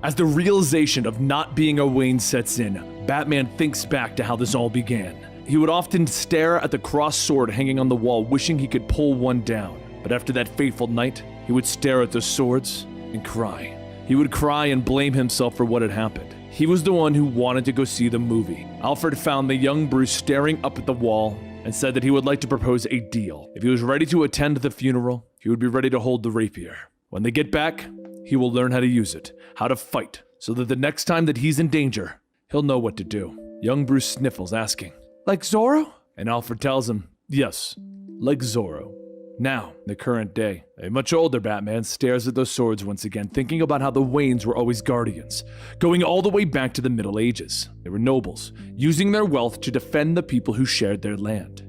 As the realization of not being a Wayne sets in, Batman thinks back to how this all began. He would often stare at the crossed sword hanging on the wall, wishing he could pull one down. But after that fateful night, he would stare at the swords and cry. He would cry and blame himself for what had happened. He was the one who wanted to go see the movie. Alfred found the young Bruce staring up at the wall and said that he would like to propose a deal. If he was ready to attend the funeral, he would be ready to hold the rapier. When they get back, he will learn how to use it, how to fight, so that the next time that he's in danger, he'll know what to do. Young Bruce sniffles, asking, "Like Zorro?" And Alfred tells him, "Yes, like Zorro." Now, the current day, a much older Batman stares at those swords once again, thinking about how the Waynes were always guardians, going all the way back to the Middle Ages. They were nobles, using their wealth to defend the people who shared their land.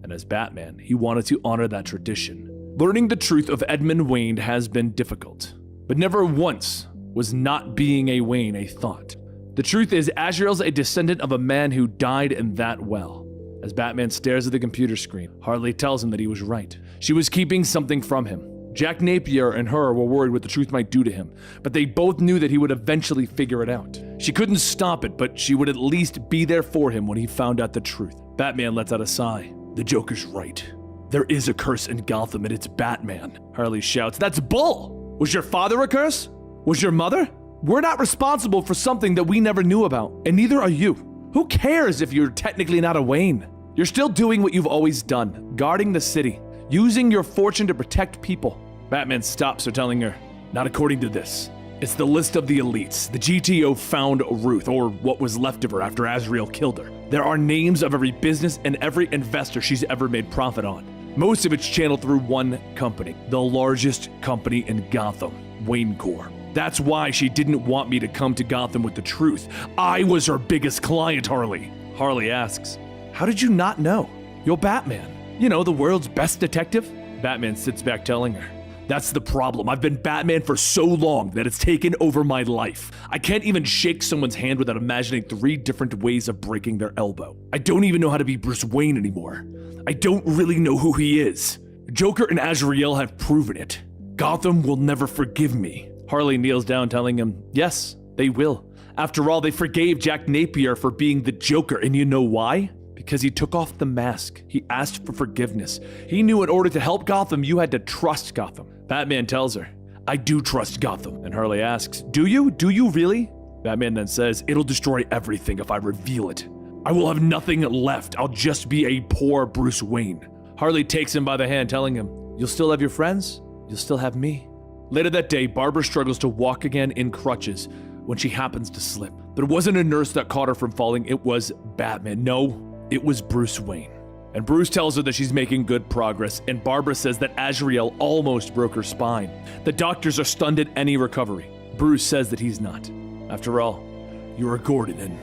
And as Batman, he wanted to honor that tradition. Learning the truth of Edmund Wayne has been difficult, but never once was not being a Wayne a thought. The truth is, Azrael's a descendant of a man who died in that well. As Batman stares at the computer screen, Harley tells him that he was right. She was keeping something from him. Jack Napier and her were worried what the truth might do to him, but they both knew that he would eventually figure it out. She couldn't stop it, but she would at least be there for him when he found out the truth. Batman lets out a sigh. The Joker's right. There is a curse in Gotham, and it's Batman. Harley shouts, "That's bull! Was your father a curse? Was your mother? We're not responsible for something that we never knew about, and neither are you. Who cares if you're technically not a Wayne? You're still doing what you've always done, guarding the city, using your fortune to protect people." Batman stops her, telling her, "Not according to this. It's the list of the elites. The GTO found Ruth, or what was left of her after Azrael killed her. There are names of every business and every investor she's ever made profit on. Most of it's channeled through one company, the largest company in Gotham, Wayne Corp. That's why she didn't want me to come to Gotham with the truth. I was her biggest client, Harley." Harley asks, "How did you not know? You're Batman. You know, the world's best detective." Batman sits back, telling her, "That's the problem. I've been Batman for so long that it's taken over my life. I can't even shake someone's hand without imagining 3 different ways of breaking their elbow. I don't even know how to be Bruce Wayne anymore. I don't really know who he is. Joker and Azrael have proven it. Gotham will never forgive me." Harley kneels down, telling him, "Yes, they will. After all, they forgave Jack Napier for being the Joker, and you know why? Because he took off the mask. He asked for forgiveness. He knew in order to help Gotham, you had to trust Gotham." Batman tells her, "I do trust Gotham." And Harley asks, "Do you? Do you really?" Batman then says, "It'll destroy everything if I reveal it. I will have nothing left. I'll just be a poor Bruce Wayne." Harley takes him by the hand, telling him, "You'll still have your friends. You'll still have me." Later that day, Barbara struggles to walk again in crutches when she happens to slip. But it wasn't a nurse that caught her from falling, it was Batman. No, it was Bruce Wayne. And Bruce tells her that she's making good progress, and Barbara says that Azrael almost broke her spine. The doctors are stunned at any recovery. Bruce says that he's not. After all, you're a Gordon, and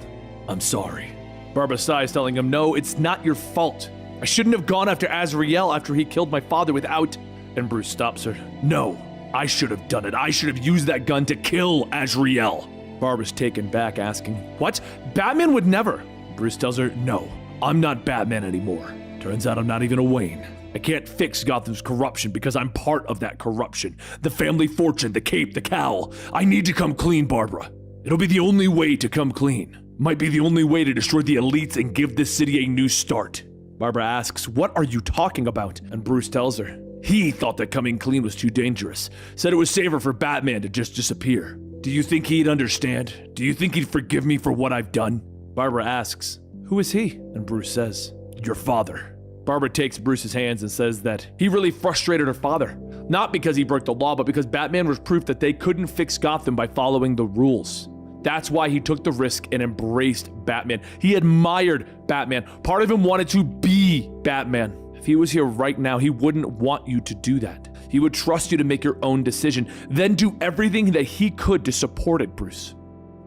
I'm sorry. Barbara sighs, telling him, "No, it's not your fault. I shouldn't have gone after Azrael after he killed my father without..." And Bruce stops her. "No. I should have done it. I should have used that gun to kill Azrael." Barbara's taken back, asking, "What? Batman would never." Bruce tells her, "No, I'm not Batman anymore. Turns out I'm not even a Wayne. I can't fix Gotham's corruption because I'm part of that corruption. The family fortune, the cape, the cowl. I need to come clean, Barbara. It'll be the only way to come clean. Might be the only way to destroy the elites and give this city a new start." Barbara asks, "What are you talking about?" And Bruce tells her, he thought that coming clean was too dangerous. Said it was safer for Batman to just disappear. Do you think he'd understand? Do you think he'd forgive me for what I've done? Barbara asks, "Who is he?" And Bruce says, "Your father." Barbara takes Bruce's hands and says that he really frustrated her father. Not because he broke the law, but because Batman was proof that they couldn't fix Gotham by following the rules. That's why he took the risk and embraced Batman. He admired Batman. Part of him wanted to be Batman. If he was here right now, he wouldn't want you to do that. He would trust you to make your own decision, then do everything that he could to support it, Bruce.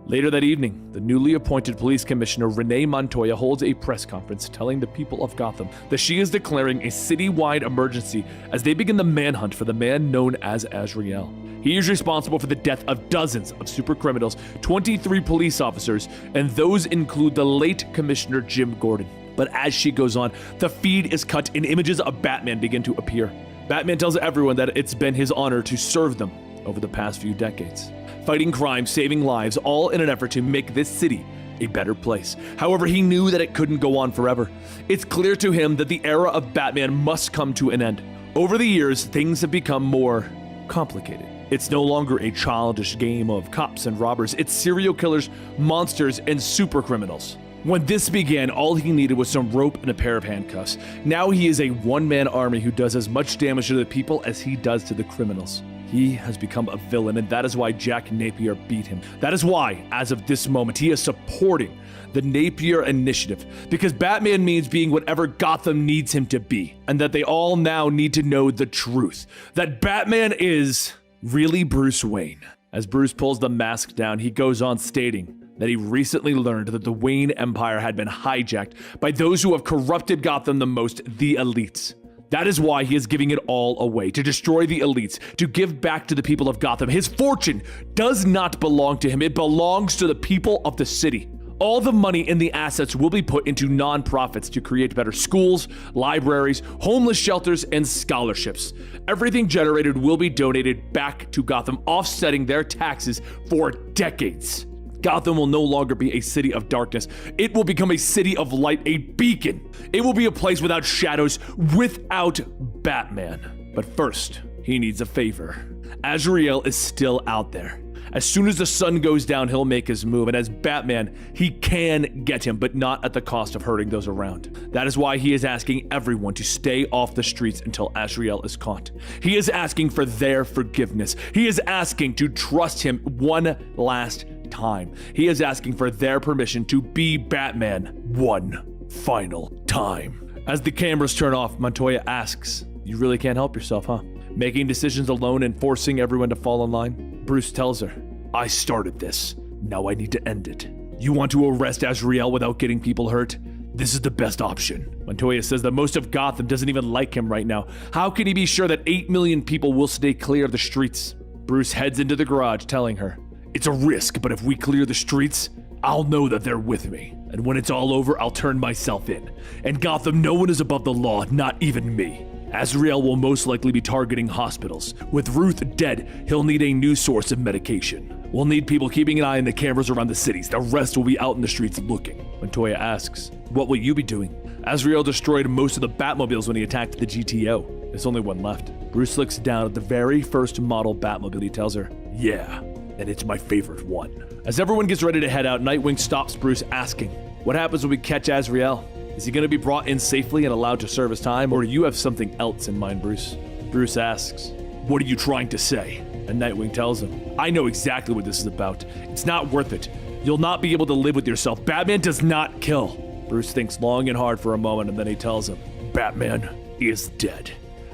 Later that evening, the newly appointed police commissioner Renee Montoya holds a press conference telling the people of Gotham that she is declaring a citywide emergency as they begin the manhunt for the man known as Azrael. He is responsible for the death of dozens of super criminals, 23 police officers, and those include the late Commissioner Jim Gordon. But as she goes on, the feed is cut and images of Batman begin to appear. Batman tells everyone that it's been his honor to serve them over the past few decades. Fighting crime, saving lives, all in an effort to make this city a better place. However, he knew that it couldn't go on forever. It's clear to him that the era of Batman must come to an end. Over the years, things have become more complicated. It's no longer a childish game of cops and robbers. It's serial killers, monsters, and super criminals. When this began, all he needed was some rope and a pair of handcuffs. Now he is a one-man army who does as much damage to the people as he does to the criminals. He has become a villain, and that is why Jack Napier beat him. That is why, as of this moment, he is supporting the Napier Initiative, because Batman means being whatever Gotham needs him to be, and that they all now need to know the truth, that Batman is really Bruce Wayne. As Bruce pulls the mask down, he goes on stating that he recently learned that the Wayne Empire had been hijacked by those who have corrupted Gotham the most, the elites. That is why he is giving it all away, to destroy the elites, to give back to the people of Gotham. His fortune does not belong to him, it belongs to the people of the city. All the money and the assets will be put into nonprofits to create better schools, libraries, homeless shelters, and scholarships. Everything generated will be donated back to Gotham, offsetting their taxes for decades. Gotham will no longer be a city of darkness. It will become a city of light, a beacon. It will be a place without shadows, without Batman. But first, he needs a favor. Azrael is still out there. As soon as the sun goes down, he'll make his move, and as Batman, he can get him, but not at the cost of hurting those around. That is why he is asking everyone to stay off the streets until Azrael is caught. He is asking for their forgiveness. He is asking to trust him one last time. He is asking for their permission to be Batman one final time. As the cameras turn off, Montoya asks, "You really can't help yourself, huh? Making decisions alone and forcing everyone to fall in line?" Bruce tells her, "I started this. Now I need to end it. You want to arrest Azrael without getting people hurt? This is the best option." Montoya says that most of Gotham doesn't even like him right now. How can he be sure that 8 million people will stay clear of the streets? Bruce heads into the garage telling her, "It's a risk, but if we clear the streets, I'll know that they're with me. And when it's all over, I'll turn myself in. In Gotham, no one is above the law, not even me. Azrael will most likely be targeting hospitals. With Ruth dead, he'll need a new source of medication. We'll need people keeping an eye on the cameras around the cities. The rest will be out in the streets looking." Montoya asks, "What will you be doing?" Azrael destroyed most of the Batmobiles when he attacked the GTO. There's only one left. Bruce looks down at the very first model Batmobile. He tells her, "Yeah, and it's my favorite one." As everyone gets ready to head out, Nightwing stops Bruce asking, "What happens when we catch Azrael? Is he going to be brought in safely and allowed to serve his time, or do you have something else in mind, Bruce?" Bruce asks, "What are you trying to say?" And Nightwing tells him, "I know exactly what this is about. It's not worth it. You'll not be able to live with yourself. Batman does not kill." Bruce thinks long and hard for a moment, and then he tells him, "Batman is dead,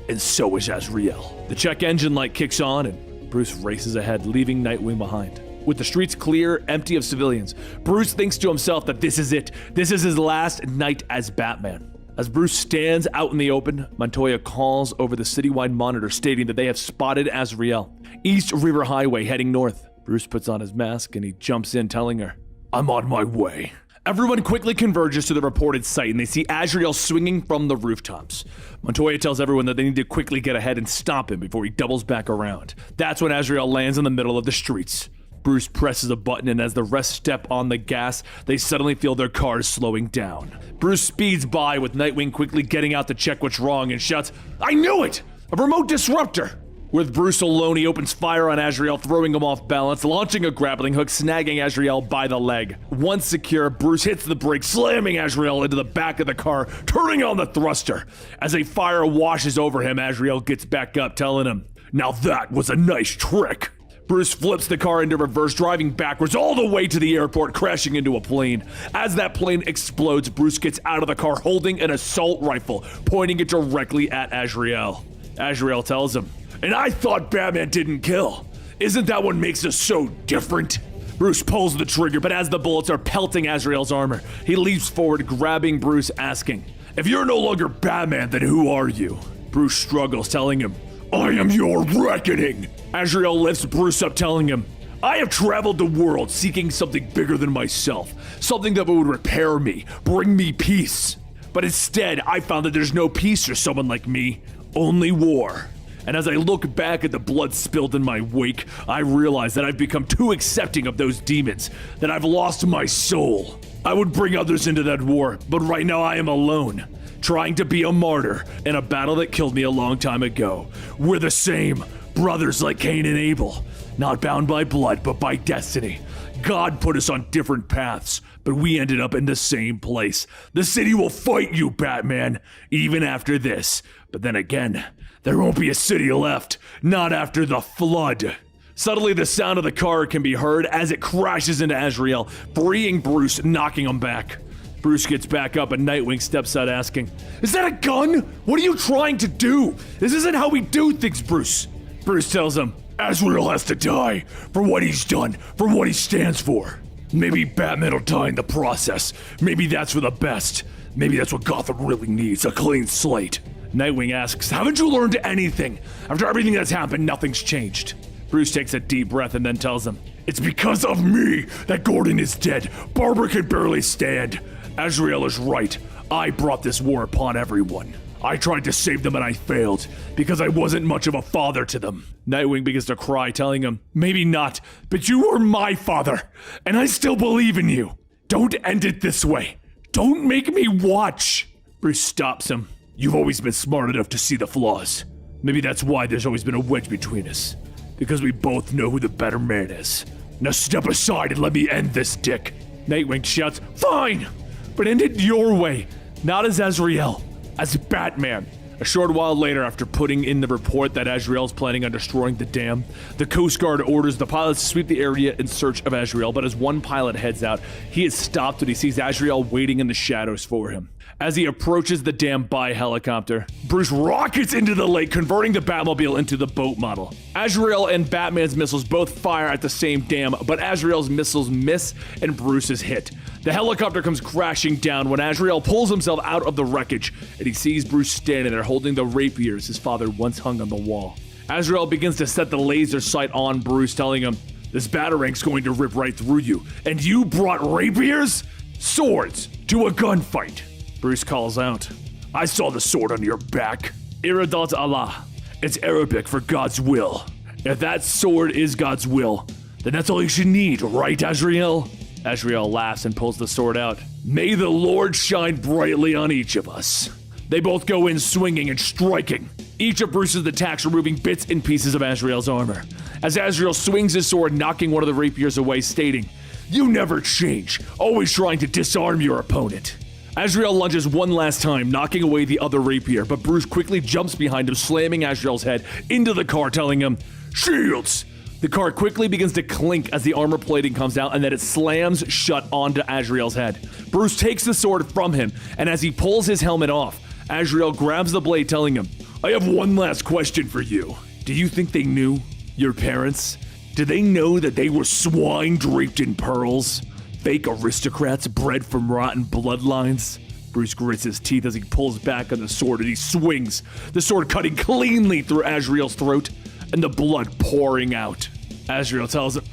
and so is Azrael." The check engine light kicks on, and Bruce races ahead, leaving Nightwing behind. With the streets clear, empty of civilians, Bruce thinks to himself that this is it. This is his last night as Batman. As Bruce stands out in the open, Montoya calls over the citywide monitor stating that they have spotted Azrael, East River Highway heading north. Bruce puts on his mask and he jumps in telling her, "I'm on my way." Everyone quickly converges to the reported site and they see Azrael swinging from the rooftops. Montoya tells everyone that they need to quickly get ahead and stop him before he doubles back around. That's when Azrael lands in the middle of the streets. Bruce presses a button, and as the rest step on the gas, they suddenly feel their cars slowing down. Bruce speeds by, with Nightwing quickly getting out to check what's wrong and shouts, "I knew it! A remote disruptor!" With Bruce alone, he opens fire on Azrael, throwing him off balance, launching a grappling hook, snagging Azrael by the leg. Once secure, Bruce hits the brake, slamming Azrael into the back of the car, turning on the thruster. As a fire washes over him, Azrael gets back up, telling him, "Now that was a nice trick." Bruce flips the car into reverse, driving backwards all the way to the airport, crashing into a plane. As that plane explodes, Bruce gets out of the car holding an assault rifle, pointing it directly at Azrael. Azrael tells him, "And I thought Batman didn't kill. Isn't that what makes us so different?" Bruce pulls the trigger, but as the bullets are pelting Azrael's armor, he leaps forward, grabbing Bruce, asking, "If you're no longer Batman, then who are you?" Bruce struggles, telling him, "I am your reckoning." Azrael lifts Bruce up, telling him, "I have traveled the world seeking something bigger than myself, something that would repair me, bring me peace. But instead, I found that there's no peace for someone like me, only war. And as I look back at the blood spilled in my wake, I realize that I've become too accepting of those demons, that I've lost my soul. I would bring others into that war, but right now I am alone, trying to be a martyr in a battle that killed me a long time ago. We're the same, brothers like Cain and Abel, not bound by blood, but by destiny. God put us on different paths, but we ended up in the same place. The city will fight you, Batman, even after this. But then again, There won't be a city left, not after the flood. Suddenly, the sound of the car can be heard as it crashes into Azrael, freeing Bruce, knocking him back. Bruce gets back up and Nightwing steps out asking, "Is that a gun? What are you trying to do? This isn't how we do things, Bruce." Bruce tells him, Azrael has to die for what he's done, for what he stands for. Maybe Batman will die in the process. Maybe that's for the best. Maybe that's what Gotham really needs, a clean slate. Nightwing asks, "Haven't you learned anything? After everything that's happened, nothing's changed." Bruce takes a deep breath and then tells him, It's because of me that Gordon is dead. Barbara can barely stand. Azrael is right. I brought this war upon everyone. I tried to save them and I failed because I wasn't much of a father to them. Nightwing begins to cry, telling him, Maybe not, but you were my father, and I still believe in you. Don't end it this way. Don't make me watch. Bruce stops him. You've always been smart enough to see the flaws. Maybe that's why there's always been a wedge between us. Because we both know who the better man is. Now step aside and let me end this, Dick. Nightwing shouts, "Fine! But end it your way, not as Azrael, as Batman." A short while later, after putting in the report that Azrael's planning on destroying the dam, the Coast Guard orders the pilots to sweep the area in search of Azrael, but as one pilot heads out, he is stopped when he sees Azrael waiting in the shadows for him. As he approaches the dam by helicopter, Bruce rockets into the lake, converting the Batmobile into the boat model. Azrael and Batman's missiles both fire at the same dam, but Azrael's missiles miss and Bruce is hit. The helicopter comes crashing down when Azrael pulls himself out of the wreckage, and he sees Bruce standing there holding the rapiers his father once hung on the wall. Azrael begins to set the laser sight on Bruce, telling him, "This Batarang's going to rip right through you, and you brought rapiers? Swords to a gunfight." Bruce calls out, I saw the sword on your back. "Iradat Allah." It's Arabic for God's will. If that sword is God's will, then that's all you should need, right, Azrael? Azrael laughs and pulls the sword out. May the Lord shine brightly on each of us. They both go in swinging and striking. Each of Bruce's attacks removing bits and pieces of Azrael's armor. As Azrael swings his sword, knocking one of the rapiers away, stating, You never change, always trying to disarm your opponent. Azrael lunges one last time, knocking away the other rapier, but Bruce quickly jumps behind him, slamming Azrael's head into the car, telling him, Shields! The car quickly begins to clink as the armor plating comes out, and then it slams shut onto Azrael's head. Bruce takes the sword from him, and as he pulls his helmet off, Azrael grabs the blade, telling him, I have one last question for you. Do you think they knew? Your parents? Did they know that they were swine draped in pearls? Fake aristocrats bred from rotten bloodlines? Bruce grits his teeth as he pulls back on the sword and he swings, the sword cutting cleanly through Azrael's throat and the blood pouring out. Azrael tells him,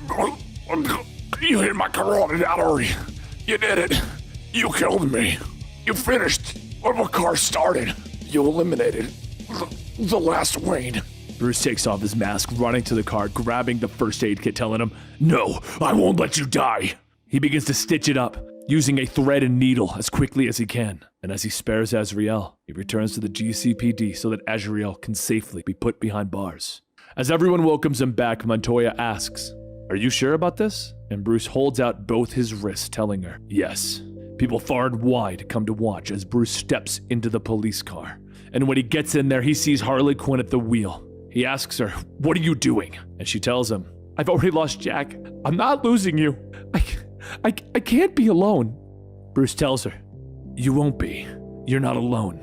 You hit my carotid artery. You did it. You killed me. You finished what the car started. You eliminated the last Wayne. Bruce takes off his mask, running to the car, grabbing the first aid kit, telling him, No, I won't let you die. He begins to stitch it up, using a thread and needle as quickly as he can. And as he spares Azrael, he returns to the GCPD so that Azrael can safely be put behind bars. As everyone welcomes him back, Montoya asks, Are you sure about this? And Bruce holds out both his wrists, telling her, Yes. People far and wide come to watch as Bruce steps into the police car. And when he gets in there, he sees Harley Quinn at the wheel. He asks her, What are you doing? And she tells him, I've already lost Jack. I'm not losing you. I can't be alone. Bruce tells her, You won't be. You're not alone.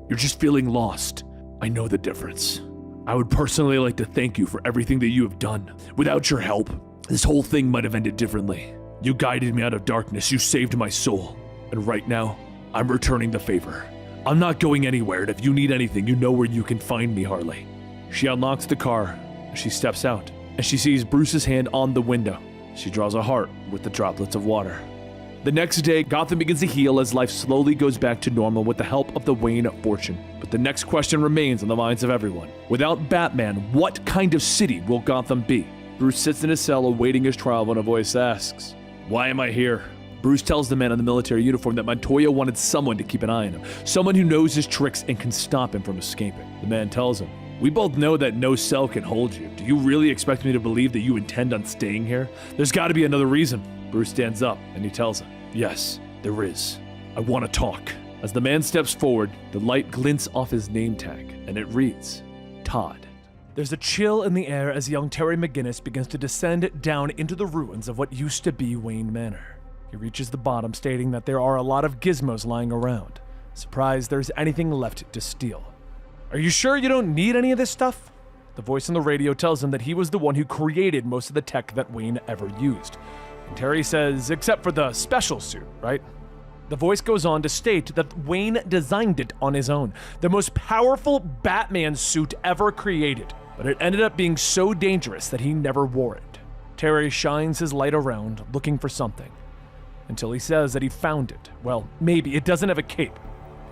You're just feeling lost. I know the difference. I would personally like to thank you for everything that you have done. Without your help, this whole thing might have ended differently. You guided me out of darkness. You saved my soul. And right now, I'm returning the favor. I'm not going anywhere, and if you need anything, you know where you can find me, Harley. She unlocks the car. She steps out, and she sees Bruce's hand on the window. She draws a heart with the droplets of water. The next day, Gotham begins to heal as life slowly goes back to normal with the help of the Wayne fortune. But the next question remains on the minds of everyone. Without Batman, what kind of city will Gotham be? Bruce sits in his cell awaiting his trial when a voice asks, Why am I here? Bruce tells the man in the military uniform that Montoya wanted someone to keep an eye on him, someone who knows his tricks and can stop him from escaping. The man tells him, We both know that no cell can hold you. Do you really expect me to believe that you intend on staying here? There's got to be another reason. Bruce stands up and he tells him, Yes, there is. I want to talk. As the man steps forward, the light glints off his name tag and it reads, Todd. There's a chill in the air as young Terry McGinnis begins to descend down into the ruins of what used to be Wayne Manor. He reaches the bottom, stating that there are a lot of gizmos lying around. Surprised there's anything left to steal. Are you sure you don't need any of this stuff? The voice on the radio tells him that he was the one who created most of the tech that Wayne ever used. And Terry says, except for the special suit, right? The voice goes on to state that Wayne designed it on his own, the most powerful Batman suit ever created, but it ended up being so dangerous that he never wore it. Terry shines his light around, looking for something, until he says that he found it. Well, maybe it doesn't have a cape.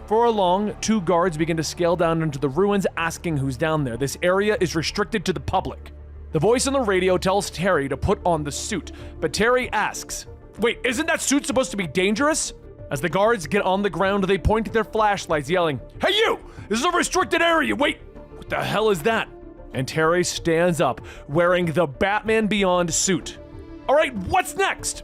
Before long, 2 guards begin to scale down into the ruins, asking who's down there. This area is restricted to the public. The voice on the radio tells Terry to put on the suit, but Terry asks, wait, isn't that suit supposed to be dangerous? As the guards get on the ground, they point their flashlights, yelling, hey you! This is a restricted area! Wait, what the hell is that? And Terry stands up, wearing the Batman Beyond suit. All right, what's next?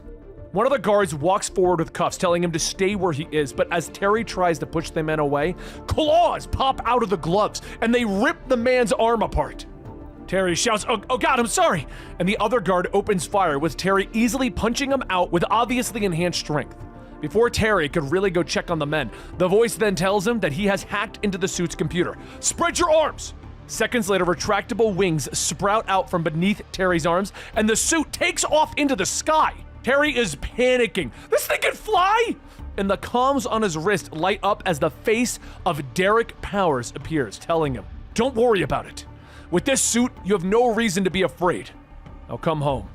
One of the guards walks forward with cuffs, telling him to stay where he is, but as Terry tries to push the man away, claws pop out of the gloves, and they rip the man's arm apart. Terry shouts, oh God, I'm sorry, and the other guard opens fire, with Terry easily punching him out with obviously enhanced strength. Before Terry could really go check on the men, the voice then tells him that he has hacked into the suit's computer. Spread your arms! Seconds later, retractable wings sprout out from beneath Terry's arms, and the suit takes off into the sky. Terry is panicking. This thing can fly! And the comms on his wrist light up as the face of Derek Powers appears, telling him, don't worry about it. With this suit, you have no reason to be afraid. Now come home.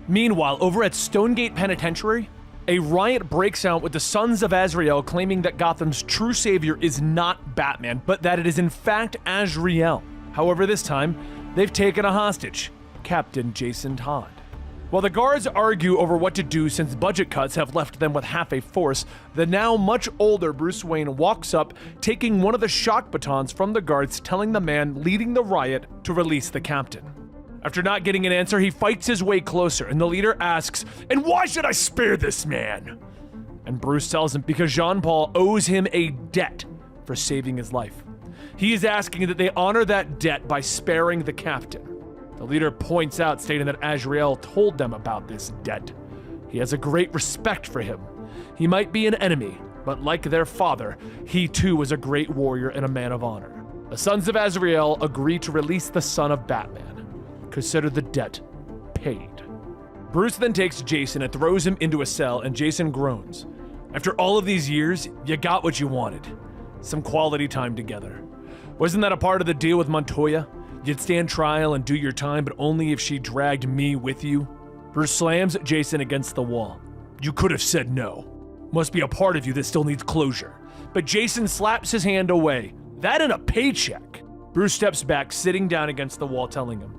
Meanwhile, over at Stonegate Penitentiary, a riot breaks out with the Sons of Azrael claiming that Gotham's true savior is not Batman, but that it is in fact Azrael. However, this time, they've taken a hostage, Captain Jason Todd. While the guards argue over what to do since budget cuts have left them with half a force, the now much older Bruce Wayne walks up, taking one of the shock batons from the guards, telling the man leading the riot to release the captain. After not getting an answer, he fights his way closer, and the leader asks, and why should I spare this man? And Bruce tells him because Jean-Paul owes him a debt for saving his life. He is asking that they honor that debt by sparing the captain. The leader points out, stating that Azrael told them about this debt. He has a great respect for him. He might be an enemy, but like their father, he too was a great warrior and a man of honor. The Sons of Azrael agree to release the son of Batman. Consider the debt paid. Bruce then takes Jason and throws him into a cell, and Jason groans. After all of these years, you got what you wanted. Some quality time together. Wasn't that a part of the deal with Montoya? You'd stand trial and do your time, but only if she dragged me with you? Bruce slams Jason against the wall. You could have said no. Must be a part of you that still needs closure. But Jason slaps his hand away. That and a paycheck. Bruce steps back, sitting down against the wall, telling him,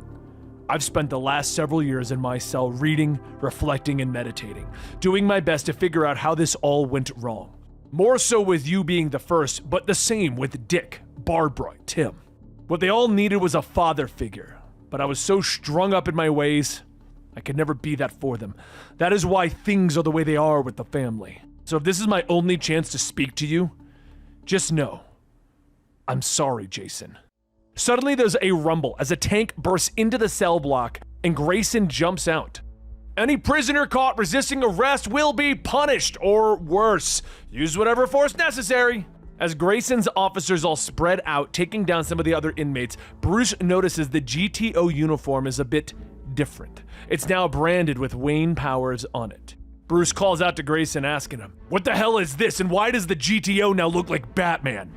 I've spent the last several years in my cell reading, reflecting, and meditating, doing my best to figure out how this all went wrong. More so with you being the first, but the same with Dick, Barbara, Tim. What they all needed was a father figure, but I was so strung up in my ways, I could never be that for them. That is why things are the way they are with the family. So if this is my only chance to speak to you, just know, I'm sorry, Jason. Suddenly there's a rumble as a tank bursts into the cell block and Grayson jumps out. Any prisoner caught resisting arrest will be punished, or worse, use whatever force necessary. As Grayson's officers all spread out, taking down some of the other inmates, Bruce notices the GTO uniform is a bit different. It's now branded with Wayne Powers on it. Bruce calls out to Grayson, asking him, what the hell is this, and why does the GTO now look like Batman?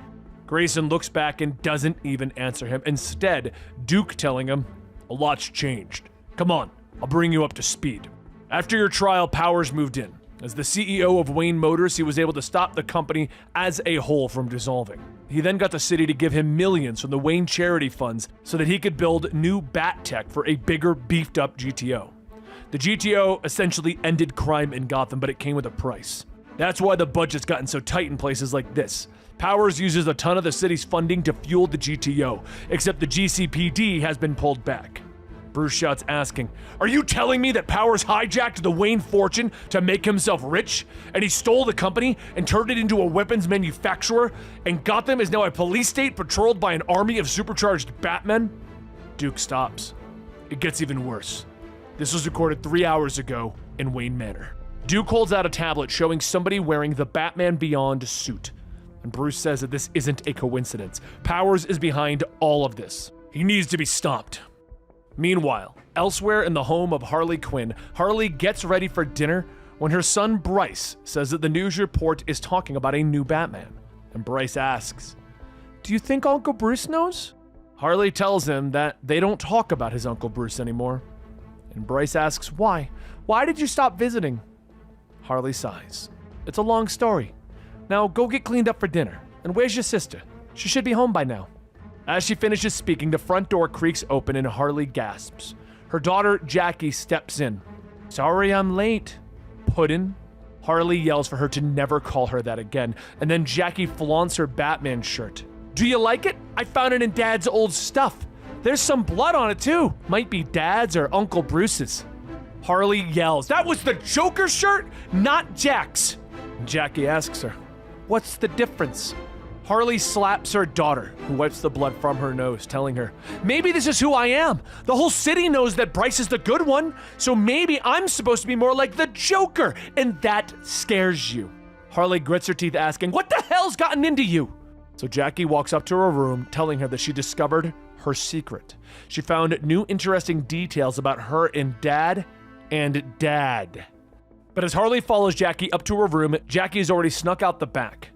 Grayson looks back and doesn't even answer him. Instead, Duke telling him, a lot's changed. Come on, I'll bring you up to speed. After your trial, Powers moved in. As the CEO of Wayne Motors, he was able to stop the company as a whole from dissolving. He then got the city to give him millions from the Wayne charity funds so that he could build new bat tech for a bigger, beefed up GTO. The GTO essentially ended crime in Gotham, but it came with a price. That's why the budget's gotten so tight in places like this. Powers uses a ton of the city's funding to fuel the GTO, except the GCPD has been pulled back. Bruce shouts, asking, "Are you telling me that Powers hijacked the Wayne fortune to make himself rich? And he stole the company and turned it into a weapons manufacturer? And Gotham is now a police state patrolled by an army of supercharged Batmen?" Duke stops. It gets even worse. This was recorded 3 hours ago in Wayne Manor. Duke holds out a tablet showing somebody wearing the Batman Beyond suit. And Bruce says that this isn't a coincidence. Powers is behind all of this. He needs to be stopped. Meanwhile, elsewhere in the home of Harley Quinn, Harley gets ready for dinner when her son Bryce says that the news report is talking about a new Batman. And Bryce asks, "Do you think Uncle Bruce knows?" Harley tells him that they don't talk about his Uncle Bruce anymore. And Bryce asks, "Why? Why did you stop visiting?" Harley sighs. "It's a long story. Now go get cleaned up for dinner. And where's your sister? She should be home by now." As she finishes speaking, the front door creaks open and Harley gasps. Her daughter, Jackie, steps in. "Sorry I'm late, Puddin'." Harley yells for her to never call her that again, and then Jackie flaunts her Batman shirt. "Do you like it? I found it in Dad's old stuff. There's some blood on it too. Might be Dad's or Uncle Bruce's." Harley yells, "That was the Joker shirt, not Jack's." Jackie asks her, "What's the difference?" Harley slaps her daughter, who wipes the blood from her nose, telling her, "Maybe this is who I am. The whole city knows that Bryce is the good one, so maybe I'm supposed to be more like the Joker, and that scares you." Harley grits her teeth, asking, "What the hell's gotten into you?" So Jackie walks up to her room, telling her that she discovered her secret. She found new interesting details about her and Dad. But as Harley follows Jackie up to her room, Jackie has already snuck out the back.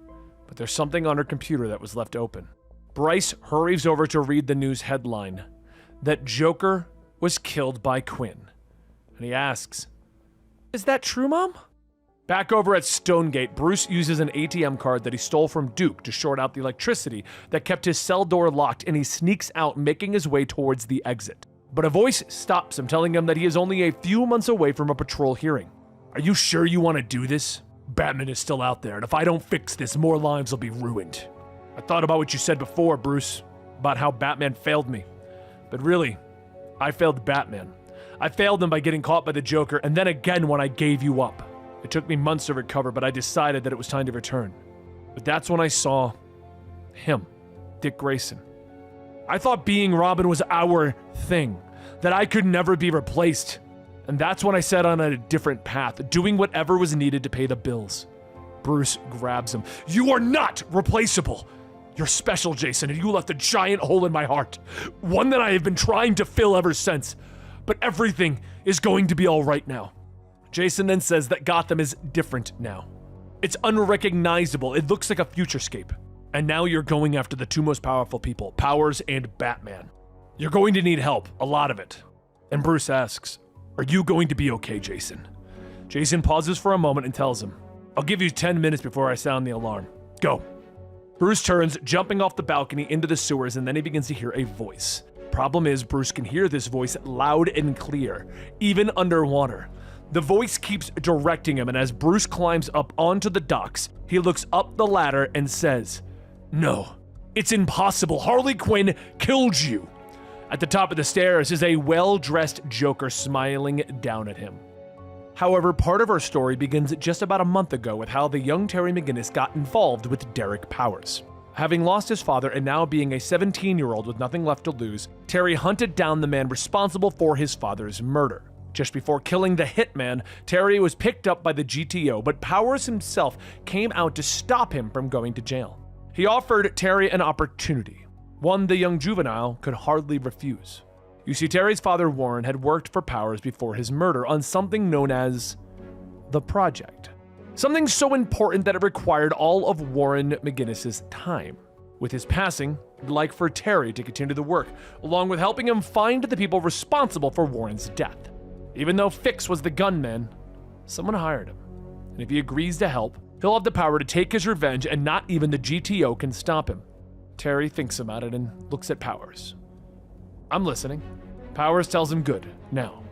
But there's something on her computer that was left open. Bryce hurries over to read the news headline that Joker was killed by Quinn. And he asks, "Is that true, Mom?" Back over at Stonegate, Bruce uses an ATM card that he stole from Duke to short out the electricity that kept his cell door locked, and he sneaks out, making his way towards the exit. But a voice stops him, telling him that he is only a few months away from a patrol hearing. "Are you sure you want to do this? Batman is still out there, and if I don't fix this, more lives will be ruined." "I thought about what you said before, Bruce, about how Batman failed me. But really, I failed Batman. I failed him by getting caught by the Joker, and then again when I gave you up. It took me months to recover, but I decided that it was time to return. But that's when I saw him, Dick Grayson. I thought being Robin was our thing, that I could never be replaced. And that's when I set on a different path, doing whatever was needed to pay the bills." Bruce grabs him. "You are not replaceable. You're special, Jason, and you left a giant hole in my heart. One that I have been trying to fill ever since. But everything is going to be all right now." Jason then says that Gotham is different now. It's unrecognizable. It looks like a futurescape. And now you're going after the two most powerful people, Powers and Batman. You're going to need help, a lot of it. And Bruce asks, "Are you going to be okay, Jason?" Jason pauses for a moment and tells him, "I'll give you 10 minutes before I sound the alarm. Go." Bruce turns, jumping off the balcony into the sewers, and then he begins to hear a voice. Problem is, Bruce can hear this voice loud and clear, even underwater. The voice keeps directing him, and as Bruce climbs up onto the docks, he looks up the ladder and says, "No, it's impossible. Harley Quinn killed you." At the top of the stairs is a well-dressed Joker smiling down at him. However, part of our story begins just about a month ago with how the young Terry McGinnis got involved with Derek Powers. Having lost his father and now being a 17-year-old with nothing left to lose, Terry hunted down the man responsible for his father's murder. Just before killing the hitman, Terry was picked up by the GTO, but Powers himself came out to stop him from going to jail. He offered Terry an opportunity, one the young juvenile could hardly refuse. You see, Terry's father, Warren, had worked for Powers before his murder on something known as the Project. Something so important that it required all of Warren McGinnis's time. With his passing, he'd like for Terry to continue the work, along with helping him find the people responsible for Warren's death. Even though Fix was the gunman, someone hired him. And if he agrees to help, he'll have the power to take his revenge, and not even the GTO can stop him. Terry thinks about it and looks at Powers. "I'm listening." Powers tells him, "Good. Now,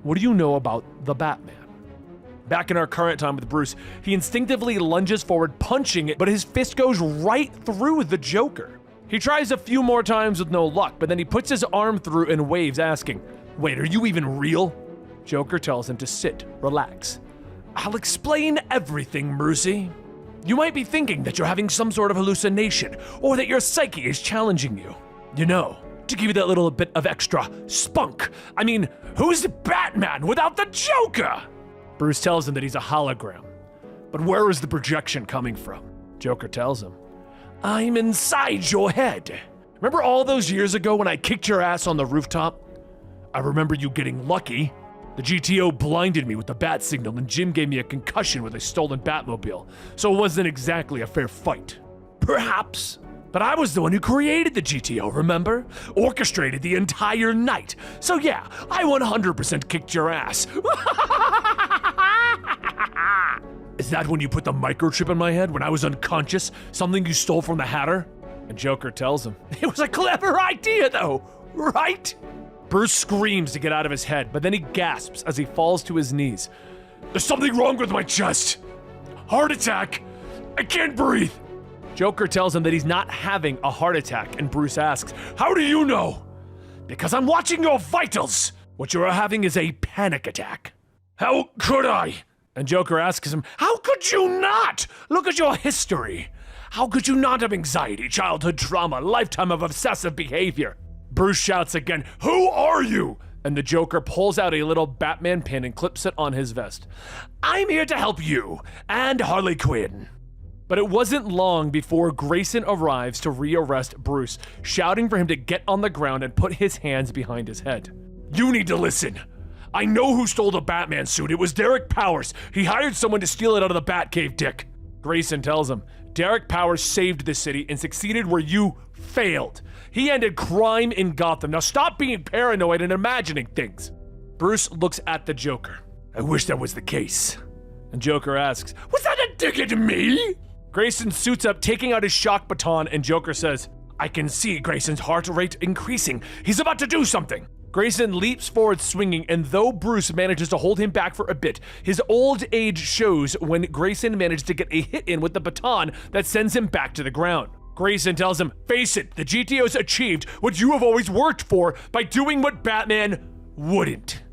what do you know about the Batman?" Back in our current time with Bruce, he instinctively lunges forward, punching it, but his fist goes right through the Joker. He tries a few more times with no luck, but then he puts his arm through and waves, asking, Wait, are you even real? Joker tells him to sit, relax. I'll explain everything, Mercy. You might be thinking that you're having some sort of hallucination, or that your psyche is challenging you. You know, to give you that little bit of extra spunk. I mean, who's Batman without the Joker? Bruce tells him that he's a hologram. But where is the projection coming from? Joker tells him, I'm inside your head. Remember all those years ago when I kicked your ass on the rooftop? I remember you getting lucky. The GTO blinded me with the bat signal and Jim gave me a concussion with a stolen Batmobile, so it wasn't exactly a fair fight. Perhaps. But I was the one who created the GTO, remember? Orchestrated the entire night. So yeah, I 100% kicked your ass. Is that when you put the microchip in my head when I was unconscious? Something you stole from the Hatter? And Joker tells him, it was a clever idea though, right? Bruce screams to get out of his head, but then he gasps as he falls to his knees. There's something wrong with my chest. Heart attack. I can't breathe. Joker tells him that he's not having a heart attack, and Bruce asks, how do you know? Because I'm watching your vitals. What you're having is a panic attack. How could I? And Joker asks him, how could you not? Look at your history. How could you not have anxiety, childhood trauma, lifetime of obsessive behavior? Bruce shouts again, who are you? And the Joker pulls out a little Batman pin and clips it on his vest. I'm here to help you and Harley Quinn. But it wasn't long before Grayson arrives to rearrest Bruce, shouting for him to get on the ground and put his hands behind his head. You need to listen. I know who stole the Batman suit. It was Derek Powers. He hired someone to steal it out of the Batcave, Dick. Grayson tells him, Derek Powers saved the city and succeeded where you failed. He ended crime in Gotham. Now stop being paranoid and imagining things. Bruce looks at the Joker. I wish that was the case. And Joker asks, was that a dig at me? Grayson suits up, taking out his shock baton, and Joker says, I can see Grayson's heart rate increasing. He's about to do something. Grayson leaps forward swinging, and though Bruce manages to hold him back for a bit, his old age shows when Grayson manages to get a hit in with the baton that sends him back to the ground. Grayson tells him, face it, the GTO's achieved what you have always worked for by doing what Batman wouldn't.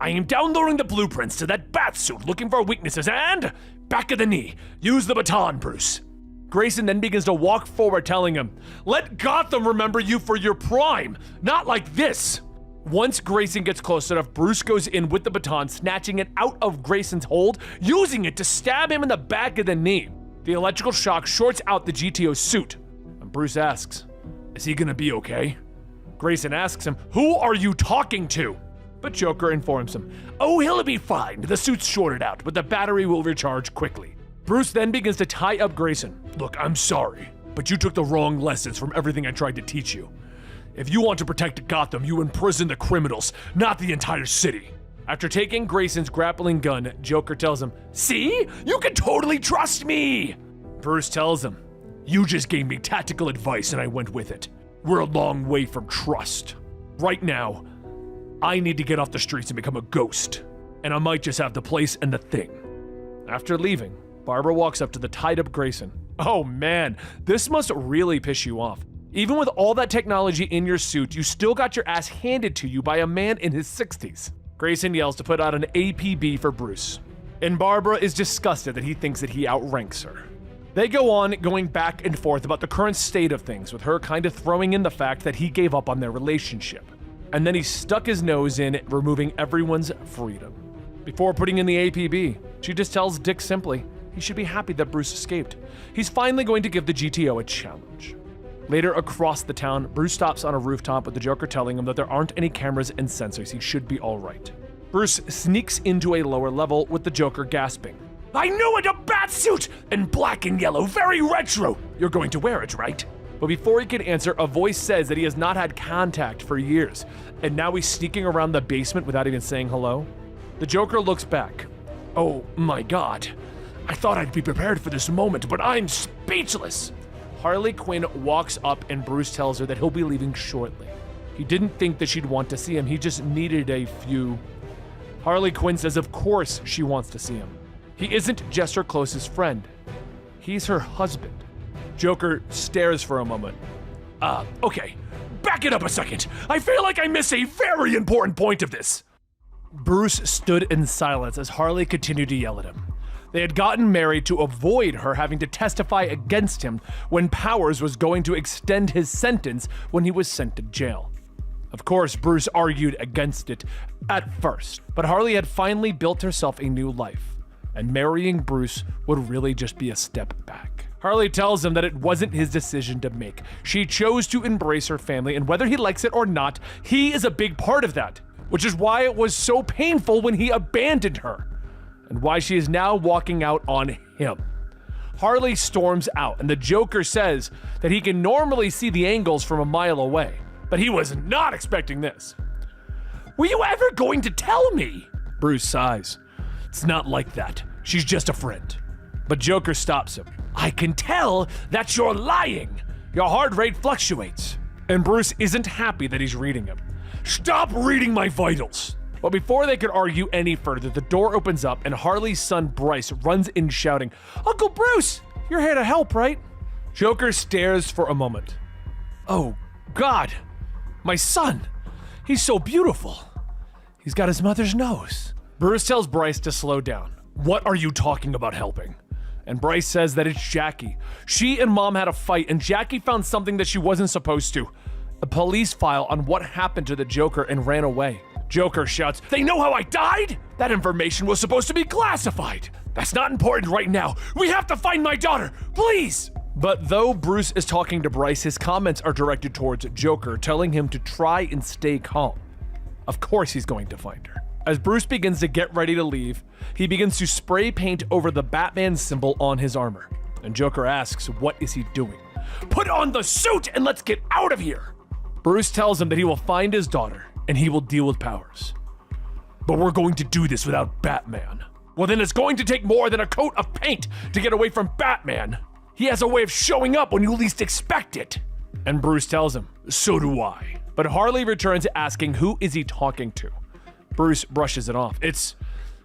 I am downloading the blueprints to that bat suit looking for weaknesses and back of the knee. Use the baton, Bruce. Grayson then begins to walk forward telling him, let Gotham remember you for your prime, not like this. Once Grayson gets close enough, Bruce goes in with the baton, snatching it out of Grayson's hold, using it to stab him in the back of the knee. The electrical shock shorts out the GTO's suit. And Bruce asks, is he gonna be okay? Grayson asks him, who are you talking to? But Joker informs him, oh, he'll be fine. The suit's shorted out, but the battery will recharge quickly. Bruce then begins to tie up Grayson. Look, I'm sorry, but you took the wrong lessons from everything I tried to teach you. If you want to protect Gotham, you imprison the criminals, not the entire city. After taking Grayson's grappling gun, Joker tells him, see? You can totally trust me! Bruce tells him, you just gave me tactical advice and I went with it. We're a long way from trust. Right now, I need to get off the streets and become a ghost. And I might just have the place and the thing. After leaving, Barbara walks up to the tied-up Grayson. Oh man, this must really piss you off. Even with all that technology in your suit, you still got your ass handed to you by a man in his 60s. Grayson yells to put out an APB for Bruce. And Barbara is disgusted that he thinks that he outranks her. They go on going back and forth about the current state of things, with her kind of throwing in the fact that he gave up on their relationship. And then he stuck his nose in, removing everyone's freedom. Before putting in the APB, she just tells Dick simply, he should be happy that Bruce escaped. He's finally going to give the GTO a challenge. Later, across the town, Bruce stops on a rooftop with the Joker telling him that there aren't any cameras and sensors. He should be all right. Bruce sneaks into a lower level with the Joker gasping. I knew it, a bat suit! And black and yellow, very retro! You're going to wear it, right? But before he could answer, a voice says that he has not had contact for years, and now he's sneaking around the basement without even saying hello. The Joker looks back. Oh my god. I thought I'd be prepared for this moment, but I'm speechless! Harley Quinn walks up and Bruce tells her that he'll be leaving shortly. He didn't think that she'd want to see him, he just needed a few. Harley Quinn says of course she wants to see him. He isn't just her closest friend. He's her husband. Joker stares for a moment. Okay, back it up a second. I feel like I miss a very important point of this. Bruce stood in silence as Harley continued to yell at him. They had gotten married to avoid her having to testify against him when Powers was going to extend his sentence when he was sent to jail. Of course, Bruce argued against it at first, but Harley had finally built herself a new life, and marrying Bruce would really just be a step back. Harley tells him that it wasn't his decision to make. She chose to embrace her family, and whether he likes it or not, he is a big part of that, which is why it was so painful when he abandoned her, and why she is now walking out on him. Harley storms out, and the Joker says that he can normally see the angles from a mile away, but he was not expecting this. Were you ever going to tell me? Bruce sighs. It's not like that. She's just a friend. But Joker stops him. I can tell that you're lying. Your heart rate fluctuates. And Bruce isn't happy that he's reading him. Stop reading my vitals. But before they could argue any further, the door opens up and Harley's son Bryce runs in shouting, Uncle Bruce, you're here to help, right? Joker stares for a moment. Oh, God, my son. He's so beautiful. He's got his mother's nose. Bruce tells Bryce to slow down. What are you talking about helping? And Bryce says that it's Jackie. She and Mom had a fight and Jackie found something that she wasn't supposed to. A police file on what happened to the Joker and ran away. Joker shouts, They know how I died? That information was supposed to be classified. That's not important right now. We have to find my daughter, please. But though Bruce is talking to Bryce, his comments are directed towards Joker, telling him to try and stay calm. Of course he's going to find her. As Bruce begins to get ready to leave, he begins to spray paint over the Batman symbol on his armor. And Joker asks, what is he doing? Put on the suit and let's get out of here. Bruce tells him that he will find his daughter and he will deal with Powers. But we're going to do this without Batman. Well, then it's going to take more than a coat of paint to get away from Batman. He has a way of showing up when you least expect it. And Bruce tells him, so do I. But Harley returns asking who is he talking to. Bruce brushes it off. It's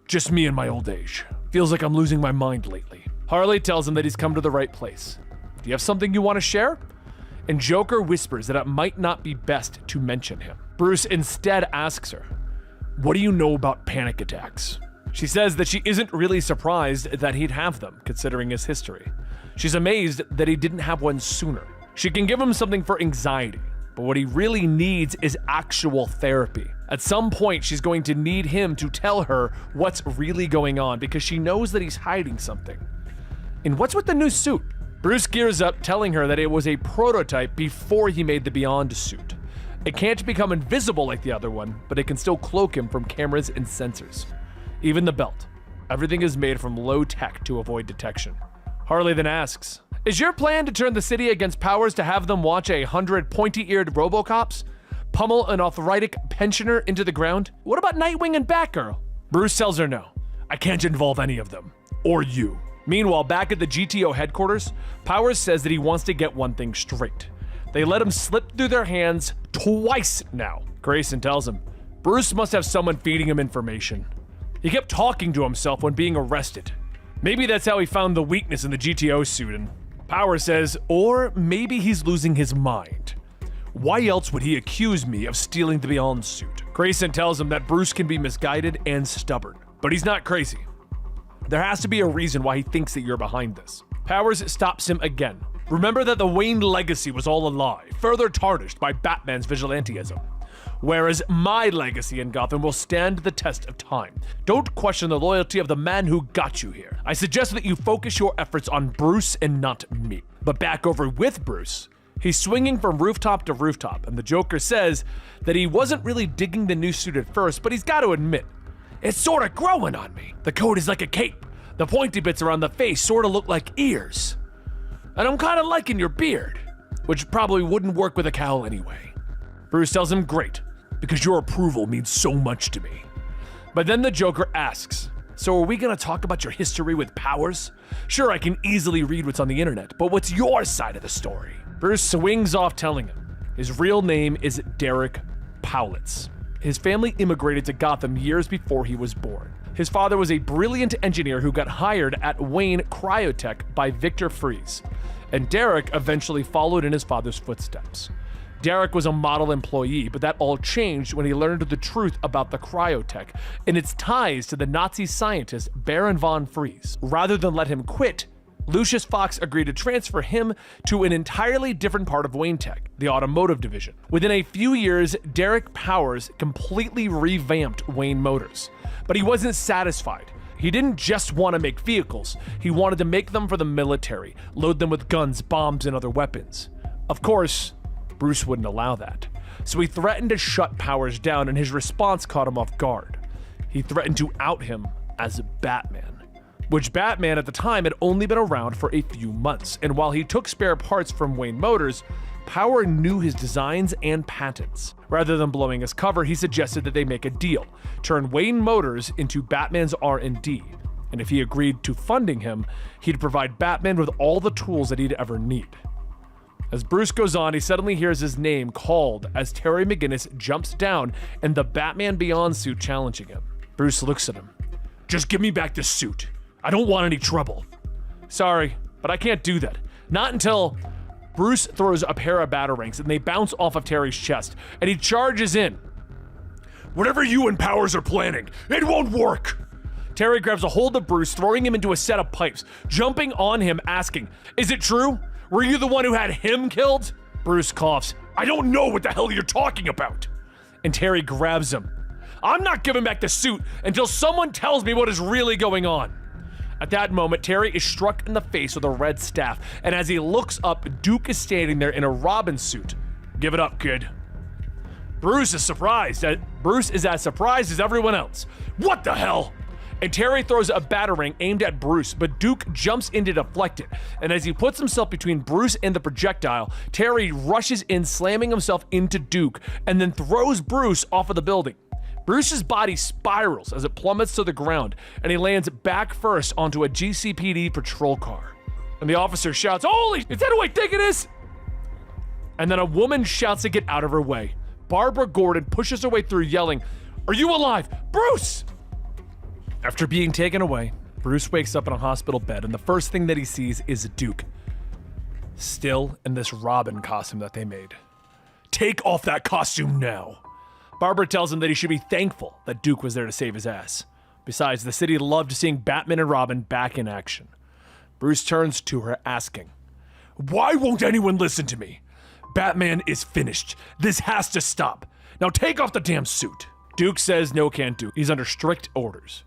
just me in my old age. Feels like I'm losing my mind lately. Harley tells him that he's come to the right place. Do you have something you want to share? And Joker whispers that it might not be best to mention him. Bruce instead asks her, what do you know about panic attacks? She says that she isn't really surprised that he'd have them, considering his history. She's amazed that he didn't have one sooner. She can give him something for anxiety, but what he really needs is actual therapy. At some point, she's going to need him to tell her what's really going on because she knows that he's hiding something. And what's with the new suit? Bruce gears up, telling her that it was a prototype before he made the Beyond suit. It can't become invisible like the other one, but it can still cloak him from cameras and sensors. Even the belt. Everything is made from low tech to avoid detection. Harley then asks, is your plan to turn the city against Powers to have them watch 100 pointy-eared Robocops? Pummel an arthritic pensioner into the ground? What about Nightwing and Batgirl? Bruce tells her no. I can't involve any of them. Or you. Meanwhile, back at the GTO headquarters, Powers says that he wants to get one thing straight. They let him slip through their hands twice now. Grayson tells him, Bruce must have someone feeding him information. He kept talking to himself when being arrested. Maybe that's how he found the weakness in the GTO suit, and Powers says, or maybe he's losing his mind. Why else would he accuse me of stealing the Beyond suit? Grayson tells him that Bruce can be misguided and stubborn, but he's not crazy. There has to be a reason why he thinks that you're behind this. Powers stops him again. Remember that the Wayne legacy was all a lie, further tarnished by Batman's vigilantism. Whereas my legacy in Gotham will stand the test of time. Don't question the loyalty of the man who got you here. I suggest that you focus your efforts on Bruce and not me. But back over with Bruce, he's swinging from rooftop to rooftop, and the Joker says that he wasn't really digging the new suit at first, but he's got to admit, it's sort of growing on me. The coat is like a cape. The pointy bits around the face sort of look like ears. And I'm kind of liking your beard, which probably wouldn't work with a cowl anyway. Bruce tells him, great, because your approval means so much to me. But then the Joker asks, so are we gonna talk about your history with Powers? Sure, I can easily read what's on the internet, but what's your side of the story? Bruce swings off telling him his real name is Derek Powlitz. His family immigrated to Gotham years before he was born. His father was a brilliant engineer who got hired at Wayne Cryotech by Victor Fries, and Derek eventually followed in his father's footsteps. Derek was a model employee, but that all changed when he learned the truth about the cryotech and its ties to the Nazi scientist Baron von Fries. Rather than let him quit, Lucius Fox agreed to transfer him to an entirely different part of Wayne Tech, the automotive division. Within a few years, Derek Powers completely revamped Wayne Motors. But he wasn't satisfied. He didn't just want to make vehicles, he wanted to make them for the military, load them with guns, bombs, and other weapons. Of course, Bruce wouldn't allow that. So he threatened to shut Powers down, and his response caught him off guard. He threatened to out him as Batman, which Batman at the time had only been around for a few months, and while he took spare parts from Wayne Motors, Power knew his designs and patents. Rather than blowing his cover, he suggested that they make a deal, turn Wayne Motors into Batman's R&D, and if he agreed to funding him, he'd provide Batman with all the tools that he'd ever need. As Bruce goes on, he suddenly hears his name called as Terry McGinnis jumps down in the Batman Beyond suit challenging him. Bruce looks at him. Just give me back the suit. I don't want any trouble. Sorry, but I can't do that. Not until... Bruce throws a pair of batarangs and they bounce off of Terry's chest, and he charges in. Whatever you and Powers are planning, it won't work. Terry grabs a hold of Bruce, throwing him into a set of pipes, jumping on him, asking, "Is it true? Were you the one who had him killed?" Bruce coughs. I don't know what the hell you're talking about. And Terry grabs him. "I'm not giving back the suit until someone tells me what is really going on." At that moment, Terry is struck in the face with a red staff, and as he looks up, Duke is standing there in a Robin suit. Give it up, kid. Bruce is as surprised as everyone else. What the hell? And Terry throws a batarang aimed at Bruce, but Duke jumps in to deflect it. And as he puts himself between Bruce and the projectile, Terry rushes in, slamming himself into Duke, and then throws Bruce off of the building. Bruce's body spirals as it plummets to the ground, and he lands back first onto a GCPD patrol car. And the officer shouts, "Holy, is that who I think it is?" And then a woman shouts to get out of her way. Barbara Gordon pushes her way through, yelling, "Are you alive? Bruce!" After being taken away, Bruce wakes up in a hospital bed, and the first thing that he sees is Duke, still in this Robin costume that they made. Take off that costume now. Barbara tells him that he should be thankful that Duke was there to save his ass. Besides, the city loved seeing Batman and Robin back in action. Bruce turns to her, asking, "Why won't anyone listen to me? Batman is finished. This has to stop. Now take off the damn suit." Duke says no can't do. He's under strict orders.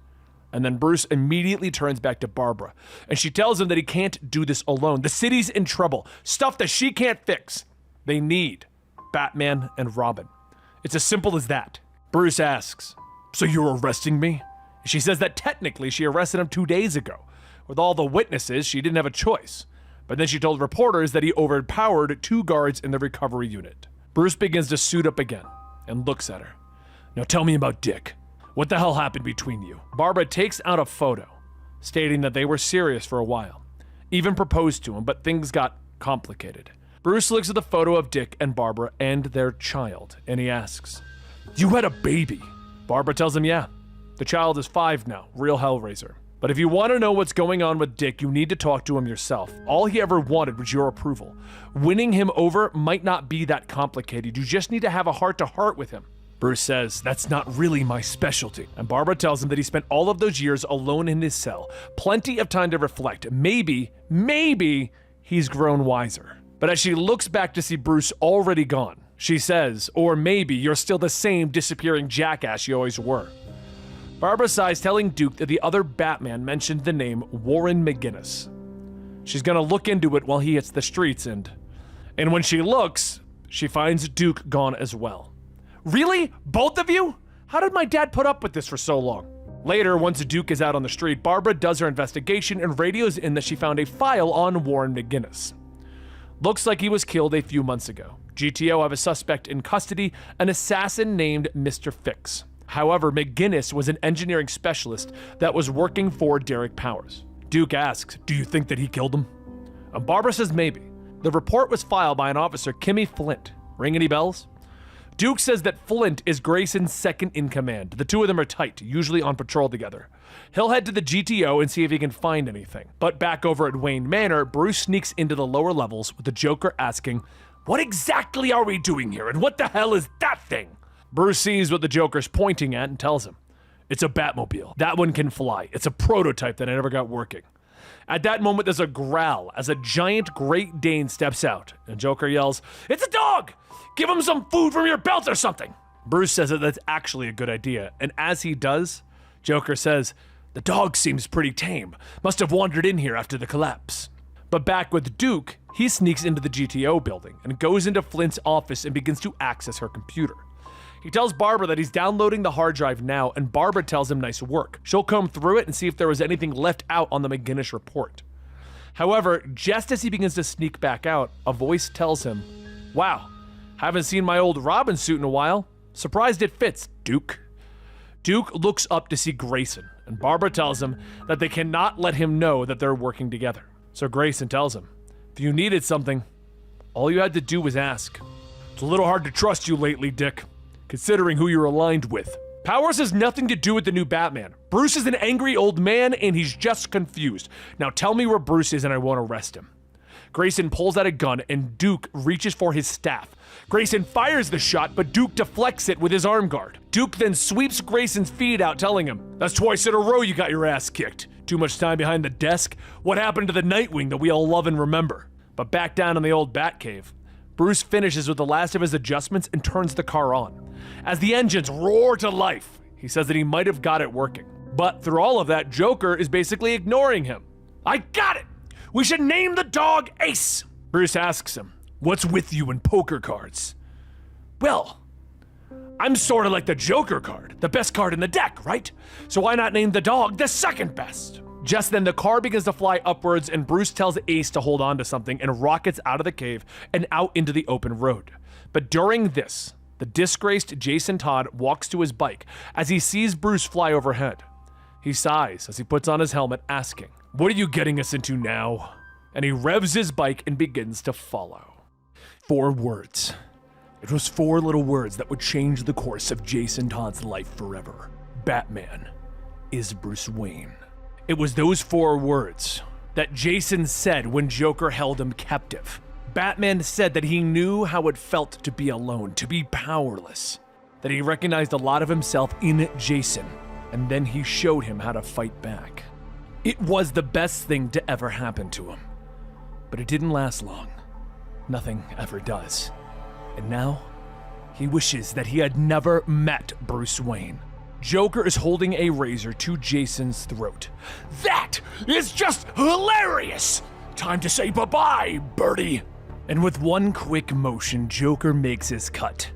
And then Bruce immediately turns back to Barbara, and she tells him that he can't do this alone. The city's in trouble. Stuff that she can't fix. They need Batman and Robin. It's as simple as that. Bruce asks, "So you're arresting me?" She says that technically she arrested him 2 days ago. With all the witnesses, she didn't have a choice. But then she told reporters that he overpowered 2 guards in the recovery unit. Bruce begins to suit up again and looks at her. "Now tell me about Dick. What the hell happened between you?" Barbara takes out a photo, stating that they were serious for a while. Even proposed to him, but things got complicated. Bruce looks at the photo of Dick and Barbara and their child, and he asks, "You had a baby?" Barbara tells him, "Yeah. The child is 5 now, real Hellraiser. But if you want to know what's going on with Dick, you need to talk to him yourself. All he ever wanted was your approval. Winning him over might not be that complicated. You just need to have a heart-to-heart with him." Bruce says, "That's not really my specialty." And Barbara tells him that he spent all of those years alone in his cell. Plenty of time to reflect. Maybe he's grown wiser. But as she looks back to see Bruce already gone, she says, "Or maybe you're still the same disappearing jackass you always were." Barbara sighs, telling Duke that the other Batman mentioned the name Warren McGinnis. She's gonna look into it while he hits the streets, and when she looks, she finds Duke gone as well. "Really? Both of you? How did my dad put up with this for so long?" Later, once Duke is out on the street, Barbara does her investigation and radios in that she found a file on Warren McGinnis. Looks like he was killed a few months ago. GTO have a suspect in custody, an assassin named Mr. Fix. However, McGinnis was an engineering specialist that was working for Derek Powers. Duke asks, "Do you think that he killed him?" And Barbara says maybe. The report was filed by an officer, Kimmy Flint. Ring any bells? Duke says that Flint is Grayson's second in command. The two of them are tight, usually on patrol together. He'll head to the GTO and see if he can find anything. But back over at Wayne Manor, Bruce sneaks into the lower levels with the Joker asking, What exactly are we doing here, and what the hell is that thing? Bruce sees what the Joker's pointing at and tells him, "It's a Batmobile. That one can fly. It's a prototype that I never got working." At that moment, there's a growl as a giant Great Dane steps out, and Joker yells, "It's a dog! Give him some food from your belt or something!" Bruce says that that's actually a good idea, and as he does, Joker says, "The dog seems pretty tame. Must have wandered in here after the collapse." But back with Duke, he sneaks into the GTO building and goes into Flint's office and begins to access her computer. He tells Barbara that he's downloading the hard drive now, and Barbara tells him nice work. She'll comb through it and see if there was anything left out on the McGinnis report. However, just as he begins to sneak back out, a voice tells him, "Wow, haven't seen my old Robin suit in a while. Surprised it fits, Duke." Duke looks up to see Grayson, and Barbara tells him that they cannot let him know that they're working together. So Grayson tells him, "If you needed something, all you had to do was ask. It's a little hard to trust you lately, Dick, considering who you're aligned with. Powers has nothing to do with the new Batman. Bruce is an angry old man and he's just confused. Now tell me where Bruce is and I won't arrest him." Grayson pulls out a gun and Duke reaches for his staff. Grayson fires the shot, but Duke deflects it with his arm guard. Duke then sweeps Grayson's feet out, telling him, "That's twice in a row you got your ass kicked. Too much time behind the desk? What happened to the Nightwing that we all love and remember?" But back down in the old Batcave, Bruce finishes with the last of his adjustments and turns the car on. As the engines roar to life, he says that he might have got it working. But through all of that, Joker is basically ignoring him. "I got it! We should name the dog Ace." Bruce asks him, "What's with you and poker cards?" "Well, I'm sort of like the Joker card, the best card in the deck, right? So why not name the dog the second best?" Just then, the car begins to fly upwards, and Bruce tells Ace to hold on to something and rockets out of the cave and out into the open road. But during this, the disgraced Jason Todd walks to his bike as he sees Bruce fly overhead. He sighs as he puts on his helmet, asking, "What are you getting us into now?" And he revs his bike and begins to follow. 4 words. It was 4 little words that would change the course of Jason Todd's life forever. Batman is Bruce Wayne. It was those 4 words that Jason said when Joker held him captive. Batman said that he knew how it felt to be alone, to be powerless, that he recognized a lot of himself in Jason, and then he showed him how to fight back. It was the best thing to ever happen to him, but it didn't last long. Nothing ever does. And now, he wishes that he had never met Bruce Wayne. Joker is holding a razor to Jason's throat. "That is just hilarious! Time to say bye-bye, Birdie!" And with one quick motion, Joker makes his cut.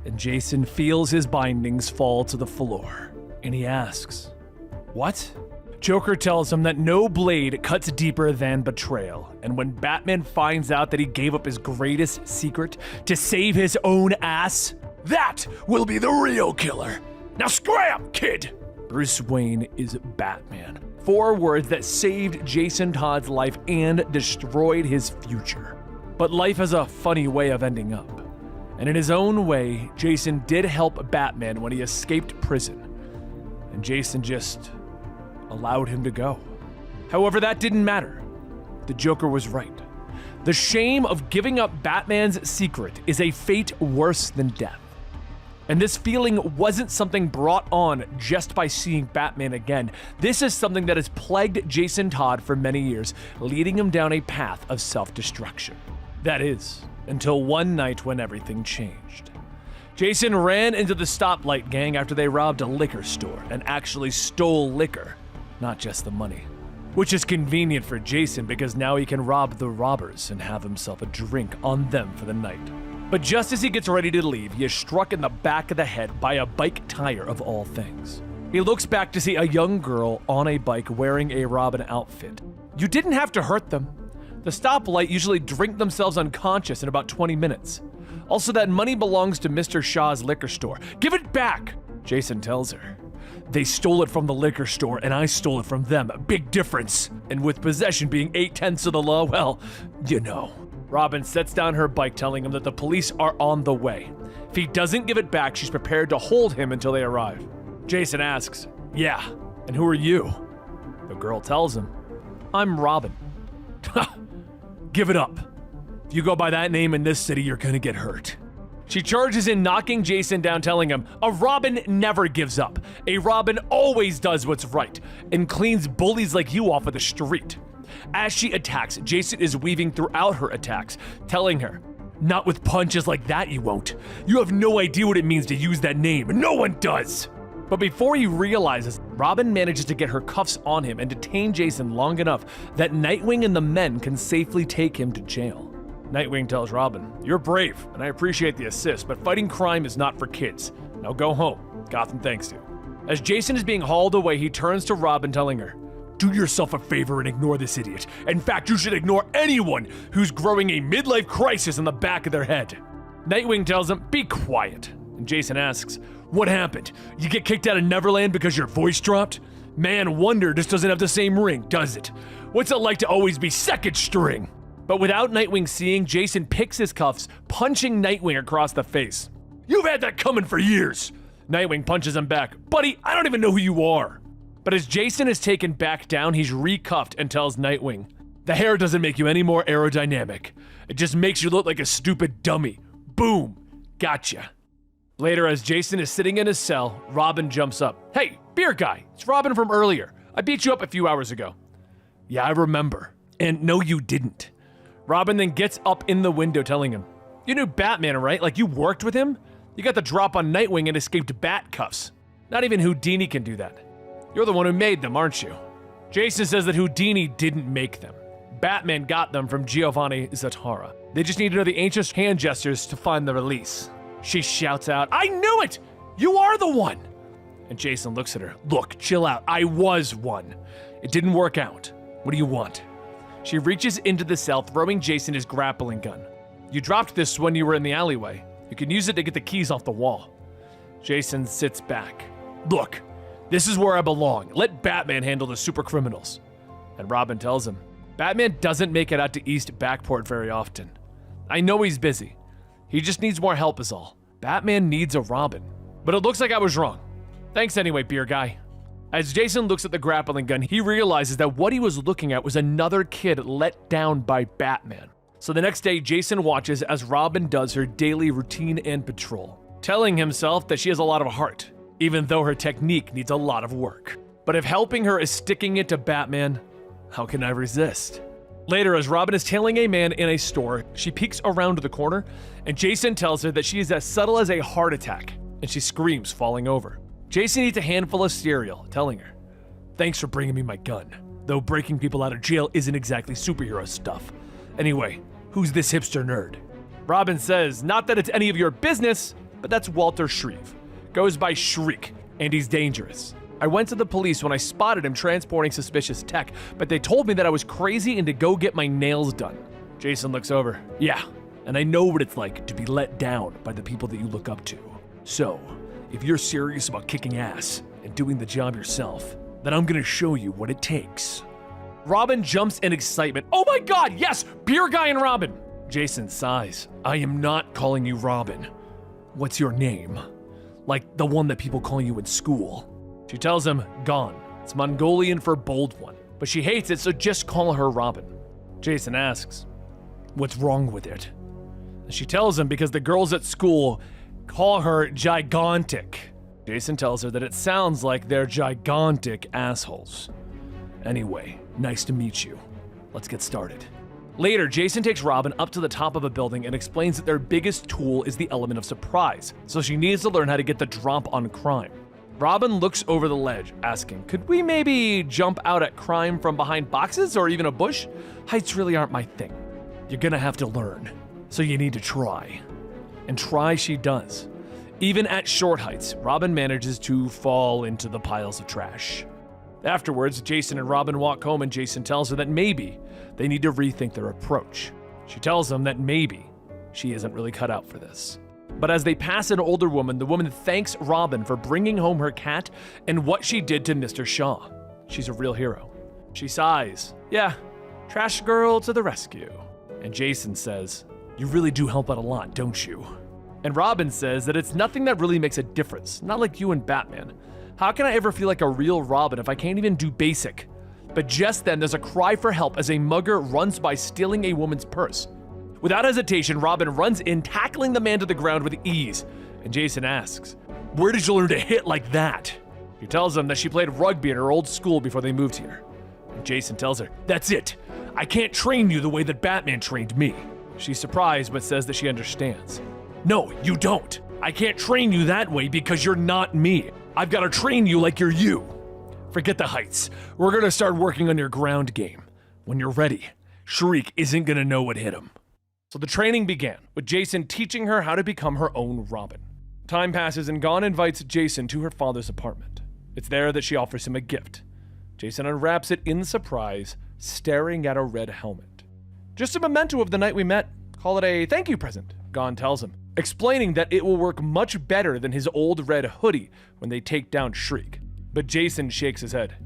And Jason feels his bindings fall to the floor. And he asks, "What?" Joker tells him that no blade cuts deeper than betrayal. And when Batman finds out that he gave up his greatest secret to save his own ass, that will be the real killer. Now scram, kid! Bruce Wayne is Batman. 4 words that saved Jason Todd's life and destroyed his future. But life has a funny way of ending up. And in his own way, Jason did help Batman when he escaped prison. And Jason just allowed him to go. However, that didn't matter. The Joker was right. The shame of giving up Batman's secret is a fate worse than death. And this feeling wasn't something brought on just by seeing Batman again. This is something that has plagued Jason Todd for many years, leading him down a path of self-destruction. That is, until one night when everything changed. Jason ran into the Stoplight Gang after they robbed a liquor store and actually stole liquor, not just the money. Which is convenient for Jason because now he can rob the robbers and have himself a drink on them for the night. But just as he gets ready to leave, he is struck in the back of the head by a bike tire of all things. He looks back to see a young girl on a bike wearing a Robin outfit. You didn't have to hurt them. The Stoplight usually drink themselves unconscious in about 20 minutes. Also, that money belongs to Mr. Shaw's liquor store. Give it back, Jason tells her. They stole it from the liquor store and I stole it from them. Big difference. And with possession being 8/10 of the law, well, you know. Robin sets down her bike, telling him that the police are on the way. If he doesn't give it back, she's prepared to hold him until they arrive. Jason asks, "Yeah, and who are you?" The girl tells him, "I'm Robin." "Give it up. If you go by that name in this city, you're gonna get hurt. She charges in, knocking Jason down, telling him, a Robin never gives up. A Robin always does what's right and cleans bullies like you off of the street. As she attacks, Jason is weaving throughout her attacks, telling her, not with punches like that you won't. You have no idea what it means to use that name. No one does. But before he realizes, Robin manages to get her cuffs on him and detain Jason long enough that Nightwing and the men can safely take him to jail. Nightwing tells Robin, you're brave, and I appreciate the assist, but fighting crime is not for kids. Now go home. Gotham thanks you. As Jason is being hauled away, he turns to Robin, telling her, do yourself a favor and ignore this idiot. In fact, you should ignore anyone who's growing a midlife crisis in the back of their head. Nightwing tells him, be quiet. And Jason asks, what happened? You get kicked out of Neverland because your voice dropped? Man, Wonder just doesn't have the same ring, does it? What's it like to always be second string? But without Nightwing seeing, Jason picks his cuffs, punching Nightwing across the face. You've had that coming for years. Nightwing punches him back. Buddy, I don't even know who you are. But as Jason is taken back down, he's recuffed and tells Nightwing, the hair doesn't make you any more aerodynamic. It just makes you look like a stupid dummy. Boom. Gotcha. Later, as Jason is sitting in his cell, Robin jumps up. Hey, beer guy, it's Robin from earlier. I beat you up a few hours ago. Yeah, I remember. And no, you didn't. Robin then gets up in the window, telling him, you knew Batman, right? Like you worked with him? You got the drop on Nightwing and escaped bat cuffs. Not even Houdini can do that. You're the one who made them, aren't you? Jason says that Houdini didn't make them. Batman got them from Giovanni Zatara. They just need to know the ancient hand gestures to find the release. She shouts out, I knew it! You are the one! And Jason looks at her. Look, chill out. I was one. It didn't work out. What do you want? She reaches into the cell, throwing Jason his grappling gun. You dropped this when you were in the alleyway. You can use it to get the keys off the wall. Jason sits back. Look, this is where I belong. Let Batman handle the super criminals. And Robin tells him, Batman doesn't make it out to East Backport very often. I know he's busy. He just needs more help is all. Batman needs a Robin. But it looks like I was wrong. Thanks anyway, beer guy. As Jason looks at the grappling gun, he realizes that what he was looking at was another kid let down by Batman. So the next day, Jason watches as Robin does her daily routine and patrol, telling himself that she has a lot of heart, even though her technique needs a lot of work. But if helping her is sticking it to Batman, how can I resist? Later, as Robin is tailing a man in a store, she peeks around the corner, and Jason tells her that she is as subtle as a heart attack, and she screams, falling over. Jason eats a handful of cereal, telling her, thanks for bringing me my gun, though breaking people out of jail isn't exactly superhero stuff. Anyway, who's this hipster nerd? Robin says, not that it's any of your business, but that's Walter Shreve. Goes by Shriek, and he's dangerous. I went to the police when I spotted him transporting suspicious tech, but they told me that I was crazy and to go get my nails done. Jason looks over. Yeah, and I know what it's like to be let down by the people that you look up to. So, if you're serious about kicking ass and doing the job yourself, then I'm gonna show you what it takes. Robin jumps in excitement. Oh my god, yes! Beer guy and Robin! Jason sighs. I am not calling you Robin. What's your name? Like the one that people call you in school. She tells him, Gon. It's Mongolian for bold one. But she hates it, so just call her Robin. Jason asks, what's wrong with it? And she tells him because the girls at school call her gigantic. Jason tells her that it sounds like they're gigantic assholes. Anyway, nice to meet you. Let's get started. Later, Jason takes Robin up to the top of a building and explains that their biggest tool is the element of surprise, so she needs to learn how to get the drop on crime. Robin looks over the ledge, asking, could we maybe jump out at crime from behind boxes or even a bush? Heights really aren't my thing. You're gonna have to learn, so you need to try. And try she does. Even at short heights, Robin manages to fall into the piles of trash. Afterwards, Jason and Robin walk home and Jason tells her that maybe they need to rethink their approach. She tells him that maybe she isn't really cut out for this. But as they pass an older woman, the woman thanks Robin for bringing home her cat and what she did to Mr. Shaw. She's a real hero. She sighs. Yeah, trash girl to the rescue. And Jason says, you really do help out a lot, don't you? And Robin says that it's nothing that really makes a difference, not like you and Batman. How can I ever feel like a real Robin if I can't even do basic? But just then there's a cry for help as a mugger runs by stealing a woman's purse. Without hesitation, Robin runs in, tackling the man to the ground with ease. And Jason asks, "Where did you learn to hit like that?" She tells him that she played rugby at her old school before they moved here. And Jason tells her, "That's it. I can't train you the way that Batman trained me." She's surprised but says that she understands. "No, you don't. I can't train you that way because you're not me. I've got to train you like you're you. Forget the heights. We're going to start working on your ground game. When you're ready, Shriek isn't going to know what hit him." So the training began, with Jason teaching her how to become her own Robin. Time passes and Gon invites Jason to her father's apartment. It's there that she offers him a gift. Jason unwraps it in surprise, staring at a red helmet. "Just a memento of the night we met. Call it a thank you present," Gon tells him, explaining that it will work much better than his old red hoodie when they take down Shriek. But Jason shakes his head.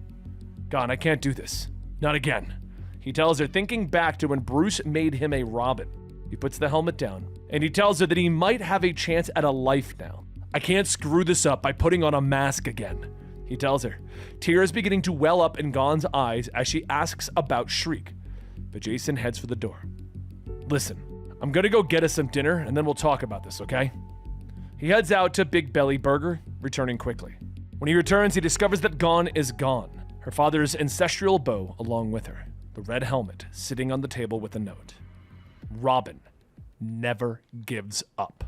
"Gon, I can't do this. Not again," he tells her, thinking back to when Bruce made him a Robin. He puts the helmet down, and he tells her that he might have a chance at a life now. "I can't screw this up by putting on a mask again," he tells her, tears beginning to well up in Gon's eyes as she asks about Shriek. But Jason heads for the door. "Listen, I'm gonna go get us some dinner, and then we'll talk about this, okay?" He heads out to Big Belly Burger, returning quickly. When he returns, he discovers that Gon is gone, her father's ancestral bow along with her, the red helmet sitting on the table with a note. Robin never gives up.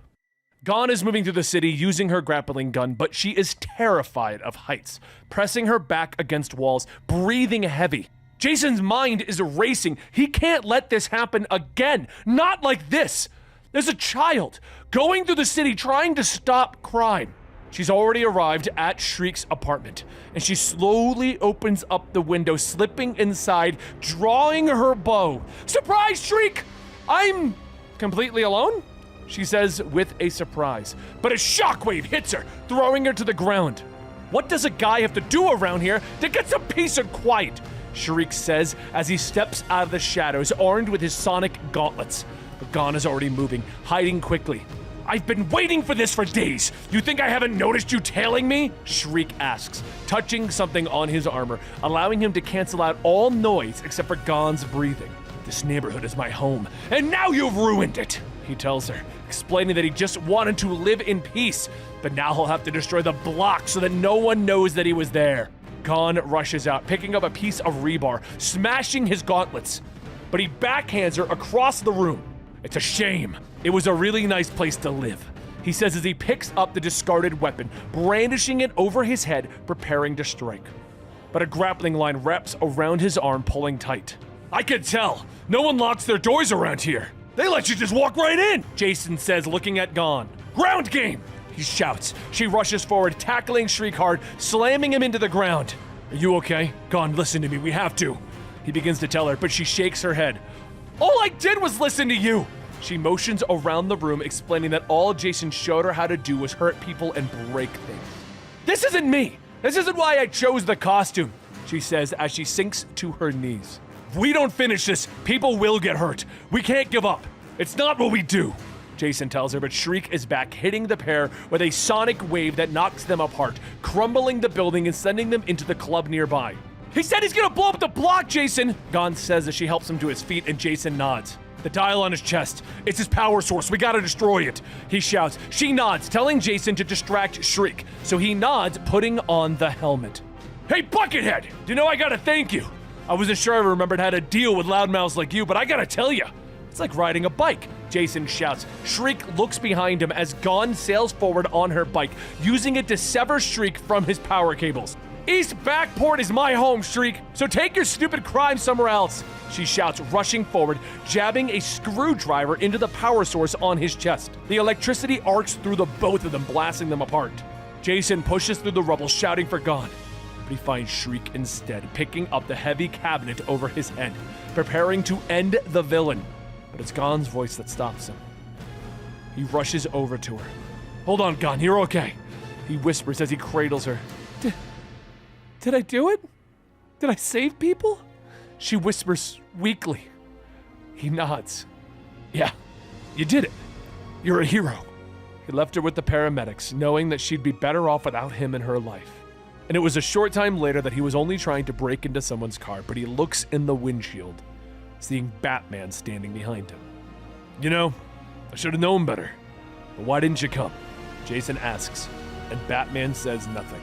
Gon is moving through the city using her grappling gun, but she is terrified of heights, pressing her back against walls, breathing heavy. Jason's mind is racing. He can't let this happen again. Not like this. There's a child going through the city trying to stop crime. She's already arrived at Shriek's apartment, and she slowly opens up the window, slipping inside, drawing her bow. "Surprise, Shriek! I'm completely alone?" she says with a surprise. But a shockwave hits her, throwing her to the ground. "What does a guy have to do around here to get some peace and quiet?" Shriek says as he steps out of the shadows, armed with his sonic gauntlets. But Gon is already moving, hiding quickly. "I've been waiting for this for days. You think I haven't noticed you tailing me?" Shriek asks, touching something on his armor, allowing him to cancel out all noise except for Gon's breathing. "This neighborhood is my home, and now you've ruined it," he tells her, explaining that he just wanted to live in peace, but now he'll have to destroy the block so that no one knows that he was there. Gon rushes out, picking up a piece of rebar, smashing his gauntlets, but he backhands her across the room. "It's a shame. It was a really nice place to live," he says as he picks up the discarded weapon, brandishing it over his head, preparing to strike. But a grappling line wraps around his arm, pulling tight. "I can tell. No one locks their doors around here. They let you just walk right in," Jason says, looking at Gon. "Ground game!" he shouts. She rushes forward, tackling Shriek hard, slamming him into the ground. "Are you okay? Gon, listen to me. We have to," he begins to tell her, but she shakes her head. "All I did was listen to you." She motions around the room, explaining that all Jason showed her how to do was hurt people and break things. "This isn't me. This isn't why I chose the costume," she says as she sinks to her knees. "If we don't finish this, people will get hurt. We can't give up. It's not what we do," Jason tells her, but Shriek is back, hitting the pair with a sonic wave that knocks them apart, crumbling the building and sending them into the club nearby. "He said he's gonna blow up the block, Jason," Gon says as she helps him to his feet, and Jason nods. "The dial on his chest. It's his power source. We gotta destroy it," he shouts. She nods, telling Jason to distract Shriek, so he nods, putting on the helmet. "Hey, Buckethead! Do you know I gotta thank you? I wasn't sure I remembered how to deal with loudmouths like you, but I gotta tell you, it's like riding a bike," Jason shouts. Shriek looks behind him as Gon sails forward on her bike, using it to sever Shriek from his power cables. "East Backport is my home, Shriek, so take your stupid crime somewhere else," she shouts, rushing forward, jabbing a screwdriver into the power source on his chest. The electricity arcs through the both of them, blasting them apart. Jason pushes through the rubble, shouting for Gon, but he finds Shriek instead, picking up the heavy cabinet over his head, preparing to end the villain. But it's Gon's voice that stops him. He rushes over to her. "Hold on, Gon, you're okay," he whispers as he cradles her. Did I do it? Did I save people?" she whispers weakly. He nods. "Yeah, you did it. You're a hero." He left her with the paramedics, knowing that she'd be better off without him in her life. And it was a short time later that he was only trying to break into someone's car, but he looks in the windshield, seeing Batman standing behind him. You know, I should have known better. But why didn't you come? Jason asks, and Batman says nothing.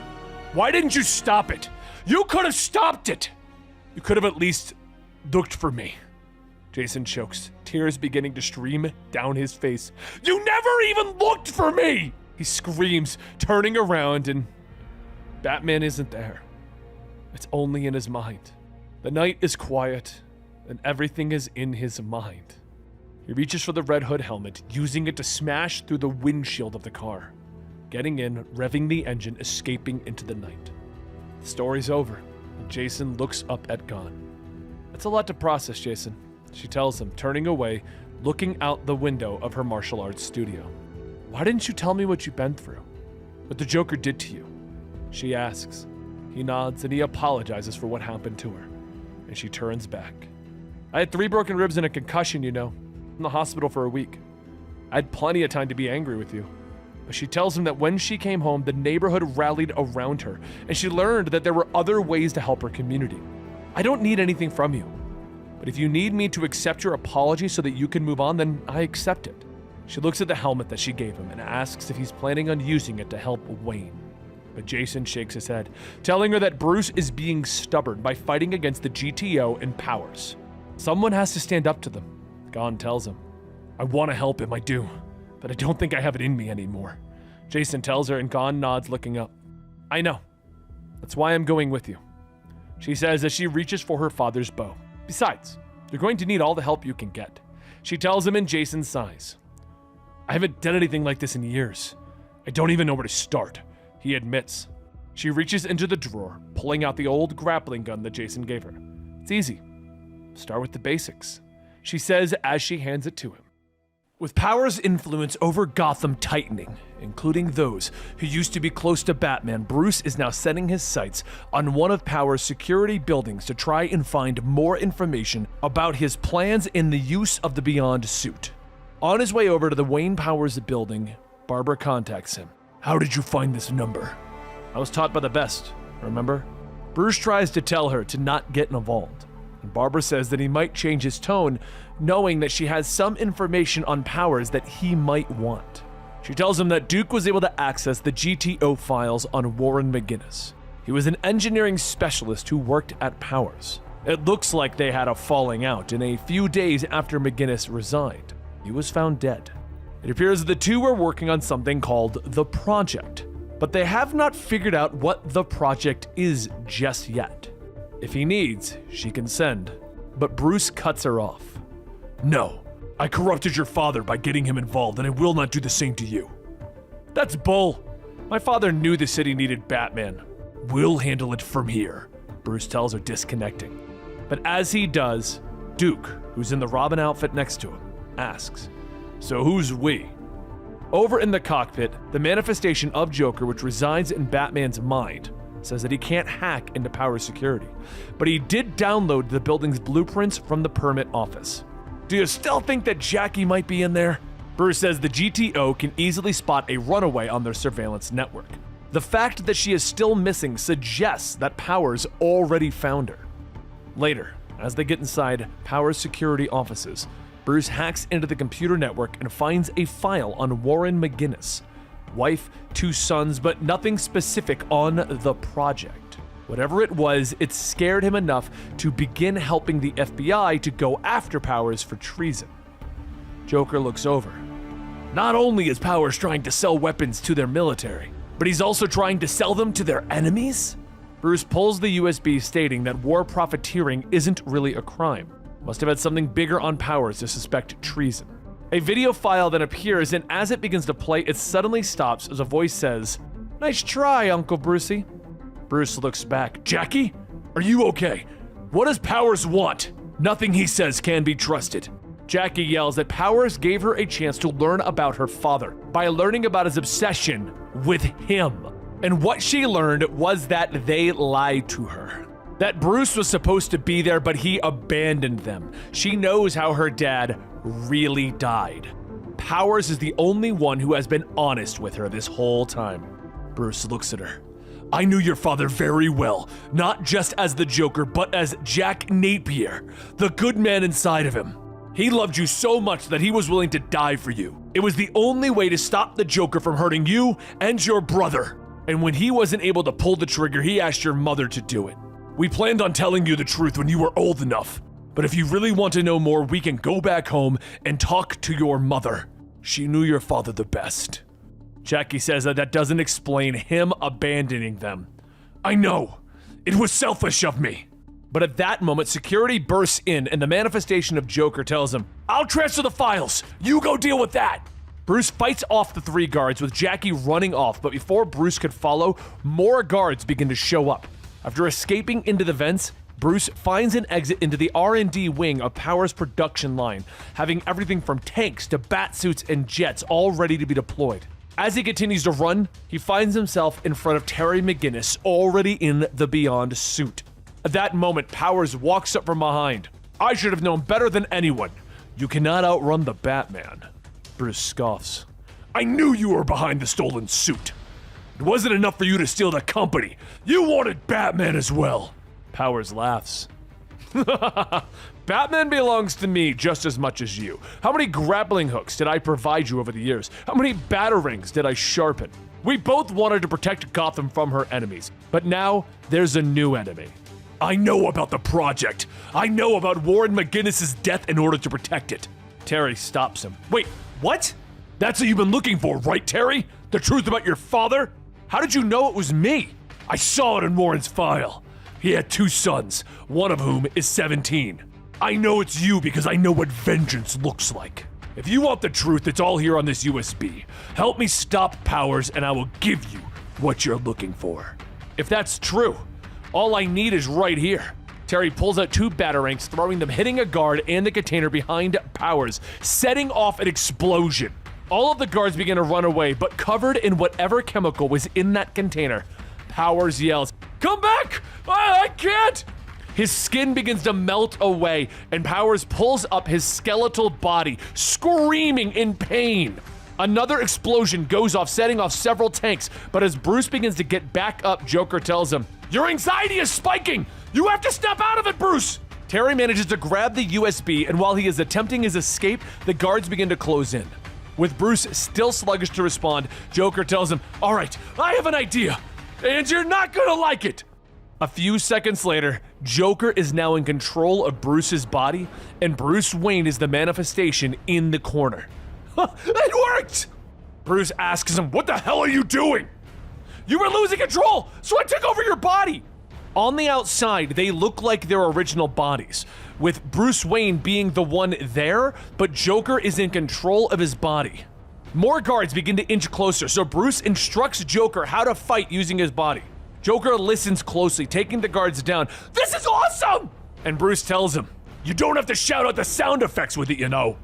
Why didn't you stop it? You could have stopped it! You could have at least looked for me. Jason chokes, tears beginning to stream down his face. You never even looked for me! He screams, turning around, and Batman isn't there. It's only in his mind. The night is quiet, and everything is in his mind. He reaches for the Red Hood helmet, using it to smash through the windshield of the car. Getting in, revving the engine, escaping into the night. The story's over, and Jason looks up at Gon. It's a lot to process, Jason, she tells him, turning away, looking out the window of her martial arts studio. Why didn't you tell me what you've been through? What the Joker did to you? She asks. He nods and he apologizes for what happened to her. And she turns back. I had 3 broken ribs and a concussion, in the hospital for a week. I had plenty of time to be angry with you. But she tells him that when she came home, the neighborhood rallied around her, and she learned that there were other ways to help her community. I don't need anything from you. But if you need me to accept your apology so that you can move on, then I accept it. She looks at the helmet that she gave him and asks if he's planning on using it to help Wayne. But Jason shakes his head, telling her that Bruce is being stubborn by fighting against the GTO and Powers. Someone has to stand up to them, Gon tells him. I want to help him, I do, but I don't think I have it in me anymore. Jason tells her and Gon nods, looking up. I know. That's why I'm going with you, she says as she reaches for her father's bow. Besides, you're going to need all the help you can get, she tells him, and Jason sighs. I haven't done anything like this in years. I don't even know where to start, he admits. She reaches into the drawer, pulling out the old grappling gun that Jason gave her. It's easy. Start with the basics, she says as she hands it to him. With Powers' influence over Gotham tightening, including those who used to be close to Batman, Bruce is now setting his sights on one of Powers' security buildings to try and find more information about his plans in the use of the Beyond suit. On his way over to the Wayne Powers building, Barbara contacts him. How did you find this number? I was taught by the best, remember? Bruce tries to tell her to not get involved, and Barbara says that he might change his tone, knowing that she has some information on Powers that he might want. She tells him that Duke was able to access the GTO files on Warren McGinnis. He was an engineering specialist who worked at Powers. It looks like they had a falling out, and a few days after McGinnis resigned, he was found dead. It appears that the two were working on something called the Project, but they have not figured out what the Project is just yet. If he needs, she can send, but Bruce cuts her off. No, I corrupted your father by getting him involved, and I will not do the same to you. That's bull. My father knew the city needed Batman. We'll handle it from here, Bruce tells her, disconnecting. But as he does, Duke, who's in the Robin outfit next to him, asks, So who's we? Over in the cockpit, the manifestation of Joker, which resides in Batman's mind, says that he can't hack into Powers' security, but he did download the building's blueprints from the permit office. Do you still think that Jackie might be in there? Bruce says the GTO can easily spot a runaway on their surveillance network. The fact that she is still missing suggests that Powers already found her. Later, as they get inside Powers' security offices, Bruce hacks into the computer network and finds a file on Warren McGinnis. Wife, 2 sons, but nothing specific on the project. Whatever it was, it scared him enough to begin helping the FBI to go after Powers for treason. Joker looks over. Not only is Powers trying to sell weapons to their military, but he's also trying to sell them to their enemies? Bruce pulls the USB, stating that war profiteering isn't really a crime. Must have had something bigger on Powers to suspect treason. A video file then appears, and as it begins to play, it suddenly stops as a voice says, Nice try, Uncle Brucey. Bruce looks back. Jackie? Are you okay? What does Powers want? Nothing he says can be trusted. Jackie yells that Powers gave her a chance to learn about her father by learning about his obsession with him. And what she learned was that they lied to her. That Bruce was supposed to be there, but he abandoned them. She knows how her dad really died. Powers is the only one who has been honest with her this whole time. Bruce looks at her. I knew your father very well, not just as the Joker, but as Jack Napier, the good man inside of him. He loved you so much that he was willing to die for you. It was the only way to stop the Joker from hurting you and your brother. And when he wasn't able to pull the trigger, he asked your mother to do it. We planned on telling you the truth when you were old enough. But if you really want to know more, we can go back home and talk to your mother. She knew your father the best. Jackie says that doesn't explain him abandoning them. I know. It was selfish of me. But at that moment, security bursts in and the manifestation of Joker tells him, I'll transfer the files. You go deal with that. Bruce fights off the 3 guards with Jackie running off, but before Bruce could follow, more guards begin to show up. After escaping into the vents, Bruce finds an exit into the R&D wing of Power's production line, having everything from tanks to batsuits and jets all ready to be deployed. As he continues to run, he finds himself in front of Terry McGinnis, already in the Beyond suit. At that moment, Powers walks up from behind. I should have known better than anyone. You cannot outrun the Batman. Bruce scoffs. I knew you were behind the stolen suit. It wasn't enough for you to steal the company. You wanted Batman as well. Powers laughs. Batman belongs to me just as much as you. How many grappling hooks did I provide you over the years? How many batarangs did I sharpen? We both wanted to protect Gotham from her enemies, but now there's a new enemy. I know about the project. I know about Warren McGinnis's death in order to protect it. Terry stops him. Wait, what? That's what you've been looking for, right, Terry? The truth about your father? How did you know it was me? I saw it in Warren's file. He had 2 sons, one of whom is 17. I know it's you because I know what vengeance looks like. If you want the truth, it's all here on this USB. Help me stop Powers and I will give you what you're looking for. If that's true, all I need is right here. Terry pulls out 2 batarangs, throwing them, hitting a guard and the container behind Powers, setting off an explosion. All of the guards begin to run away, but covered in whatever chemical was in that container, Powers yells, "Come back! I can't!" His skin begins to melt away, and Powers pulls up his skeletal body, screaming in pain. Another explosion goes off, setting off several tanks, but as Bruce begins to get back up, Joker tells him, "Your anxiety is spiking! You have to snap out of it, Bruce!" Terry manages to grab the USB, and while he is attempting his escape, the guards begin to close in. With Bruce still sluggish to respond, Joker tells him, "All right, I have an idea, and you're not gonna like it." A few seconds later, Joker is now in control of Bruce's body, and Bruce Wayne is the manifestation in the corner. It worked! Bruce asks him, "What the hell are you doing?" "You were losing control, so I took over your body." On the outside, they look like their original bodies, with Bruce Wayne being the one there, but Joker is in control of his body. More guards begin to inch closer, so Bruce instructs Joker how to fight using his body. Joker listens closely, taking the guards down. "This is awesome!" And Bruce tells him, "You don't have to shout out the sound effects with it, you know."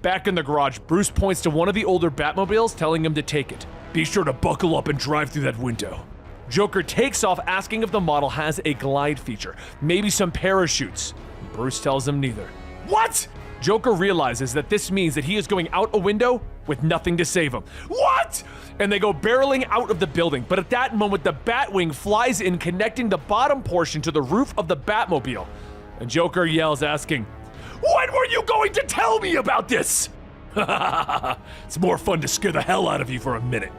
Back in the garage, Bruce points to one of the older Batmobiles, telling him to take it. "Be sure to buckle up and drive through that window." Joker takes off, asking if the model has a glide feature, maybe some parachutes. Bruce tells him neither. What? Joker realizes that this means that he is going out a window with nothing to save him. What? And they go barreling out of the building, but at that moment the Batwing flies in, connecting the bottom portion to the roof of the Batmobile. And Joker yells, asking, "When were you going to tell me about this?" It's more fun to scare the hell out of you for a minute.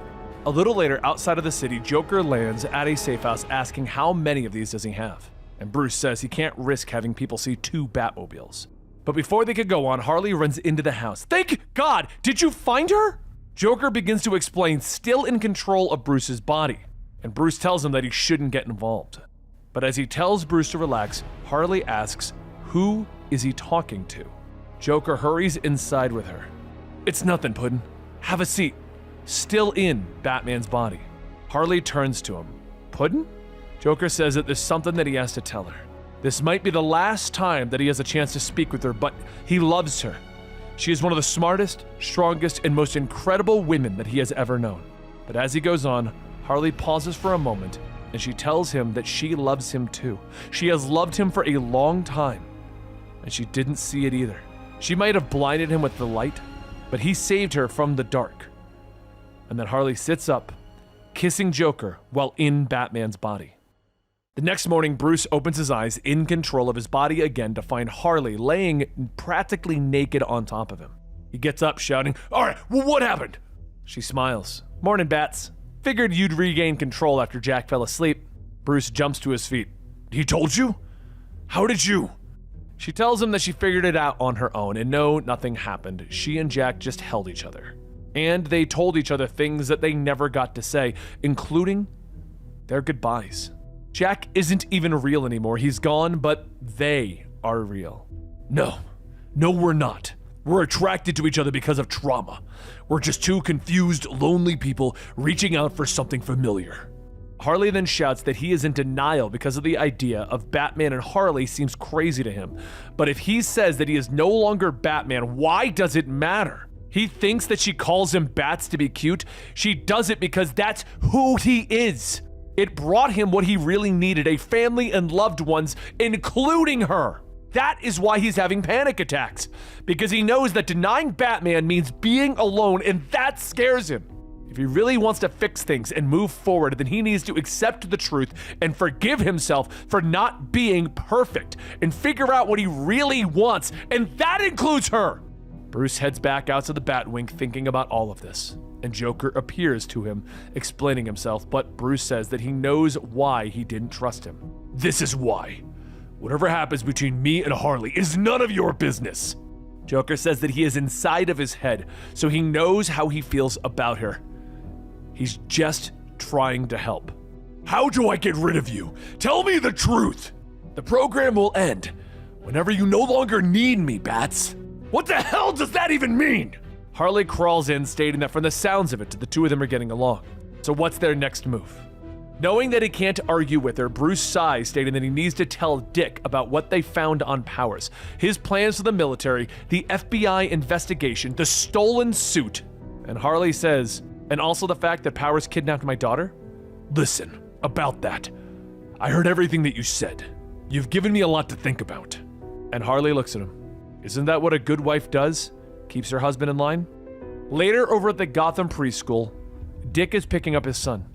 A little later, outside of the city, Joker lands at a safe house, asking how many of these does he have. And Bruce says he can't risk having people see 2 Batmobiles. But before they could go on, Harley runs into the house. Thank God! Did you find her? Joker begins to explain, still in control of Bruce's body. And Bruce tells him that he shouldn't get involved. But as he tells Bruce to relax, Harley asks, who is he talking to? Joker hurries inside with her. It's nothing, Puddin'. Have a seat. Still in Batman's body. Harley turns to him. Puddin'? Joker says that there's something that he has to tell her. This might be the last time that he has a chance to speak with her, but he loves her. She is one of the smartest, strongest, and most incredible women that he has ever known. But as he goes on, Harley pauses for a moment, and she tells him that she loves him too. She has loved him for a long time, and she didn't see it either. She might have blinded him with the light, but he saved her from the dark. And then Harley sits up, kissing Joker while in Batman's body. The next morning, Bruce opens his eyes, in control of his body again, to find Harley laying practically naked on top of him. He gets up, shouting, "All right, well, what happened?" She smiles. "Morning, Bats. Figured you'd regain control after Jack fell asleep." Bruce jumps to his feet. "He told you? How did you?" She tells him that she figured it out on her own, and no, nothing happened. She and Jack just held each other. And they told each other things that they never got to say, including their goodbyes. Jack isn't even real anymore. He's gone, but they are real. No, we're not. We're attracted to each other because of trauma. We're just two confused, lonely people reaching out for something familiar. Harley then shouts that he is in denial because of the idea of Batman and Harley seems crazy to him. But if he says that he is no longer Batman, why does it matter? He thinks that she calls him Bats to be cute. She does it because that's who he is. It brought him what he really needed, a family and loved ones, including her. That is why he's having panic attacks, because he knows that denying Batman means being alone, and that scares him. If he really wants to fix things and move forward, then he needs to accept the truth and forgive himself for not being perfect and figure out what he really wants, and that includes her. Bruce heads back out to the Batwing thinking about all of this, and Joker appears to him, explaining himself, but Bruce says that he knows why he didn't trust him. "This is why. Whatever happens between me and Harley is none of your business." Joker says that he is inside of his head, so he knows how he feels about her. He's just trying to help. "How do I get rid of you? Tell me the truth." "The program will end whenever you no longer need me, Bats." "What the hell does that even mean?" Harley crawls in, stating that from the sounds of it, the two of them are getting along. So what's their next move? Knowing that he can't argue with her, Bruce sighs, stating that he needs to tell Dick about what they found on Powers, his plans for the military, the FBI investigation, the stolen suit. And Harley says, "And also the fact that Powers kidnapped my daughter?" "Listen, about that. I heard everything that you said. You've given me a lot to think about." And Harley looks at him. Isn't that what a good wife does? Keeps her husband in line? Later, over at the Gotham preschool, Dick is picking up his son.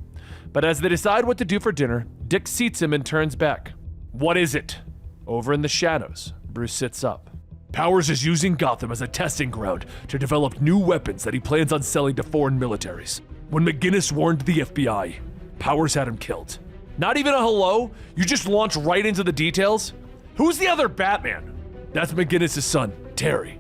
But as they decide what to do for dinner, Dick seats him and turns back. "What is it?" Over in the shadows, Bruce sits up. "Powers is using Gotham as a testing ground to develop new weapons that he plans on selling to foreign militaries. When McGinnis warned the FBI, Powers had him killed." Not even a hello? You just launch right into the details? Who's the other Batman? "That's McGinnis' son, Terry."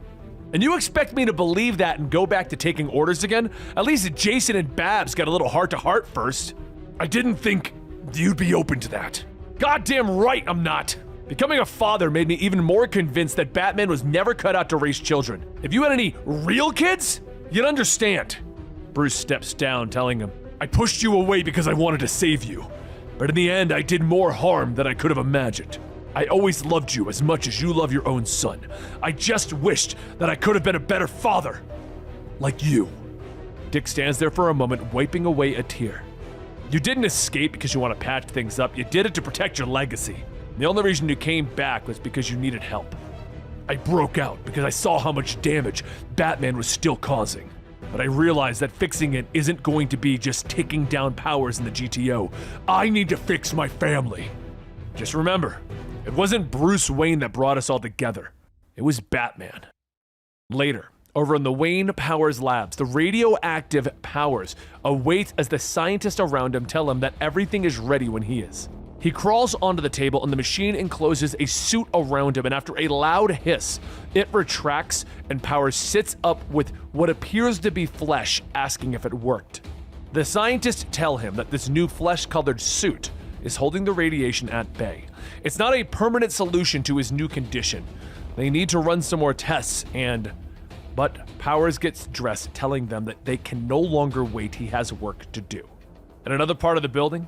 "And you expect me to believe that and go back to taking orders again? At least Jason and Babs got a little heart-to-heart first." "I didn't think you'd be open to that." "Goddamn right I'm not. Becoming a father made me even more convinced that Batman was never cut out to raise children. If you had any real kids, you'd understand." Bruce steps down, telling him, "I pushed you away because I wanted to save you. But in the end, I did more harm than I could have imagined. I always loved you as much as you love your own son. I just wished that I could have been a better father. Like you." Dick stands there for a moment, wiping away a tear. "You didn't escape because you want to patch things up. You did it to protect your legacy. The only reason you came back was because you needed help. I broke out because I saw how much damage Batman was still causing. But I realized that fixing it isn't going to be just taking down Powers in the GTO. I need to fix my family. Just remember, it wasn't Bruce Wayne that brought us all together. It was Batman." Later, over in the Wayne Powers labs, the radioactive Powers awaits as the scientists around him tell him that everything is ready when he is. He crawls onto the table and the machine encloses a suit around him, and after a loud hiss, it retracts and Powers sits up with what appears to be flesh, asking if it worked. The scientists tell him that this new flesh-colored suit is holding the radiation at bay. It's not a permanent solution to his new condition. They need to run some more tests but Powers gets dressed, telling them that they can no longer wait, he has work to do. In another part of the building,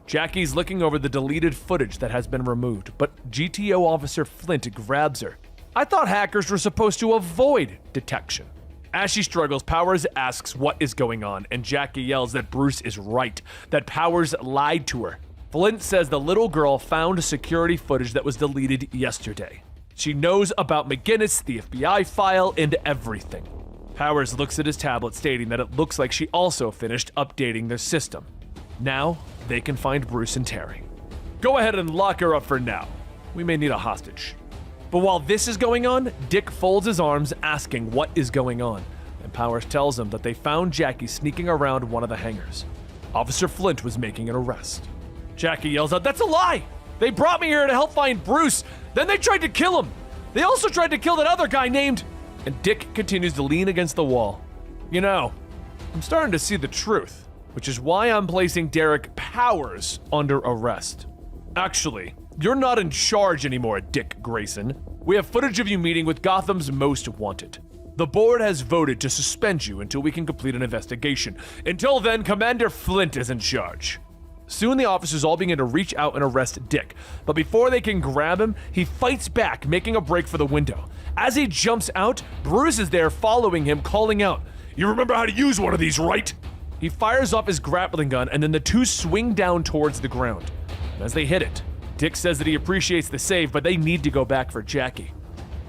Jackie's looking over the deleted footage that has been removed, but GTO Officer Flint grabs her. "I thought hackers were supposed to avoid detection." As she struggles, Powers asks what is going on, and Jackie yells that Bruce is right, that Powers lied to her. Flint says the little girl found security footage that was deleted yesterday. She knows about McGinnis, the FBI file, and everything. Powers looks at his tablet, stating that it looks like she also finished updating their system. Now, they can find Bruce and Terry. Go ahead and lock her up for now. We may need a hostage. But while this is going on, Dick folds his arms asking what is going on, and Powers tells him that they found Jackie sneaking around one of the hangars. Officer Flint was making an arrest. Jackie yells out, "That's a lie! They brought me here to help find Bruce, then they tried to kill him! They also tried to kill that other guy named..." And Dick continues to lean against the wall. You know, I'm starting to see the truth, which is why I'm placing Derek Powers under arrest. Actually, you're not in charge anymore, Dick Grayson. We have footage of you meeting with Gotham's Most Wanted. The board has voted to suspend you until we can complete an investigation. Until then, Commander Flint is in charge. Soon the officers all begin to reach out and arrest Dick, but before they can grab him, he fights back, making a break for the window. As he jumps out, Bruce is there following him, calling out, "You remember how to use one of these, right?" He fires off his grappling gun, and then the two swing down towards the ground. As they hit it, Dick says that he appreciates the save, but they need to go back for Jackie.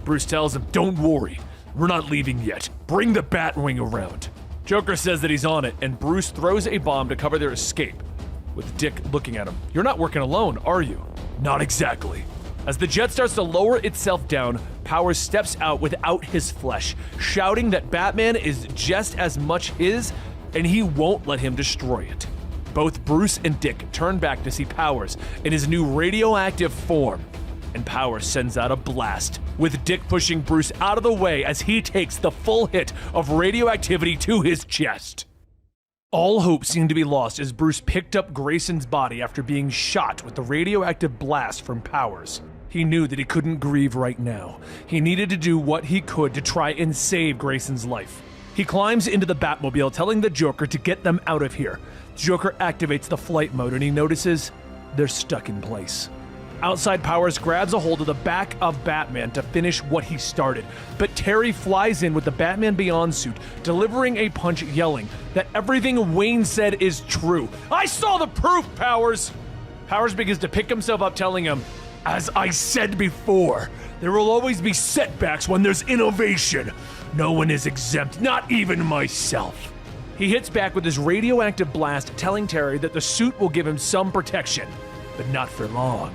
Bruce tells him, "Don't worry, we're not leaving yet. Bring the Batwing around." Joker says that he's on it, and Bruce throws a bomb to cover their escape, with Dick looking at him. "You're not working alone, are you?" "Not exactly." As the jet starts to lower itself down, Powers steps out without his flesh, shouting that Batman is just as much his, and he won't let him destroy it. Both Bruce and Dick turn back to see Powers in his new radioactive form, and Powers sends out a blast, with Dick pushing Bruce out of the way as he takes the full hit of radioactivity to his chest. All hope seemed to be lost as Bruce picked up Grayson's body after being shot with the radioactive blast from Powers. He knew that he couldn't grieve right now. He needed to do what he could to try and save Grayson's life. He climbs into the Batmobile, telling the Joker to get them out of here. Joker activates the flight mode and he notices they're stuck in place. Outside, Powers grabs a hold of the back of Batman to finish what he started, but Terry flies in with the Batman Beyond suit, delivering a punch, yelling that everything Wayne said is true. "I saw the proof, Powers!" Powers begins to pick himself up, telling him, "As I said before, there will always be setbacks when there's innovation. No one is exempt, not even myself." He hits back with his radioactive blast, telling Terry that the suit will give him some protection, but not for long.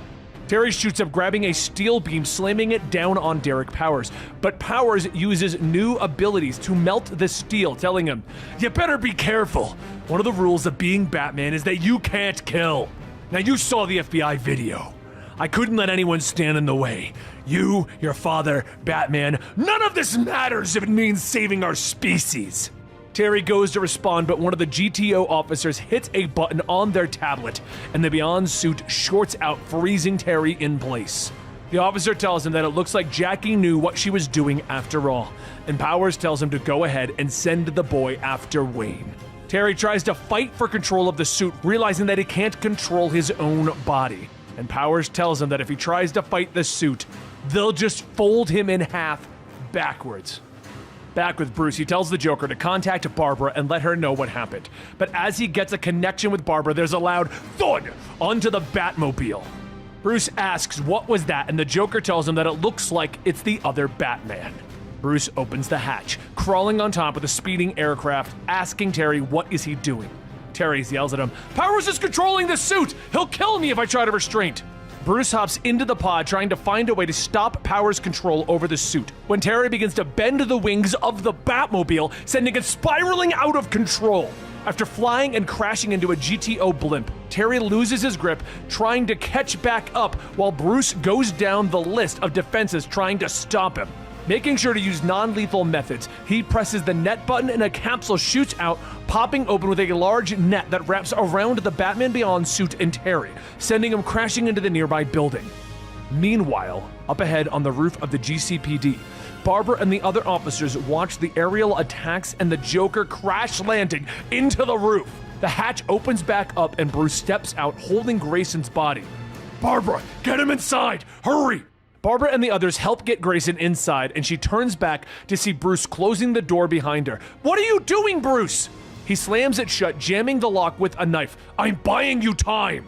Terry shoots up, grabbing a steel beam, slamming it down on Derek Powers, but Powers uses new abilities to melt the steel, telling him, "You better be careful. One of the rules of being Batman is that you can't kill. Now you saw the FBI video. I couldn't let anyone stand in the way. You, your father, Batman, none of this matters if it means saving our species." Terry goes to respond, but one of the GTO officers hits a button on their tablet, and the Beyond suit shorts out, freezing Terry in place. The officer tells him that it looks like Jackie knew what she was doing after all, and Powers tells him to go ahead and send the boy after Wayne. Terry tries to fight for control of the suit, realizing that he can't control his own body, and Powers tells him that if he tries to fight the suit, they'll just fold him in half backwards. Back with Bruce, he tells the Joker to contact Barbara and let her know what happened. But as he gets a connection with Barbara, there's a loud thud onto the Batmobile. Bruce asks what was that, and the Joker tells him that it looks like it's the other Batman. Bruce opens the hatch, crawling on top of the speeding aircraft, asking Terry what is he doing. Terry yells at him, "Powers is controlling the suit! He'll kill me if I try to restrain." Bruce hops into the pod, trying to find a way to stop Powers' control over the suit, when Terry begins to bend the wings of the Batmobile, sending it spiraling out of control. After flying and crashing into a GTO blimp, Terry loses his grip, trying to catch back up while Bruce goes down the list of defenses trying to stop him. Making sure to use non-lethal methods, he presses the net button and a capsule shoots out, popping open with a large net that wraps around the Batman Beyond suit and Terry, sending him crashing into the nearby building. Meanwhile, up ahead on the roof of the GCPD, Barbara and the other officers watch the aerial attacks and the Joker crash landing into the roof. The hatch opens back up and Bruce steps out holding Grayson's body. "Barbara, get him inside! Hurry!" Barbara and the others help get Grayson inside, and she turns back to see Bruce closing the door behind her. "What are you doing, Bruce?" He slams it shut, jamming the lock with a knife. "I'm buying you time."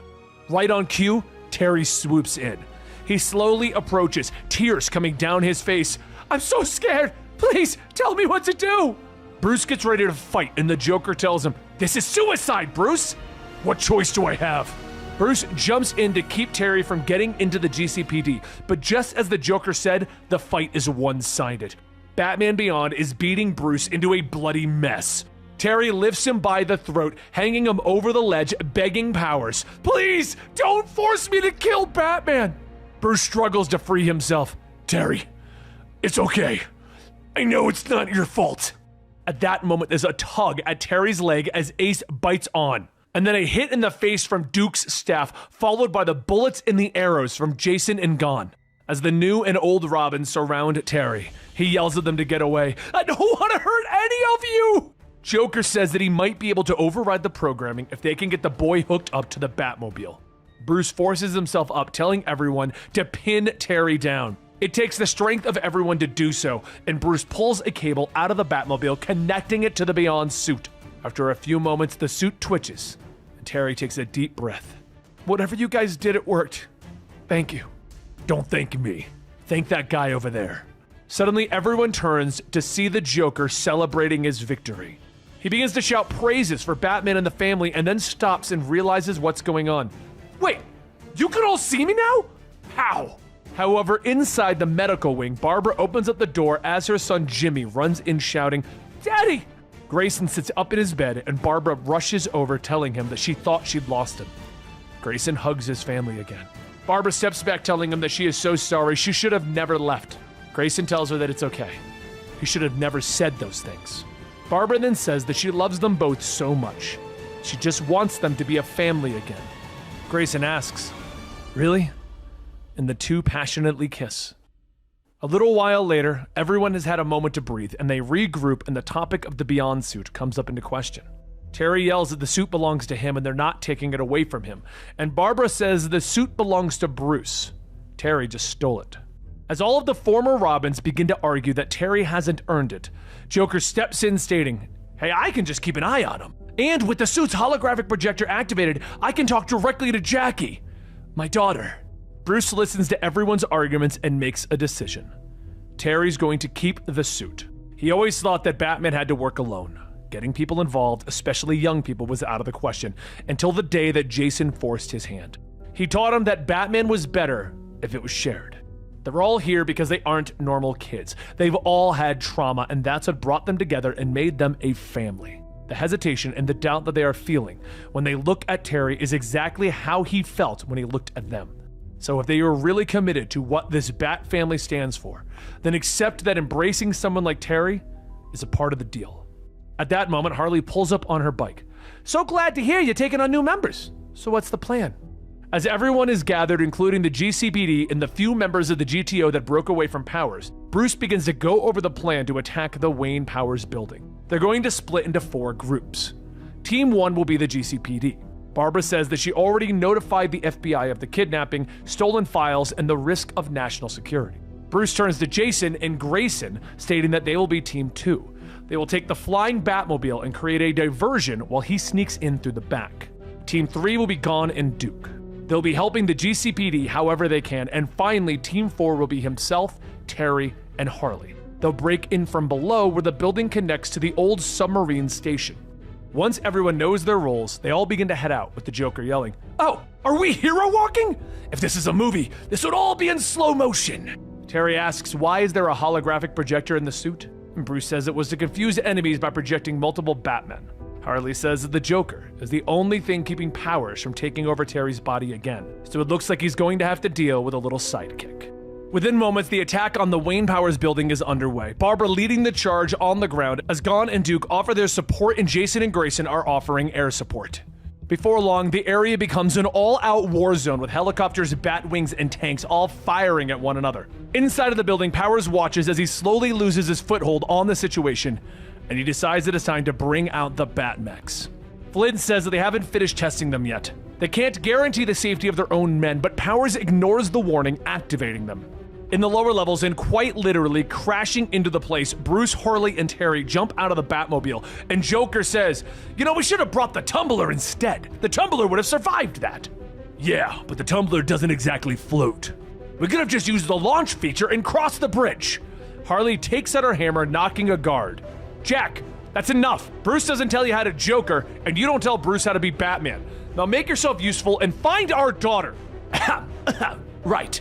Right on cue, Terry swoops in. He slowly approaches, tears coming down his face. "I'm so scared. Please, tell me what to do." Bruce gets ready to fight, and the Joker tells him, "This is suicide, Bruce." "What choice do I have?" Bruce jumps in to keep Terry from getting into the GCPD, but just as the Joker said, the fight is one-sided. Batman Beyond is beating Bruce into a bloody mess. Terry lifts him by the throat, hanging him over the ledge, begging Powers, "Please, don't force me to kill Batman!" Bruce struggles to free himself. Terry, it's okay. I know it's not your fault. At that moment, there's a tug at Terry's leg as Ace bites on, and then a hit in the face from Duke's staff, followed by the bullets and the arrows from Jason and Gon. As the new and old Robins surround Terry, he yells at them to get away. "I don't want to hurt any of you!" Joker says that he might be able to override the programming if they can get the boy hooked up to the Batmobile. Bruce forces himself up, telling everyone to pin Terry down. It takes the strength of everyone to do so, and Bruce pulls a cable out of the Batmobile, connecting it to the Beyond suit. After a few moments, the suit twitches, and Terry takes a deep breath. "Whatever you guys did, it worked. Thank you." Don't thank me. Thank that guy over there. Suddenly, everyone turns to see the Joker celebrating his victory. He begins to shout praises for Batman and the family, and then stops and realizes what's going on. "Wait, you can all see me now? How?" However, inside the medical wing, Barbara opens up the door as her son Jimmy runs in shouting, "Daddy!" Grayson sits up in his bed, and Barbara rushes over telling him that she thought she'd lost him. Grayson hugs his family again. Barbara steps back telling him that she is so sorry, she should have never left. Grayson tells her that it's okay. He should have never said those things. Barbara then says that she loves them both so much. She just wants them to be a family again. Grayson asks, "Really?" And the two passionately kiss. A little while later, everyone has had a moment to breathe, and they regroup, and the topic of the Beyond suit comes up into question. Terry yells that the suit belongs to him and they're not taking it away from him, and Barbara says the suit belongs to Bruce. Terry just stole it. As all of the former Robins begin to argue that Terry hasn't earned it, Joker steps in stating, "Hey, I can just keep an eye on him. And with the suit's holographic projector activated, I can talk directly to Jackie, my daughter." Bruce listens to everyone's arguments and makes a decision. Terry's going to keep the suit. He always thought that Batman had to work alone. Getting people involved, especially young people, was out of the question, until the day that Jason forced his hand. He taught him that Batman was better if it was shared. They're all here because they aren't normal kids. They've all had trauma, and that's what brought them together and made them a family. The hesitation and the doubt that they are feeling when they look at Terry is exactly how he felt when he looked at them. So if they are really committed to what this Bat family stands for, then accept that embracing someone like Terry is a part of the deal. At that moment, Harley pulls up on her bike. "So glad to hear you're taking on new members. So what's the plan?" As everyone is gathered, including the GCPD and the few members of the GTO that broke away from Powers, Bruce begins to go over the plan to attack the Wayne Powers building. They're going to split into 4 groups. Team 1 will be the GCPD. Barbara says that she already notified the FBI of the kidnapping, stolen files, and the risk of national security. Bruce turns to Jason and Grayson, stating that they will be Team 2. They will take the flying Batmobile and create a diversion while he sneaks in through the back. Team 3 will be Gon and Duke. They'll be helping the GCPD however they can, and finally, Team 4 will be himself, Terry, and Harley. They'll break in from below where the building connects to the old submarine station. Once everyone knows their roles, they all begin to head out, with the Joker yelling, "Oh, are we hero walking? If this is a movie, this would all be in slow motion." Terry asks, why is there a holographic projector in the suit? And Bruce says it was to confuse enemies by projecting multiple Batmen. Harley says that the Joker is the only thing keeping Powers from taking over Terry's body again, so it looks like he's going to have to deal with a little sidekick. Within moments, the attack on the Wayne Powers building is underway, Barbara leading the charge on the ground as Gon and Duke offer their support and Jason and Grayson are offering air support. Before long, the area becomes an all-out war zone with helicopters, bat wings, and tanks all firing at one another. Inside of the building, Powers watches as he slowly loses his foothold on the situation, and he decides that it's time to bring out the Batmechs. Flynn says that they haven't finished testing them yet. They can't guarantee the safety of their own men, but Powers ignores the warning, activating them. In the lower levels, and quite literally crashing into the place, Bruce, Harley, and Terry jump out of the Batmobile, and Joker says, "You know, we should have brought the tumbler instead. The tumbler would have survived that." "Yeah, but the tumbler doesn't exactly float. We could have just used the launch feature and crossed the bridge." Harley takes out her hammer, knocking a guard. "Jack, that's enough. Bruce doesn't tell you how to Joker, and you don't tell Bruce how to be Batman. Now make yourself useful and find our daughter. Right.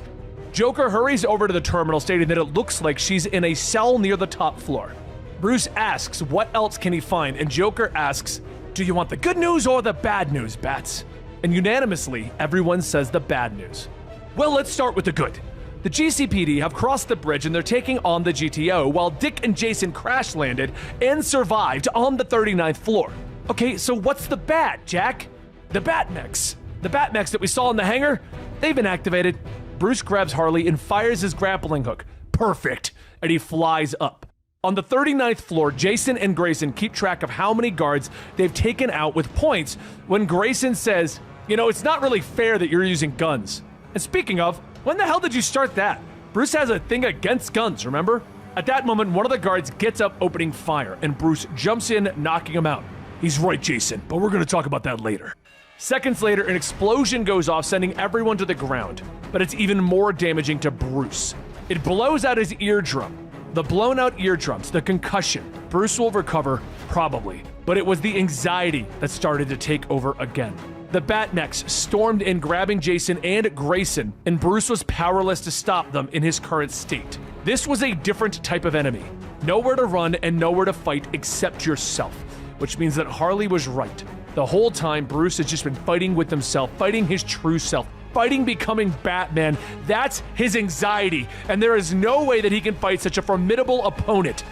Joker hurries over to the terminal, stating that it looks like she's in a cell near the top floor. Bruce asks what else can he find, and Joker asks, do you want the good news or the bad news, Bats? And unanimously, everyone says the bad news. Well, let's start with the good. The GCPD have crossed the bridge and they're taking on the GTO, while Dick and Jason crash landed and survived on the 39th floor. Okay, so what's the bad, Jack? The Batmechs. The Batmechs that we saw in the hangar, they've been activated. Bruce grabs Harley and fires his grappling hook. Perfect. And he flies up. On the 39th floor, Jason and Grayson keep track of how many guards they've taken out with points when Grayson says, you know, it's not really fair that you're using guns. And speaking of, when the hell did you start that? Bruce has a thing against guns, remember? At that moment, one of the guards gets up opening fire, and Bruce jumps in, knocking him out. He's right, Jason, but we're gonna talk about that later. Seconds later, an explosion goes off, sending everyone to the ground. But it's even more damaging to Bruce. It blows out his eardrum. The blown out eardrums, the concussion. Bruce will recover, probably. But it was the anxiety that started to take over again. The Batmechs stormed in, grabbing Jason and Grayson, and Bruce was powerless to stop them in his current state. This was a different type of enemy. Nowhere to run and nowhere to fight except yourself. Which means that Harley was right. The whole time, Bruce has just been fighting with himself, fighting his true self, fighting becoming Batman. That's his anxiety, and there is no way that he can fight such a formidable opponent.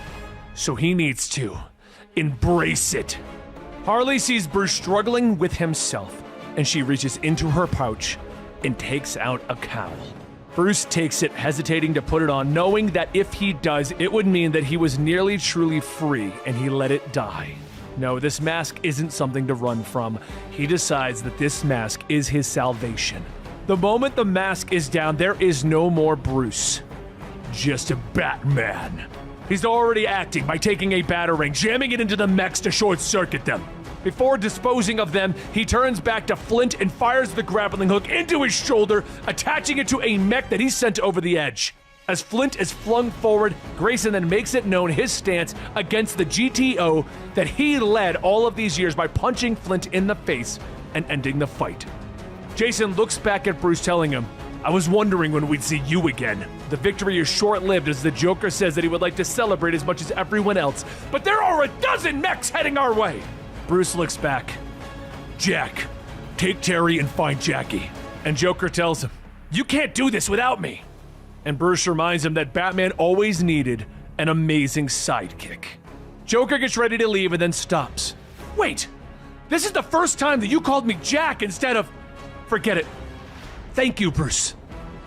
So he needs to embrace it. Harley sees Bruce struggling with himself, and she reaches into her pouch and takes out a cowl. Bruce takes it, hesitating to put it on, knowing that if he does, it would mean that he was nearly truly free, and he let it die. No, this mask isn't something to run from. He decides that this mask is his salvation. The moment the mask is down, there is no more Bruce. Just a Batman. He's already acting by taking a batarang, jamming it into the mechs to short-circuit them. Before disposing of them, he turns back to Flint and fires the grappling hook into his shoulder, attaching it to a mech that he sent over the edge. As Flint is flung forward, Grayson then makes it known his stance against the GTO that he led all of these years by punching Flint in the face and ending the fight. Jason looks back at Bruce, telling him, I was wondering when we'd see you again. The victory is short-lived, as the Joker says that he would like to celebrate as much as everyone else, but there are a dozen mechs heading our way. Bruce looks back. Jack, take Terry and find Jackie. And Joker tells him, you can't do this without me. And Bruce reminds him that Batman always needed an amazing sidekick. Joker gets ready to leave and then stops. Wait, this is the first time that you called me Jack instead of... Forget it. Thank you, Bruce.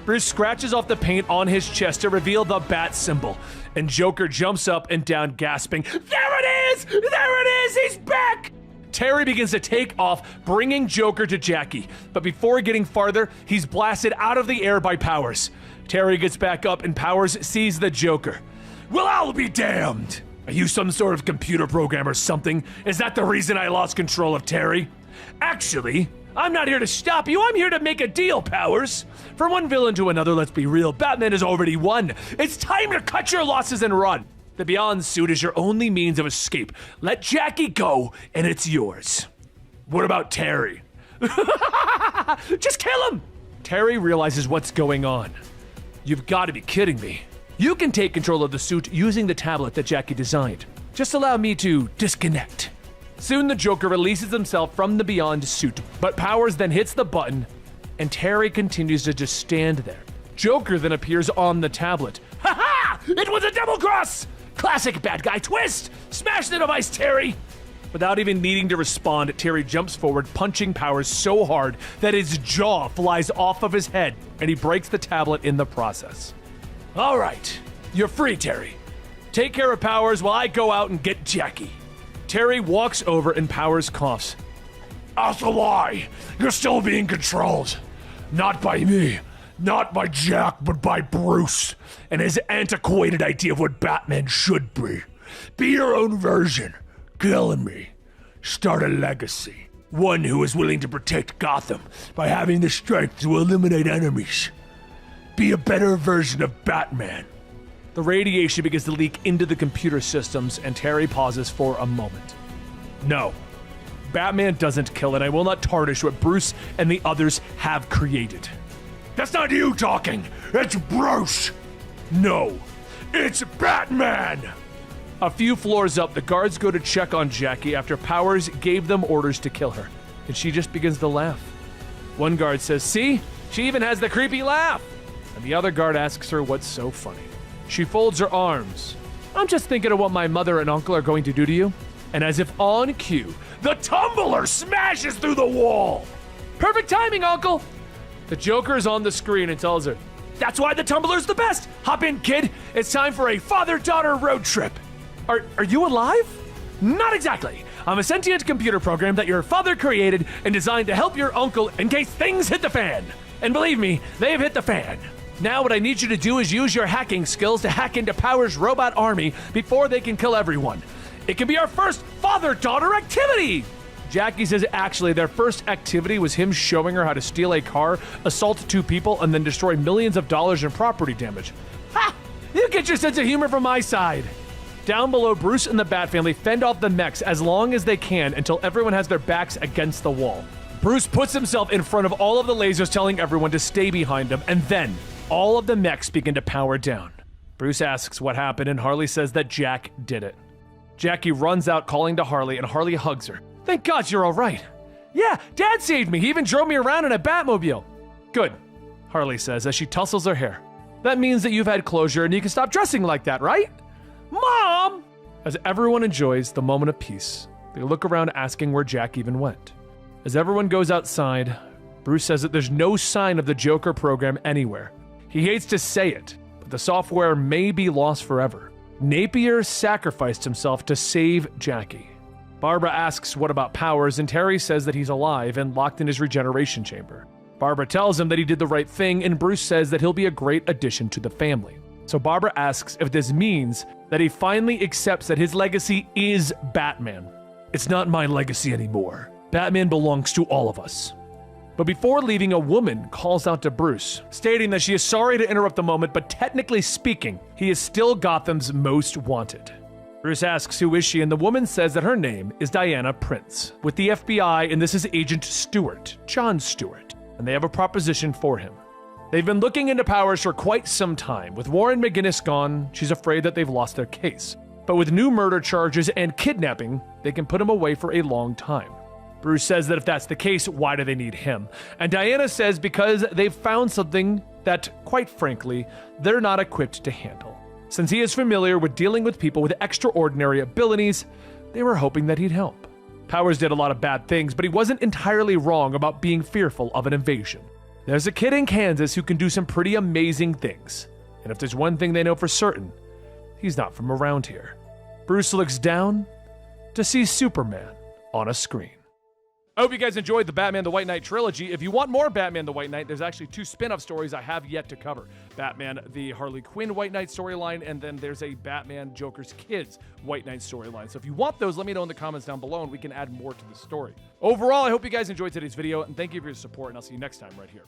Bruce scratches off the paint on his chest to reveal the bat symbol, and Joker jumps up and down, gasping, there it is! There it is! He's back! Terry begins to take off, bringing Joker to Jackie, but before getting farther, he's blasted out of the air by Powers. Terry gets back up and Powers sees the Joker. Well, I'll be damned! Are you some sort of computer program or something? Is that the reason I lost control of Terry? Actually, I'm not here to stop you, I'm here to make a deal, Powers. From one villain to another, let's be real, Batman has already won. It's time to cut your losses and run. The Beyond suit is your only means of escape. Let Jackie go, and it's yours. What about Terry? Just kill him! Terry realizes what's going on. You've got to be kidding me. You can take control of the suit using the tablet that Jackie designed. Just allow me to disconnect. Soon the Joker releases himself from the Beyond suit, but Powers then hits the button, and Terry continues to just stand there. Joker then appears on the tablet. Ha ha! It was a double cross! Classic bad guy twist! Smash the device, Terry! Without even needing to respond, Terry jumps forward, punching Powers so hard that his jaw flies off of his head, and he breaks the tablet in the process. All right, you're free, Terry. Take care of Powers while I go out and get Jackie. Terry walks over and Powers coughs. That's a lie. You're still being controlled. Not by me, not by Jack, but by Bruce and his antiquated idea of what Batman should be. Be your own version. Kill me. Start a legacy. One who is willing to protect Gotham by having the strength to eliminate enemies. Be a better version of Batman. The radiation begins to leak into the computer systems, and Terry pauses for a moment. No. Batman doesn't kill, and I will not tarnish what Bruce and the others have created. That's not you talking. It's Bruce. No. It's Batman. A few floors up, the guards go to check on Jackie after Powers gave them orders to kill her, and she just begins to laugh. One guard says, "See? She even has the creepy laugh." And the other guard asks her what's so funny. She folds her arms. "I'm just thinking of what my mother and uncle are going to do to you." And as if on cue, The tumbler smashes through the wall. "Perfect timing, Uncle!" The Joker is on the screen and tells her, "That's why the tumbler's the best! Hop in, kid! It's time for a father-daughter road trip!" Are you alive? Not exactly. I'm a sentient computer program that your father created and designed to help your uncle in case things hit the fan. And believe me, they've hit the fan. Now what I need you to do is use your hacking skills to hack into Power's robot army before they can kill everyone. It can be our first father-daughter activity! Jackie says actually their first activity was him showing her how to steal a car, assault 2 people, and then destroy millions of dollars in property damage. Ha! You get your sense of humor from my side. Down below, Bruce and the Bat family fend off the mechs as long as they can until everyone has their backs against the wall. Bruce puts himself in front of all of the lasers, telling everyone to stay behind him, and then all of the mechs begin to power down. Bruce asks what happened, and Harley says that Jack did it. Jackie runs out calling to Harley, and Harley hugs her. "Thank God you're all right." "Yeah, Dad saved me. He even drove me around in a Batmobile." "Good," Harley says as she tussles her hair. "That means that you've had closure and you can stop dressing like that, right?" "Mom!" As everyone enjoys the moment of peace, they look around asking where Jack even went. As everyone goes outside, Bruce says that there's no sign of the Joker program anywhere. He hates to say it, but the software may be lost forever. Napier sacrificed himself to save Jackie. Barbara asks what about Powers, and Terry says that he's alive and locked in his regeneration chamber. Barbara tells him that he did the right thing, and Bruce says that he'll be a great addition to the family. So Barbara asks if this means that he finally accepts that his legacy is Batman. "It's not my legacy anymore. Batman belongs to all of us." But before leaving, a woman calls out to Bruce, stating that she is sorry to interrupt the moment, but technically speaking, he is still Gotham's most wanted. Bruce asks who is she, and the woman says that her name is Diana Prince, with the FBI, and this is Agent Stewart, John Stewart, and they have a proposition for him. They've been looking into Powers for quite some time. With Warren McGinnis gone, she's afraid that they've lost their case. But with new murder charges and kidnapping, they can put him away for a long time. Bruce says that if that's the case, why do they need him? And Diana says because they've found something that, quite frankly, they're not equipped to handle. Since he is familiar with dealing with people with extraordinary abilities, they were hoping that he'd help. Powers did a lot of bad things, but he wasn't entirely wrong about being fearful of an invasion. There's a kid in Kansas who can do some pretty amazing things. And if there's one thing they know for certain, he's not from around here. Bruce looks down to see Superman on a screen. I hope you guys enjoyed the Batman the White Knight trilogy. If you want more Batman the White Knight, there's actually 2 spin-off stories I have yet to cover. Batman the Harley Quinn White Knight storyline, and then there's a Batman Joker's Kids White Knight storyline. So if you want those, let me know in the comments down below, and we can add more to the story. Overall, I hope you guys enjoyed today's video, and thank you for your support, and I'll see you next time right here.